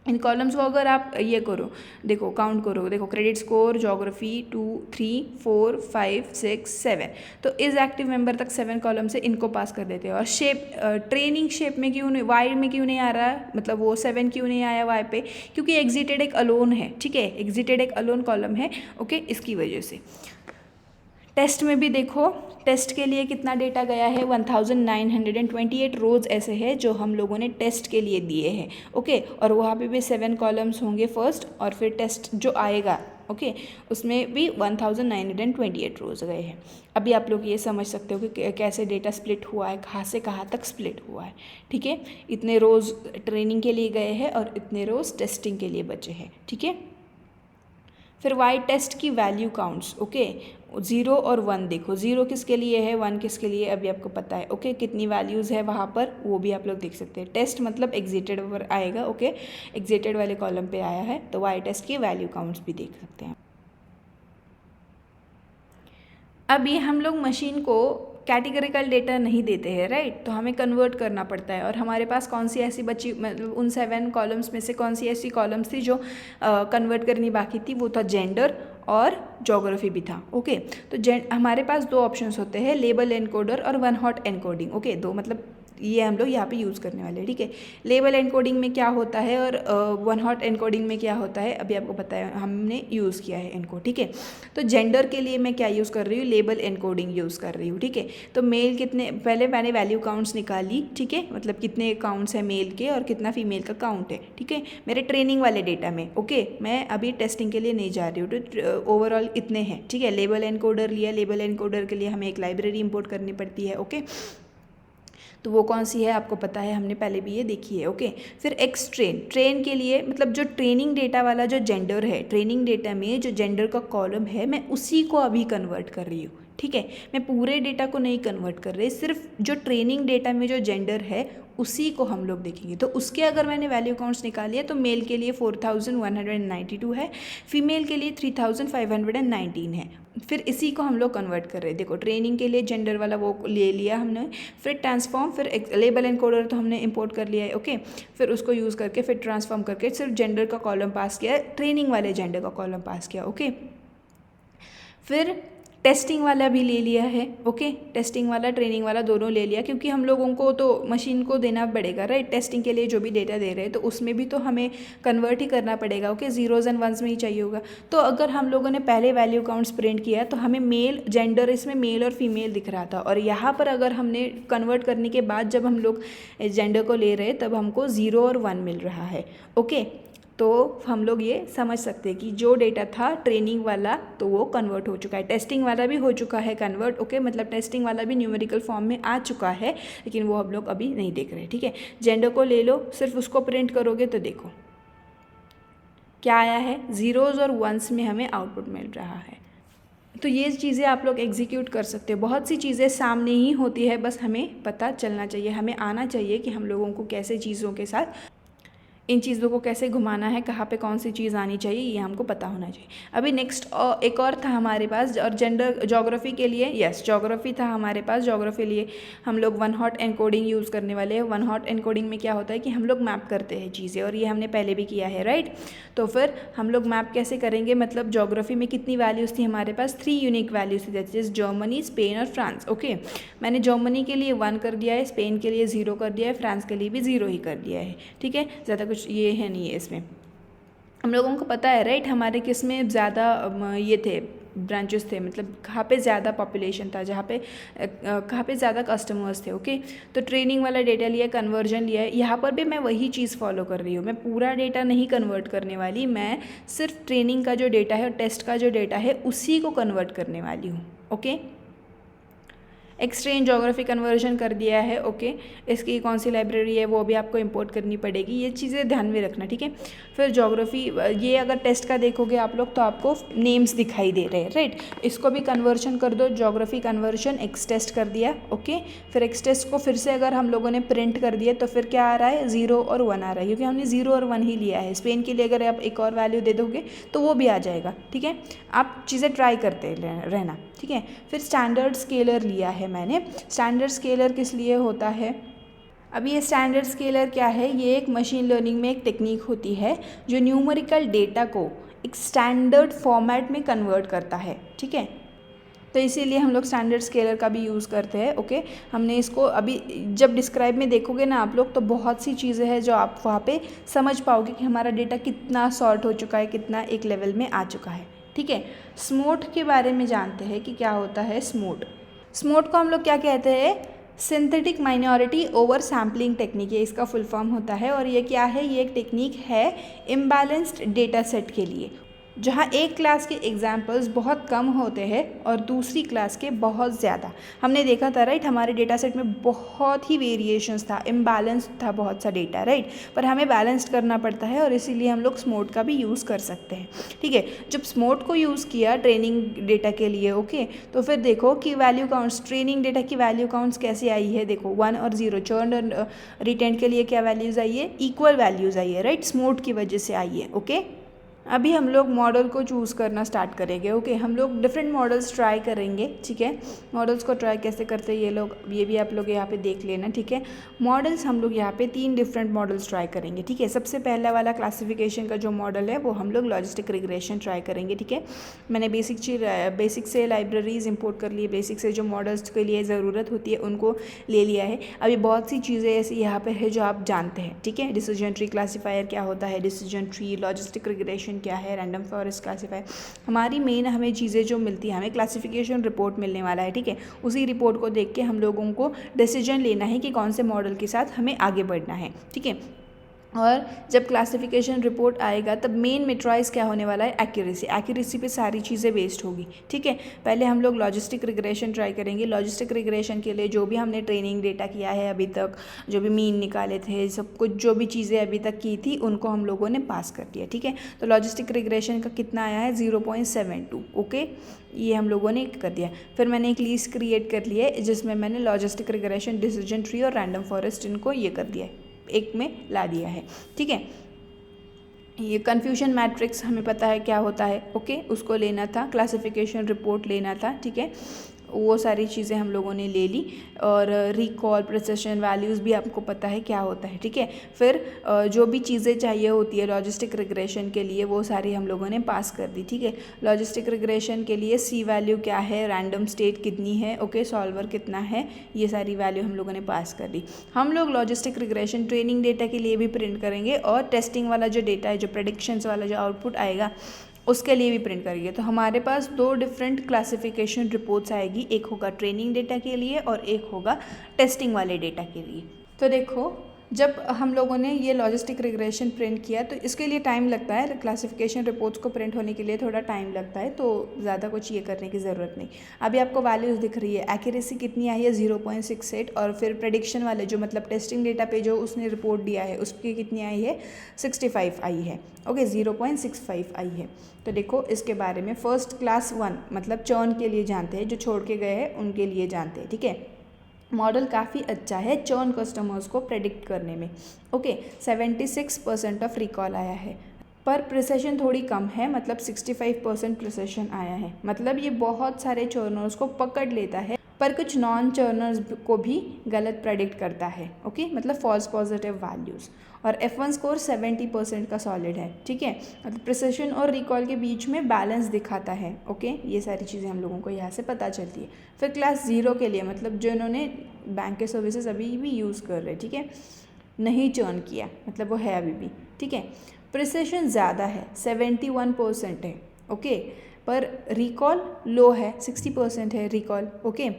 Speaker 1: इन कॉलम्स को अगर आप ये करो, देखो काउंट करो, देखो क्रेडिट स्कोर, जोग्राफी 2, 3, 4, 5, 6, 7, तो इस एक्टिव मेंबर तक 7 कॉलम से इनको पास कर देते हैं। और शेप, ट्रेनिंग शेप में क्यों नहीं, वाई में क्यों नहीं आ रहा है, मतलब वो 7 क्यों नहीं आया वाई पे, क्योंकि एग्जिटेड एक अलोन है, ठीक है। एग्जिटेड एक अलोन कॉलम है, ओके, इसकी वजह से। टेस्ट में भी देखो, टेस्ट के लिए कितना डेटा गया है, 1928 रोज़ ऐसे हैं जो हम लोगों ने टेस्ट के लिए दिए हैं, ओके। और वहाँ पे भी 7 कॉलम्स होंगे फर्स्ट, और फिर टेस्ट जो आएगा, ओके, उसमें भी 1928 रोज़ गए हैं। अभी आप लोग ये समझ सकते हो कि कैसे डेटा स्प्लिट हुआ है, कहाँ से कहाँ तक स्प्लिट हुआ है, ठीक है। इतने रोज़ ट्रेनिंग के लिए गए हैं और इतने रोज़ टेस्टिंग के लिए बचे हैं, ठीक है। फिर वाई टेस्ट की वैल्यू काउंट्स, ओके। 0 और 1 देखो, 0 किसके लिए है, 1 किसके लिए, अभी आपको पता है, ओके। कितनी वैल्यूज़ है वहाँ पर वो भी आप लोग देख सकते हैं। टेस्ट मतलब एग्जिटेड पर आएगा, ओके, एग्जिटेड वाले कॉलम पे आया है, तो वाई टेस्ट की वैल्यू काउंट्स भी देख सकते हैं। अभी हम लोग मशीन को कैटेगरिकल डेटा नहीं देते हैं, राइट, तो हमें कन्वर्ट करना पड़ता है। और हमारे पास कौन सी ऐसी बची, मतलब उन 7 कॉलम्स में से कौन सी ऐसी कॉलम्स थी जो कन्वर्ट करनी बाकी थी, वो था जेंडर और जोग्राफी भी था, ओके। तो हमारे पास 2 ऑप्शंस होते हैं, लेबल एनकोडर और वन हॉट एनकोडिंग, ओके। दो मतलब ये हम लोग यहाँ पे यूज़ करने वाले हैं, ठीक है। लेबल एनकोडिंग में क्या होता है और वन हॉट एनकोडिंग में क्या होता है अभी आपको पता है, हमने यूज़ किया है इनको, ठीक है। तो जेंडर के लिए मैं क्या यूज़ कर रही हूँ, लेबल एनकोडिंग यूज़ कर रही हूँ, ठीक है। तो मेल कितने, पहले मैंने वैल्यू काउंट्स निकाली, ठीक है, मतलब कितने काउंट्स हैं मेल के और कितना फीमेल का काउंट है, ठीक है, मेरे ट्रेनिंग वाले डेटा में, ओके। मैं अभी टेस्टिंग के लिए नहीं जा रही हूँ, तो ओवरऑल इतने हैं, ठीक है। लेबल एनकोडर लिया, लेबल एनकोडर के लिए हमें एक लाइब्रेरी इंपोर्ट करनी पड़ती है, ओके। तो वो कौन सी है आपको पता है, हमने पहले भी ये देखी है, ओके। फिर एक्स ट्रेन, ट्रेन के लिए मतलब जो ट्रेनिंग डेटा वाला जो जेंडर है, ट्रेनिंग डेटा में जो जेंडर का कॉलम है मैं उसी को अभी कन्वर्ट कर रही हूँ, ठीक है। मैं पूरे डेटा को नहीं कन्वर्ट कर रही, सिर्फ जो ट्रेनिंग डेटा में जो जेंडर है उसी को हम लोग देखेंगे। तो उसके अगर मैंने वैल्यू काउंट्स निकाली है तो मेल के लिए 4192 है, फीमेल के लिए 3519 है। फिर इसी को हम लोग कन्वर्ट कर रहे हैं। देखो ट्रेनिंग के लिए जेंडर वाला वो ले लिया हमने, फिर ट्रांसफॉर्म, फिर लेबल एनकोडर तो हमने इंपोर्ट कर लिया है, ओके। फिर उसको यूज़ करके फिर ट्रांसफॉर्म करके सिर्फ जेंडर का कॉलम पास किया, ट्रेनिंग वाले जेंडर का कॉलम पास किया, ओके। फिर टेस्टिंग वाला भी ले लिया है, ओके। टेस्टिंग वाला ट्रेनिंग वाला दोनों ले लिया, क्योंकि हम लोगों को तो मशीन को देना पड़ेगा, राइट। टेस्टिंग के लिए जो भी डेटा दे रहे हैं तो उसमें भी तो हमें कन्वर्ट ही करना पड़ेगा, ओके। जीरोज़ एंड वंस में ही चाहिए होगा। तो अगर हम लोगों ने पहले वैल्यू काउंट्स प्रिंट किया तो हमें मेल जेंडर इसमें मेल और फीमेल दिख रहा था, और यहाँ पर अगर हमने कन्वर्ट करने के बाद जब हम लोग जेंडर को ले रहे तब हमको 0 और 1 मिल रहा है, ओके। तो हम लोग ये समझ सकते हैं कि जो डेटा था ट्रेनिंग वाला तो वो कन्वर्ट हो चुका है, टेस्टिंग वाला भी हो चुका है कन्वर्ट, ओके। मतलब टेस्टिंग वाला भी न्यूमेरिकल फॉर्म में आ चुका है, लेकिन वो हम लोग अभी नहीं देख रहे, ठीक है। जेंडर को ले लो, सिर्फ उसको प्रिंट करोगे तो देखो क्या आया है, जीरोज़ और वंस में हमें आउटपुट मिल रहा है। तो ये चीज़ें आप लोग एग्जीक्यूट कर सकते हो। बहुत सी चीज़ें सामने ही होती है, बस हमें पता चलना चाहिए, हमें आना चाहिए कि हम लोगों को कैसे चीज़ों के साथ इन चीज़ों को कैसे घुमाना है, कहाँ पे कौन सी चीज़ आनी चाहिए, ये हमको पता होना चाहिए। अभी नेक्स्ट एक और था हमारे पास, और जेंडर ज्योग्राफी के लिए, यस ज्योग्राफी था हमारे पास। ज्योग्राफी लिए हम लोग वन हॉट एनकोडिंग यूज़ करने वाले हैं। वन हॉट एनकोडिंग में क्या होता है कि हम लोग मैप करते हैं चीज़ें, और ये हमने पहले भी किया है, राइट। तो फिर हम लोग मैप कैसे करेंगे, मतलब ज्योग्राफी में कितनी वैल्यूज़ थी हमारे पास, 3 यूनिक वैल्यूज़ थी, दैट इज जर्मनी, स्पेन और फ्रांस, ओके। मैंने जर्मनी के लिए 1 कर दिया है, स्पेन के लिए 0 कर दिया है, फ्रांस के लिए भी 0 ही कर दिया है, ठीक है। ज़्यादा कुछ ये है नहीं है इसमें। हम लोगों को पता है, राइट, हमारे किस में ज़्यादा ये थे ब्रांचेस थे, मतलब कहाँ पे ज़्यादा पॉपुलेशन था, जहाँ पे कहाँ पे ज़्यादा कस्टमर्स थे, ओके। तो ट्रेनिंग वाला डेटा लिया, कन्वर्जन लिया है। यहाँ पर भी मैं वही चीज़ फॉलो कर रही हूँ, मैं पूरा डेटा नहीं कन्वर्ट करने वाली, मैं सिर्फ ट्रेनिंग का जो डेटा है और टेस्ट का जो डेटा है उसी को कन्वर्ट करने वाली हूँ, ओके। एक्सट्रेन ज्योग्राफी कन्वर्जन कर दिया है, ओके। इसकी कौन सी लाइब्रेरी है वो भी आपको इंपोर्ट करनी पड़ेगी, ये चीज़ें ध्यान में रखना, ठीक है। फिर ज्योग्राफी, ये अगर टेस्ट का देखोगे आप लोग तो आपको नेम्स दिखाई दे रहे हैं, राइट। इसको भी कन्वर्जन कर दो, ज्योग्राफी कन्वर्जन एक्स टेस्ट कर दिया, ओके। फिर एक्स टेस्ट को फिर से अगर हम लोगों ने प्रिंट कर दिया तो फिर क्या आ रहा है, 0 और 1 आ रहा है, क्योंकि हमने 0 और 1 ही लिया है। स्पेन के लिए अगर आप एक और वैल्यू दे दोगे तो वो भी आ जाएगा, ठीक है। आप चीज़ें ट्राई करते रहना, ठीक है। फिर स्टैंडर्ड स्केलर लिया है मैंने। स्टैंडर्ड स्केलर किस लिए होता है, अब ये स्टैंडर्ड स्केलर क्या है, ये एक मशीन लर्निंग में एक टेक्निक होती है जो न्यूमेरिकल डेटा को एक स्टैंडर्ड फॉर्मेट में कन्वर्ट करता है, ठीक है। तो इसीलिए हम लोग स्टैंडर्ड स्केलर का भी यूज़ करते हैं, ओके। हमने इसको अभी जब डिस्क्राइब में देखोगे ना आप लोग तो बहुत सी चीज़ें हैं जो आप वहाँ पे समझ पाओगे कि हमारा डेटा कितना सॉर्ट हो चुका है, कितना एक लेवल में आ चुका है, ठीक है। स्मोट के बारे में जानते हैं कि क्या होता है स्मोट। स्मोट को हम लोग क्या कहते हैं, synthetic minority over sampling technique, ये इसका फुल फॉर्म होता है। और ये क्या है, ये एक टेक्निक है इम्बैलेंस्ड डेटा सेट के लिए, जहाँ एक क्लास के एग्जाम्पल्स बहुत कम होते हैं और दूसरी क्लास के बहुत ज़्यादा। हमने देखा था, राइट, हमारे डेटा सेट में बहुत ही वेरिएशंस था, इम्बैलेंस था बहुत सा डेटा, राइट। पर हमें बैलेंस्ड करना पड़ता है और इसीलिए हम लोग स्मोट का भी यूज़ कर सकते हैं, ठीक है। जब स्मोट को यूज़ किया ट्रेनिंग डेटा के लिए, ओके, तो फिर देखो कि वैल्यू काउंट्स, ट्रेनिंग डेटा की वैल्यू काउंट्स कैसे आई है, देखो 1 और 0, चर्न और रिटेंट के लिए क्या वैल्यूज़ आई है, इक्वल वैल्यूज़ आई है, राइट, स्मोट की वजह से आई है, ओके। अभी हम लोग मॉडल को चूज़ करना स्टार्ट करेंगे। ओके, हम लोग डिफरेंट मॉडल्स ट्राई करेंगे। ठीक है, मॉडल्स को ट्राई कैसे करते हैं ये भी आप लोग यहाँ पे देख लेना। ठीक है, मॉडल्स हम लोग यहाँ पे 3 डिफरेंट मॉडल्स ट्राई करेंगे। ठीक है, सबसे पहला वाला क्लासिफिकेशन का जो मॉडल है वो हम लोग लॉजिस्टिक रिग्रेशन ट्राई करेंगे। ठीक है, मैंने बेसिक से लाइब्रेरीज इंपोर्ट कर ली, बेसिक से जो मॉडल्स के लिए ज़रूरत होती है उनको ले लिया है। अभी बहुत सी चीज़ें ऐसी यहाँ पे है जो आप जानते हैं। ठीक है, डिसीजन ट्री क्लासीफायर क्या होता है, डिसीजन ट्री, लॉजिस्टिक रिग्रेशन क्या है, रैंडम फॉरेस्ट क्लासीफायर। हमारी मेन हमें चीज़ें जो मिलती है, हमें क्लासिफिकेशन रिपोर्ट मिलने वाला है। ठीक है, उसी रिपोर्ट को देख के हम लोगों को डिसीजन लेना है कि कौन से मॉडल के साथ हमें आगे बढ़ना है। ठीक है, और जब क्लासिफिकेशन रिपोर्ट आएगा तब मेन मेट्राइज क्या होने वाला है, एक्यूरेसी पे सारी चीज़ें बेस्ड होगी। ठीक है, पहले हम लोग लॉजिस्टिक रिग्रेशन ट्राई करेंगे। लॉजिस्टिक रिग्रेशन के लिए जो भी हमने ट्रेनिंग डेटा किया है अभी तक, जो भी मीन निकाले थे, सब कुछ जो भी चीज़ें अभी तक की थी उनको हम लोगों ने पास कर दिया। ठीक है, तो लॉजिस्टिक रिग्रेशन का कितना आया है, 0.72। ओके, ये हम लोगों ने कर दिया। फिर मैंने एक लिस्ट क्रिएट कर लिया है जिसमें मैंने लॉजिस्टिक रिग्रेशन, डिसीजन ट्री और रैंडम फॉरेस्ट इनको ये कर दिया है, एक में ला दिया है। ठीक है, ये कन्फ्यूजन मैट्रिक्स हमें पता है क्या होता है। ओके, उसको लेना था, क्लासिफिकेशन रिपोर्ट लेना था। ठीक है, वो सारी चीज़ें हम लोगों ने ले ली, और रिकॉल, प्रिसिशन, वैल्यूज़ भी आपको पता है क्या होता है। ठीक है, फिर जो भी चीज़ें चाहिए होती है लॉजिस्टिक रिग्रेशन के लिए वो सारी हम लोगों ने पास कर दी। ठीक है, लॉजिस्टिक रिग्रेशन के लिए सी वैल्यू क्या है, रैंडम स्टेट कितनी है, ओके, सॉल्वर कितना है, ये सारी वैल्यू हम लोगों ने पास कर दी। हम लोग लॉजिस्टिक रिग्रेशन ट्रेनिंग डेटा के लिए भी प्रिंट करेंगे, और टेस्टिंग वाला जो डेटा है, जो प्रेडिक्शंस वाला जो आउटपुट आएगा उसके लिए भी प्रिंट करेंगे। तो हमारे पास 2 डिफरेंट क्लासिफिकेशन रिपोर्ट्स आएगी, एक होगा ट्रेनिंग डेटा के लिए और एक होगा टेस्टिंग वाले डेटा के लिए। तो देखो, जब हम लोगों ने ये लॉजिस्टिक रिग्रेशन प्रिंट किया तो इसके लिए टाइम लगता है, क्लासिफिकेशन रिपोर्ट्स को प्रिंट होने के लिए थोड़ा टाइम लगता है, तो ज़्यादा कुछ ये करने की ज़रूरत नहीं। अभी आपको वैल्यूज़ दिख रही है, एक्यूरेसी कितनी आई है, 0.68, और फिर प्रेडिक्शन वाले जो मतलब टेस्टिंग डेटा पे जो उसने रिपोर्ट दिया है उसकी कितनी आई है, 65 आई है। ओके, 0.65 आई है। तो देखो, इसके बारे में फर्स्ट क्लास 1 मतलब चर्न के लिए जानते हैं, जो छोड़ के गए हैं उनके लिए जानते हैं। ठीक है, मॉडल काफ़ी अच्छा है चर्न कस्टमर्स को प्रेडिक्ट करने में। ओके, 76% ऑफ रिकॉल आया है, पर प्रिसिशन थोड़ी कम है, मतलब 65% प्रिसिशन आया है। मतलब ये बहुत सारे चर्नर्स को पकड़ लेता है, पर कुछ नॉन चर्नर्स को भी गलत प्रेडिक्ट करता है। ओके, मतलब फॉल्स पॉजिटिव वैल्यूज़। और F1 स्कोर 70% का सॉलिड है। ठीक है, मतलब प्रिसिशन और रिकॉल के बीच में बैलेंस दिखाता है। ओके, ये सारी चीज़ें हम लोगों को यहाँ से पता चलती है। फिर क्लास 0 के लिए मतलब जो इन्होंने बैंक के सर्विसेज अभी भी यूज़ कर रहे हैं, ठीक है, नहीं चर्न किया, मतलब वो है अभी भी। ठीक है, प्रिसिशन ज़्यादा है, 71% है। ओके, पर रिकॉल लो है, 60% है रिकॉल। ओके,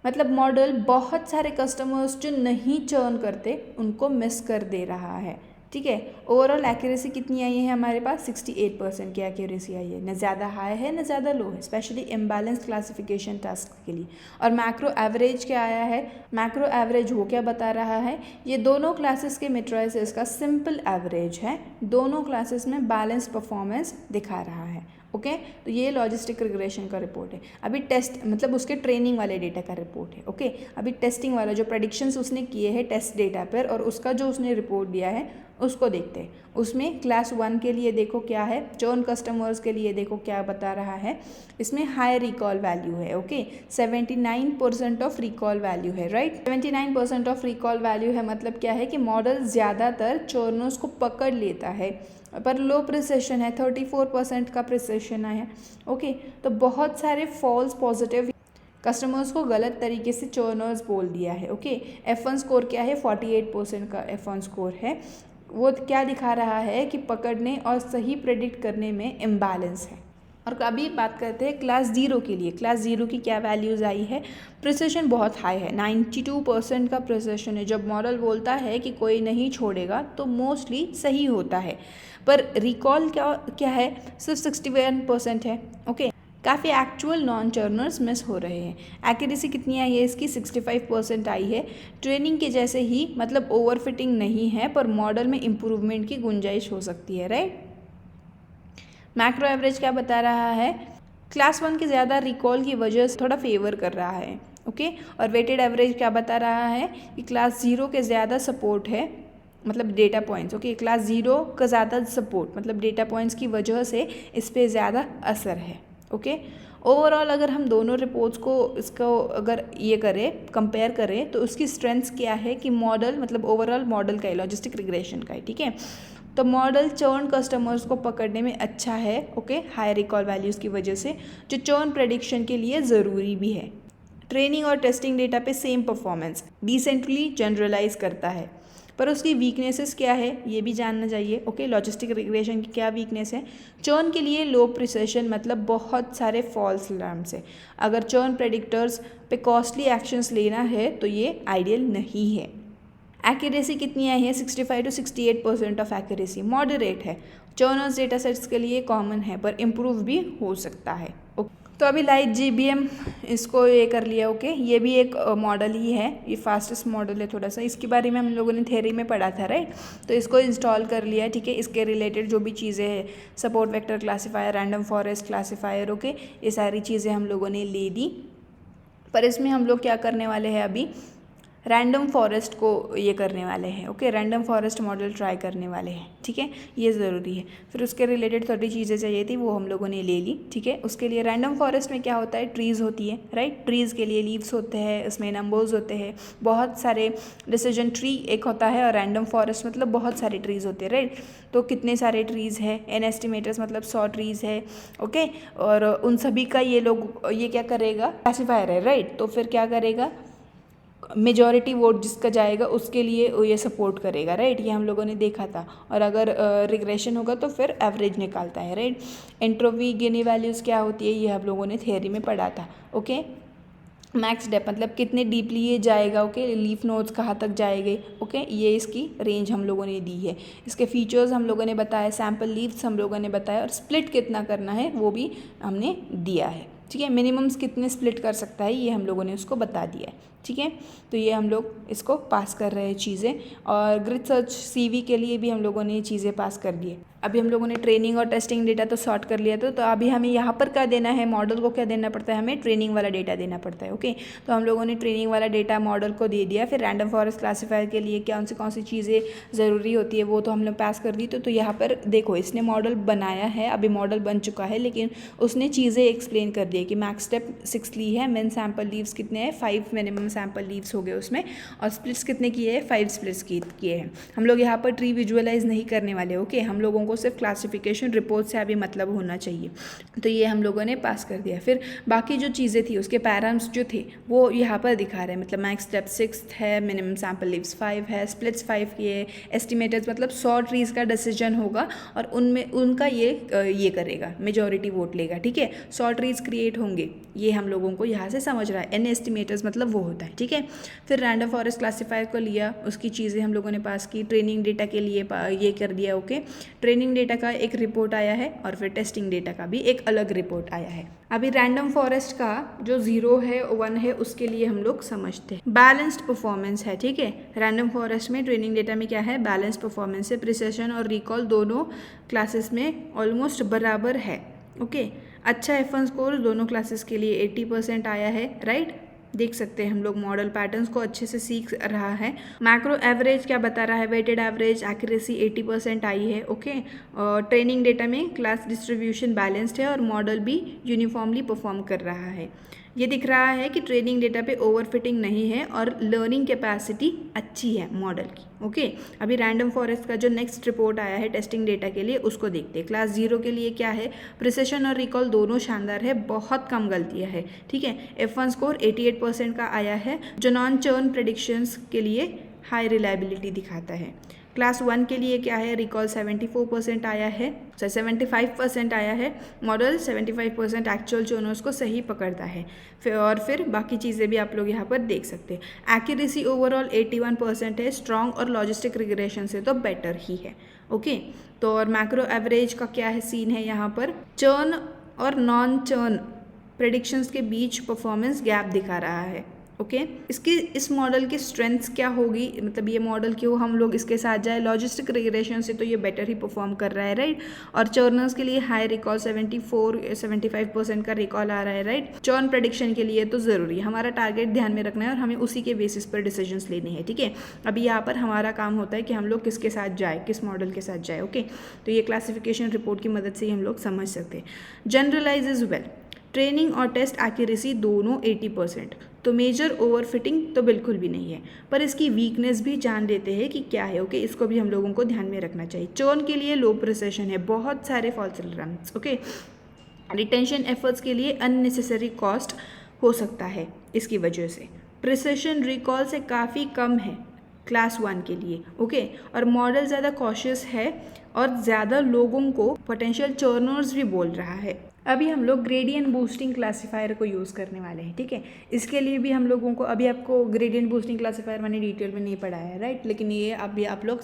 Speaker 1: मतलब मॉडल बहुत सारे कस्टमर्स जो नहीं चर्न करते उनको मिस कर दे रहा है। ठीक है, ओवरऑल एक्यूरेसी कितनी आई है हमारे पास, 68% की एक्यूरेसी आई है, न ज़्यादा हाई है न ज़्यादा लो है, स्पेशली इम्बैलेंस क्लासिफिकेशन टास्क के लिए। और मैक्रो एवरेज क्या आया है, मैक्रो एवरेज वो क्या बता रहा है, ये दोनों क्लासेस के मेट्राइसेस का सिंपल एवरेज है, दोनों क्लासेस में बैलेंस परफॉर्मेंस दिखा रहा है। ओके, तो ये लॉजिस्टिक रिग्रेशन का रिपोर्ट है। अभी टेस्ट मतलब उसके ट्रेनिंग वाले डेटा का रिपोर्ट है। ओके, अभी टेस्टिंग वाला जो प्रेडिक्शंस उसने किए हैं टेस्ट डेटा पर और उसका जो उसने रिपोर्ट दिया है उसको देखते हैं। उसमें क्लास 1 के लिए देखो क्या है, चर्न कस्टमर्स के लिए देखो क्या बता रहा है, इसमें हाई रिकॉल वैल्यू है। ओके, 79% ऑफ रिकॉल वैल्यू है, राइट। 79% ऑफ रिकॉल वैल्यू है, मतलब क्या है कि मॉडल ज़्यादातर चर्नर्स को पकड़ लेता है, पर लो प्रिसिशन है, 34% का प्रिसिशन है। ओके, तो बहुत सारे फॉल्स पॉजिटिव कस्टमर्स को गलत तरीके से चर्नर्स बोल दिया है। ओके, F1 स्कोर क्या है, 48% का F1 स्कोर है। वो क्या दिखा रहा है कि पकड़ने और सही प्रेडिक्ट करने में इम्बैलेंस है। और अभी बात करते हैं क्लास 0 के लिए। क्लास 0 की क्या वैल्यूज़ आई है, प्रिसिशन बहुत हाई है, 92% का प्रिसिशन है। जब मॉडल बोलता है कि कोई नहीं छोड़ेगा तो मोस्टली सही होता है, पर रिकॉल क्या है, सिर्फ 61% है। ओके, काफ़ी एक्चुअल नॉन चर्नर्स मिस हो रहे हैं। एक्यूरेसी कितनी आई है इसकी, 65% आई है। ट्रेनिंग के जैसे ही, मतलब ओवरफिटिंग नहीं है, पर मॉडल में इम्प्रूवमेंट की गुंजाइश हो सकती है, राइट। मैक्रो एवरेज क्या बता रहा है, क्लास 1 के ज़्यादा रिकॉल की वजह से थोड़ा फेवर कर रहा है। ओके, और वेटेड एवरेज क्या बता रहा है कि क्लास 0 के ज़्यादा सपोर्ट है, मतलब डेटा पॉइंट्स, ओके। क्लास 0 का ज़्यादा सपोर्ट, मतलब डेटा पॉइंट्स की वजह से इस पर ज़्यादा असर है, ओके। ओवरऑल अगर हम दोनों रिपोर्ट्स को इसको अगर ये करें, कंपेयर करें, तो उसकी स्ट्रेंथ्स क्या है कि मॉडल, मतलब ओवरऑल मॉडल का है, लॉजिस्टिक रिग्रेशन का है, ठीक है। तो मॉडल चर्न कस्टमर्स को पकड़ने में अच्छा है, ओके, हाई रिकॉल वैल्यूज़ की वजह से, जो चर्न प्रेडिक्शन के लिए ज़रूरी भी है। ट्रेनिंग और टेस्टिंग डेटा पे सेम परफॉर्मेंस, डिसेंटली जनरलाइज करता है, पर उसकी वीकनेसेस क्या है ये भी जानना चाहिए, ओके। लॉजिस्टिक रिग्रेशन की क्या वीकनेस है? चर्न के लिए लो प्रिसिशन, मतलब बहुत सारे फॉल्स अलार्म्स है। अगर चर्न प्रेडिक्टर्स पे कॉस्टली एक्शंस लेना है तो ये आइडियल नहीं है। एक्यूरेसी कितनी आई है? 65 to 68% ऑफ एक्यूरेसी, मॉडरेट है। चर्नर्स डेटा सेट्स के लिए कॉमन है, पर इम्प्रूव भी हो सकता है। तो अभी लाइट GBM इसको ये कर लिया, ओके। ये भी एक मॉडल ही है, ये फास्टेस्ट मॉडल है थोड़ा सा, इसके बारे में हम लोगों ने थ्योरी में पढ़ा था, राइट। तो इसको इंस्टॉल कर लिया, ठीक है। इसके रिलेटेड जो भी चीज़ें हैं, support vector classifier, random forest classifier, okay, ये सारी चीज़ें हम लोगों ने ले दी। पर इसमें हम लोग क्या करने वाले हैं अभी? रैंडम फॉरेस्ट को ये करने वाले हैं, okay. Random forest model try करने वाले हैं, ठीक है, ये ज़रूरी है। फिर उसके रिलेटेड 30 चीज़ें चाहिए थी, वो हम लोगों ने ले ली, ठीक है। उसके लिए रैंडम फॉरेस्ट में क्या होता है? ट्रीज़ होती है, राइट। ट्रीज़ के लिए लीव्स होते हैं, उसमें नंबर्स होते हैं, बहुत सारे डिसीजन ट्री एक होता है, और रैंडम फॉरेस्ट मतलब बहुत सारे ट्रीज़ होते हैं, राइट। तो कितने सारे ट्रीज़ है? एन एस्टिमेटर्स मतलब 100 ट्रीज़ है, ओके। और उन सभी का ये लोग ये क्या करेगा? क्लासीफायर है, राइट। तो फिर क्या करेगा? मेजॉरिटी वोट जिसका जाएगा उसके लिए ये सपोर्ट करेगा, राइट। ये हम लोगों ने देखा था। और अगर रिग्रेशन होगा तो फिर एवरेज निकालता है, राइट। एंट्रोपी गिनी वैल्यूज़ क्या होती है ये हम लोगों ने थियरी में पढ़ा था, ओके। मैक्स डेप्थ मतलब कितने डीपली ये जाएगा, ओके। लीफ नोड्स कहाँ तक जाएंगे, ओके, ये इसकी रेंज हम लोगों ने दी है। इसके फीचर्स हम लोगों ने बताया, सैम्पल लीव्स हम लोगों ने बताया, और स्प्लिट कितना करना है वो भी हमने दिया है, ठीक है। मिनिमम्स कितने स्प्लिट कर सकता है ये हम लोगों ने उसको बता दिया है, ठीक है। तो ये हम लोग इसको पास कर रहे हैं चीज़ें। और ग्रिड सर्च CV के लिए भी हम लोगों ने ये चीज़ें पास कर दी है। अभी हम लोगों ने ट्रेनिंग और टेस्टिंग डेटा तो सॉर्ट कर लिया था, तो अभी हमें यहाँ पर क्या देना है? मॉडल को क्या देना पड़ता है? हमें ट्रेनिंग वाला डेटा देना पड़ता है, ओके। तो हम लोगों ने ट्रेनिंग वाला डेटा मॉडल को दे दिया। फिर रैंडम फॉरेस्ट क्लासीफायर के लिए कौन सी चीज़ें ज़रूरी होती है वो तो हम लोग पास कर दी। तो यहाँ पर देखो, इसने मॉडल बनाया है, अभी मॉडल बन चुका है, लेकिन उसने चीज़ें एक्सप्लेन कर दी है कि मैक्स स्टेप 6 ली है, मिन सैम्पल लीव्स कितने हैं? 5 मिनिमम सैम्पल लीव्स हो गए उसमें, और स्प्लिट्स कितने किए हैं? 5 स्प्लिट्स किए हैं। हम लोग यहाँ पर ट्री विजुअलाइज नहीं करने वाले, ओके। हम लोगों को सिर्फ क्लासिफिकेशन रिपोर्ट से अभी मतलब होना चाहिए। तो ये हम लोगों ने पास कर दिया। फिर बाकी जो चीज़ें थी उसके पैराम्स जो थे वो यहाँ पर दिखा रहे हैं, मतलब मैक्स स्टेप 6 है, मिनिमम सैम्पल लीव्स 5 है, स्प्लिट्स 5 किए, एस्टिमेटर्स मतलब 100 ट्रीज़ का डिसीजन होगा और उनमें उनका ये करेगा, मेजॉरिटी वोट लेगा, ठीक है। 100 ट्रीज़ क्रिएट होंगे, ये हम लोगों को यहाँ से समझ रहा है। एन एस्टिमेटर्स मतलब वो होता है, ठीक है। फिर रैंडम फॉरेस्ट क्लासीफायर को लिया, उसकी चीज़ें हम लोगों ने पास की। ट्रेनिंग डेटा के लिए ये कर दिया, ओके। ट्रेनिंग डेटा का एक रिपोर्ट आया है, और फिर टेस्टिंग डेटा का भी एक अलग रिपोर्ट आया है। अभी रैंडम फॉरेस्ट का जो 0 है 1 है उसके लिए हम लोग समझते हैं। बैलेंस्ड परफॉर्मेंस है, ठीक है। रैंडम फॉरेस्ट में ट्रेनिंग डेटा में क्या है? बैलेंस्ड परफॉर्मेंस है। प्रिसिशन और रिकॉल दोनों क्लासेस में ऑलमोस्ट बराबर है, ओके। अच्छा F1 स्कोर दोनों क्लासेस के लिए 80% आया है, राइट। देख सकते हैं हम लोग मॉडल पैटर्न्स को अच्छे से सीख रहा है। मैक्रो एवरेज क्या बता रहा है? वेटेड एवरेज एक्यूरेसी 80% आई है, ओके। ट्रेनिंग डेटा में क्लास डिस्ट्रीब्यूशन बैलेंस्ड है और मॉडल भी यूनिफॉर्मली परफॉर्म कर रहा है। ये दिख रहा है कि ट्रेनिंग डेटा पे ओवरफिटिंग नहीं है और लर्निंग कैपेसिटी अच्छी है मॉडल की, ओके। अभी रैंडम फॉरेस्ट का जो नेक्स्ट रिपोर्ट आया है टेस्टिंग डेटा के लिए उसको देखते हैं। क्लास 0 के लिए क्या है? प्रिसिशन और रिकॉल दोनों शानदार है, बहुत कम गलतियां है, ठीक है। F1 स्कोर 88% का आया है, जो नॉन चर्न प्रेडिक्शंस के लिए हाई रिलायबिलिटी दिखाता है। क्लास 1 के लिए क्या है? रिकॉल 74% आया है, 75% आया है। मॉडल 75% एक्चुअल चर्नर्स को सही पकड़ता है। फिर बाकी चीज़ें भी आप लोग यहाँ पर देख सकते हैं। एक्यूरेसी ओवरऑल 81% है, स्ट्रॉन्ग और लॉजिस्टिक रिग्रेशन से तो बेटर ही है, ओके। तो और मैक्रो एवरेज का क्या है सीन है यहाँ पर? चर्न और नॉन चर्न प्रेडिक्शंस के बीच परफॉर्मेंस गैप दिखा रहा है, ओके इसकी इस मॉडल की स्ट्रेंथ्स क्या होगी, मतलब ये मॉडल क्यों हम लोग इसके साथ जाए, लॉजिस्टिक रिग्रेशन से तो ये बेटर ही परफॉर्म कर रहा है, राइट। और चर्नर्स के लिए हाई रिकॉल 74-75% का रिकॉल आ रहा है, राइट। चर्न प्रेडिक्शन के लिए तो ज़रूरी है, हमारा टारगेट ध्यान में रखना है और हमें उसी के बेसिस पर डिसीजंस लेने हैं, ठीक है। अभी यहाँ पर हमारा काम होता है कि हम लोग किसके साथ जाए, किस मॉडल के साथ जाए, ओके। तो ये क्लासिफिकेशन रिपोर्ट की मदद से ही हम लोग समझ सकते हैं। जनरलाइज इज वेल, ट्रेनिंग और टेस्ट एक्यूरेसी दोनों 80%, तो मेजर ओवरफिटिंग तो बिल्कुल भी नहीं है, पर इसकी वीकनेस भी जान लेते हैं कि क्या है, ओके। इसको भी हम लोगों को ध्यान में रखना चाहिए। चर्न के लिए लो प्रिसिशन है, बहुत सारे false alarms, okay. Retention efforts के लिए अननेसेसरी कॉस्ट हो सकता है इसकी वजह से। प्रिसिशन रिकॉल से काफ़ी कम है क्लास 1 के लिए, ओके। और मॉडल ज़्यादा कॉशियस है और ज़्यादा लोगों को पोटेंशियल चर्नर्स भी बोल रहा है। अभी हम लोग ग्रेडियंट बूस्टिंग क्लासीफायर को यूज़ करने वाले हैं, ठीक है। इसके लिए भी हम लोगों को, अभी आपको ग्रेडियंट बूस्टिंग क्लासीफायर मैंने डिटेल में नहीं पढ़ाया है, राइट, लेकिन ये अभी आप लोग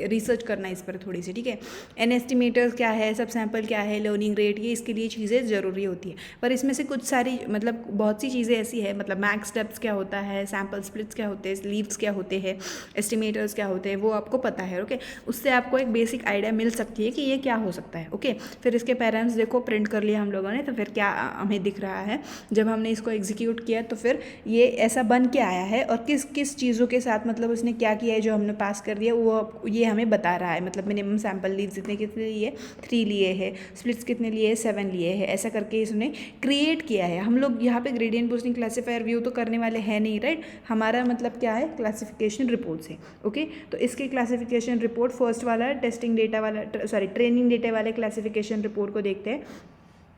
Speaker 1: रिसर्च करना इस पर थोड़ी सी, ठीक है। एन एस्टिमेटर्स क्या है, सब सैम्पल क्या है, लर्निंग रेट, ये इसके लिए चीज़ें ज़रूरी होती है। पर इसमें से कुछ सारी, मतलब बहुत सी चीज़ें ऐसी है, मतलब मैक्स स्टेप्स क्या होता है, सैम्पल स्प्लिट्स क्या होते हैं, लीव्स क्या होते हैं, एस्टिमेटर्स क्या होते हैं, वो आपको पता है, ओके। उससे आपको एक बेसिक आइडिया मिल सकती है कि ये क्या हो सकता है, ओके। फिर इसके पैराम्स देखो प्रिंट कर लिया हम लोगों ने, तो फिर क्या हमें दिख रहा है, जब हमने इसको एग्जीक्यूट किया तो फिर ये ऐसा बन के आया है, और किस किस चीज़ों के साथ, मतलब उसने क्या किया है जो हमने पास कर दिया, वो ये हमें बता रहा है। मतलब मिनिमम सैम्पल लीव्स इतने कितने लिए, 3 लिए हैं, स्प्लिट्स कितने लिए, 7 लिए हैं, ऐसा करके इसने क्रिएट किया है। हम लोग यहाँ पे ग्रेडियंट बूस्टिंग क्लासीफायर व्यू तो करने वाले हैं नहीं, राइट। हमारा मतलब क्या है, क्लासिफिकेशन रिपोर्ट्स है, ओके। तो इसके क्लासिफिकेशन रिपोर्ट फर्स्ट वाला टेस्टिंग डेटा वाला, सॉरी ट्रेनिंग डेटा वाले क्लासिफिकेशन रिपोर्ट को देखते हैं।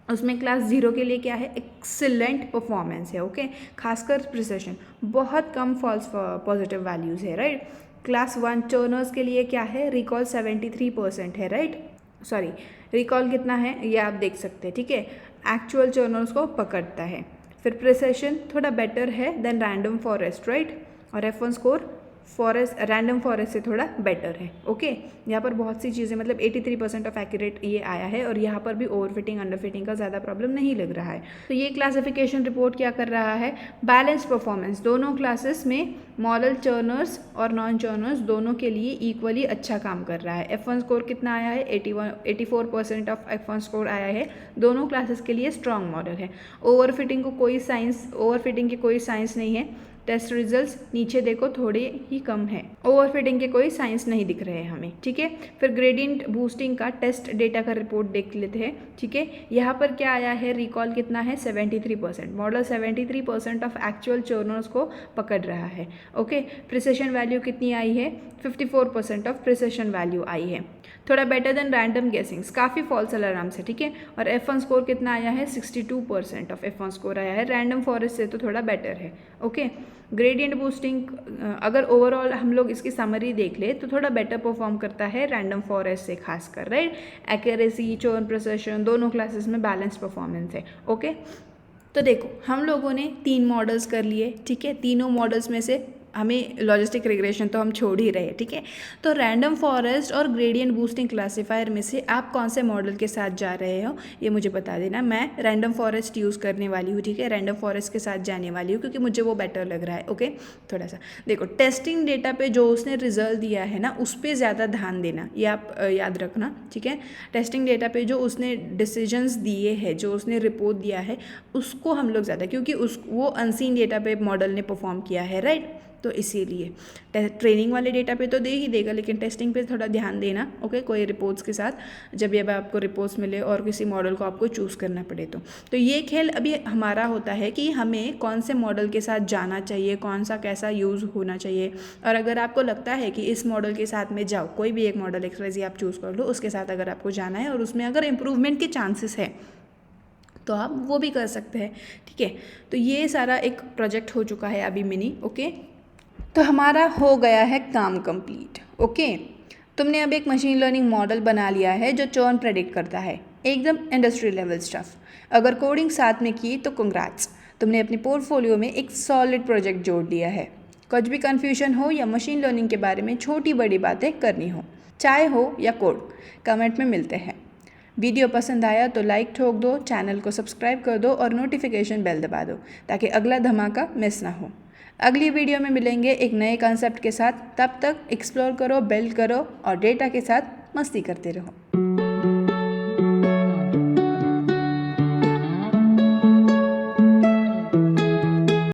Speaker 1: उसमें क्लास 0 के लिए क्या है, एक्सीलेंट परफॉर्मेंस है, ओके। खासकर प्रिसिशन, बहुत कम फॉल्स पॉजिटिव वैल्यूज़ है, राइट। क्लास 1 टर्नर्स के लिए क्या है, रिकॉल 73% है, राइट। सॉरी, रिकॉल कितना है ये आप देख सकते हैं, ठीक है। एक्चुअल टर्नर्स को पकड़ता है। फिर प्रिसिशन थोड़ा बेटर है देन रैंडम फॉरेस्ट, राइट। और F1 score forest, random forest से थोड़ा बेटर है, ओके। यहाँ पर बहुत सी चीज़ें, मतलब 83% ऑफ एक्यूरेट ये आया है, और यहाँ पर भी ओवरफिटिंग अंडरफिटिंग का ज़्यादा प्रॉब्लम नहीं लग रहा है। तो ये क्लासिफिकेशन रिपोर्ट क्या कर रहा है, बैलेंस परफॉर्मेंस दोनों क्लासेस में, मॉडल चर्नर्स और नॉन चर्नर्स दोनों के लिए इक्वली अच्छा काम कर रहा है। F1 स्कोर कितना आया है, 84% ऑफ F1 स्कोर आया है, दोनों क्लासेस के लिए स्ट्रॉन्ग मॉडल है। ओवरफिटिंग की कोई साइंस नहीं है। टेस्ट रिजल्ट्स नीचे देखो थोड़े ही कम है, ओवरफिटिंग के कोई साइंस नहीं दिख रहे हैं हमें, ठीक है। फिर ग्रेडियंट बूस्टिंग का टेस्ट डेटा का रिपोर्ट देख लेते हैं, ठीक है। यहाँ पर क्या आया है, रिकॉल कितना है, 73%, मॉडल 73% ऑफ एक्चुअल चर्नर्स को पकड़ रहा है, ओके। प्रिसिशन वैल्यू कितनी आई है, 54% ऑफ प्रिसिशन वैल्यू आई है, थोड़ा बेटर देन रैंडम गेसिंग्स, काफ़ी फॉल्स अलार्म्स है, ठीक है। और F1 स्कोर कितना आया है, 62% ऑफ F1 स्कोर आया है, रैंडम फॉरेस्ट से तो थोड़ा बेटर है, ओके। ग्रेडियंट बूस्टिंग, अगर ओवरऑल हम लोग इसकी समरी देख ले तो थोड़ा बेटर परफॉर्म करता है रैंडम फॉरेस्ट से खासकर, राइट। एक्यूरेसी, चर्न प्रिसिशन दोनों क्लासेस में बैलेंस परफॉर्मेंस है, ओके। तो देखो हम लोगों ने 3 मॉडल्स कर लिए, ठीक है। तीनों मॉडल्स में से हमें लॉजिस्टिक रिग्रेशन तो हम छोड़ ही रहे, ठीक है। तो रैंडम फॉरेस्ट और ग्रेडियंट बूस्टिंग क्लासीफायर में से आप कौन से मॉडल के साथ जा रहे हो ये मुझे बता देना। मैं रैंडम फॉरेस्ट यूज़ करने वाली हूँ, ठीक है। रैंडम फॉरेस्ट के साथ जाने वाली हूँ क्योंकि मुझे वो बेटर लग रहा है, ओके। थोड़ा सा देखो, टेस्टिंग डेटा पे जो उसने रिजल्ट दिया है ना, उस पर ज़्यादा ध्यान देना, ये आप याद रखना, ठीक है। टेस्टिंग डेटा पे जो उसने डिसीजंस दिए हैं, जो उसने रिपोर्ट दिया है, उसको हम लोग ज़्यादा, क्योंकि वो अनसीन डेटा पे मॉडल ने परफॉर्म किया है, राइट। तो इसीलिए ट्रेनिंग वाले डेटा पे तो दे ही देगा, लेकिन टेस्टिंग पे थोड़ा ध्यान देना, ओके। कोई रिपोर्ट्स के साथ जब ये आपको रिपोर्ट्स मिले और किसी मॉडल को आपको चूज़ करना पड़े तो ये खेल अभी हमारा होता है कि हमें कौन से मॉडल के साथ जाना चाहिए, कौन सा कैसा यूज़ होना चाहिए। और अगर आपको लगता है कि इस मॉडल के साथ में जाओ, कोई भी एक मॉडल XYZ आप चूज़ कर लो, उसके साथ अगर आपको जाना है और उसमें अगर इम्प्रूवमेंट के चांसेस है तो आप वो भी कर सकते हैं, ठीक है। तो ये सारा एक प्रोजेक्ट हो चुका है अभी मिनी, ओके। तो हमारा हो गया है काम कंप्लीट, ओके। तुमने अब एक मशीन लर्निंग मॉडल बना लिया है जो चर्न प्रेडिक्ट करता है, एकदम इंडस्ट्री लेवल स्टफ। अगर कोडिंग साथ में की तो कंग्रेट्स, तुमने अपने पोर्टफोलियो में एक सॉलिड प्रोजेक्ट जोड़ लिया है। कुछ भी कन्फ्यूजन हो या मशीन लर्निंग के बारे में छोटी बड़ी बातें करनी हो, चाहे हो या कोड, कमेंट में मिलते हैं। वीडियो पसंद आया तो लाइक ठोक दो, चैनल को सब्सक्राइब कर दो और नोटिफिकेशन बेल दबा दो ताकि अगला धमाका मिस ना हो। अगली वीडियो में मिलेंगे एक नए कॉन्सेप्ट के साथ। तब तक एक्सप्लोर करो, बिल्ड करो और डेटा के साथ मस्ती करते रहो।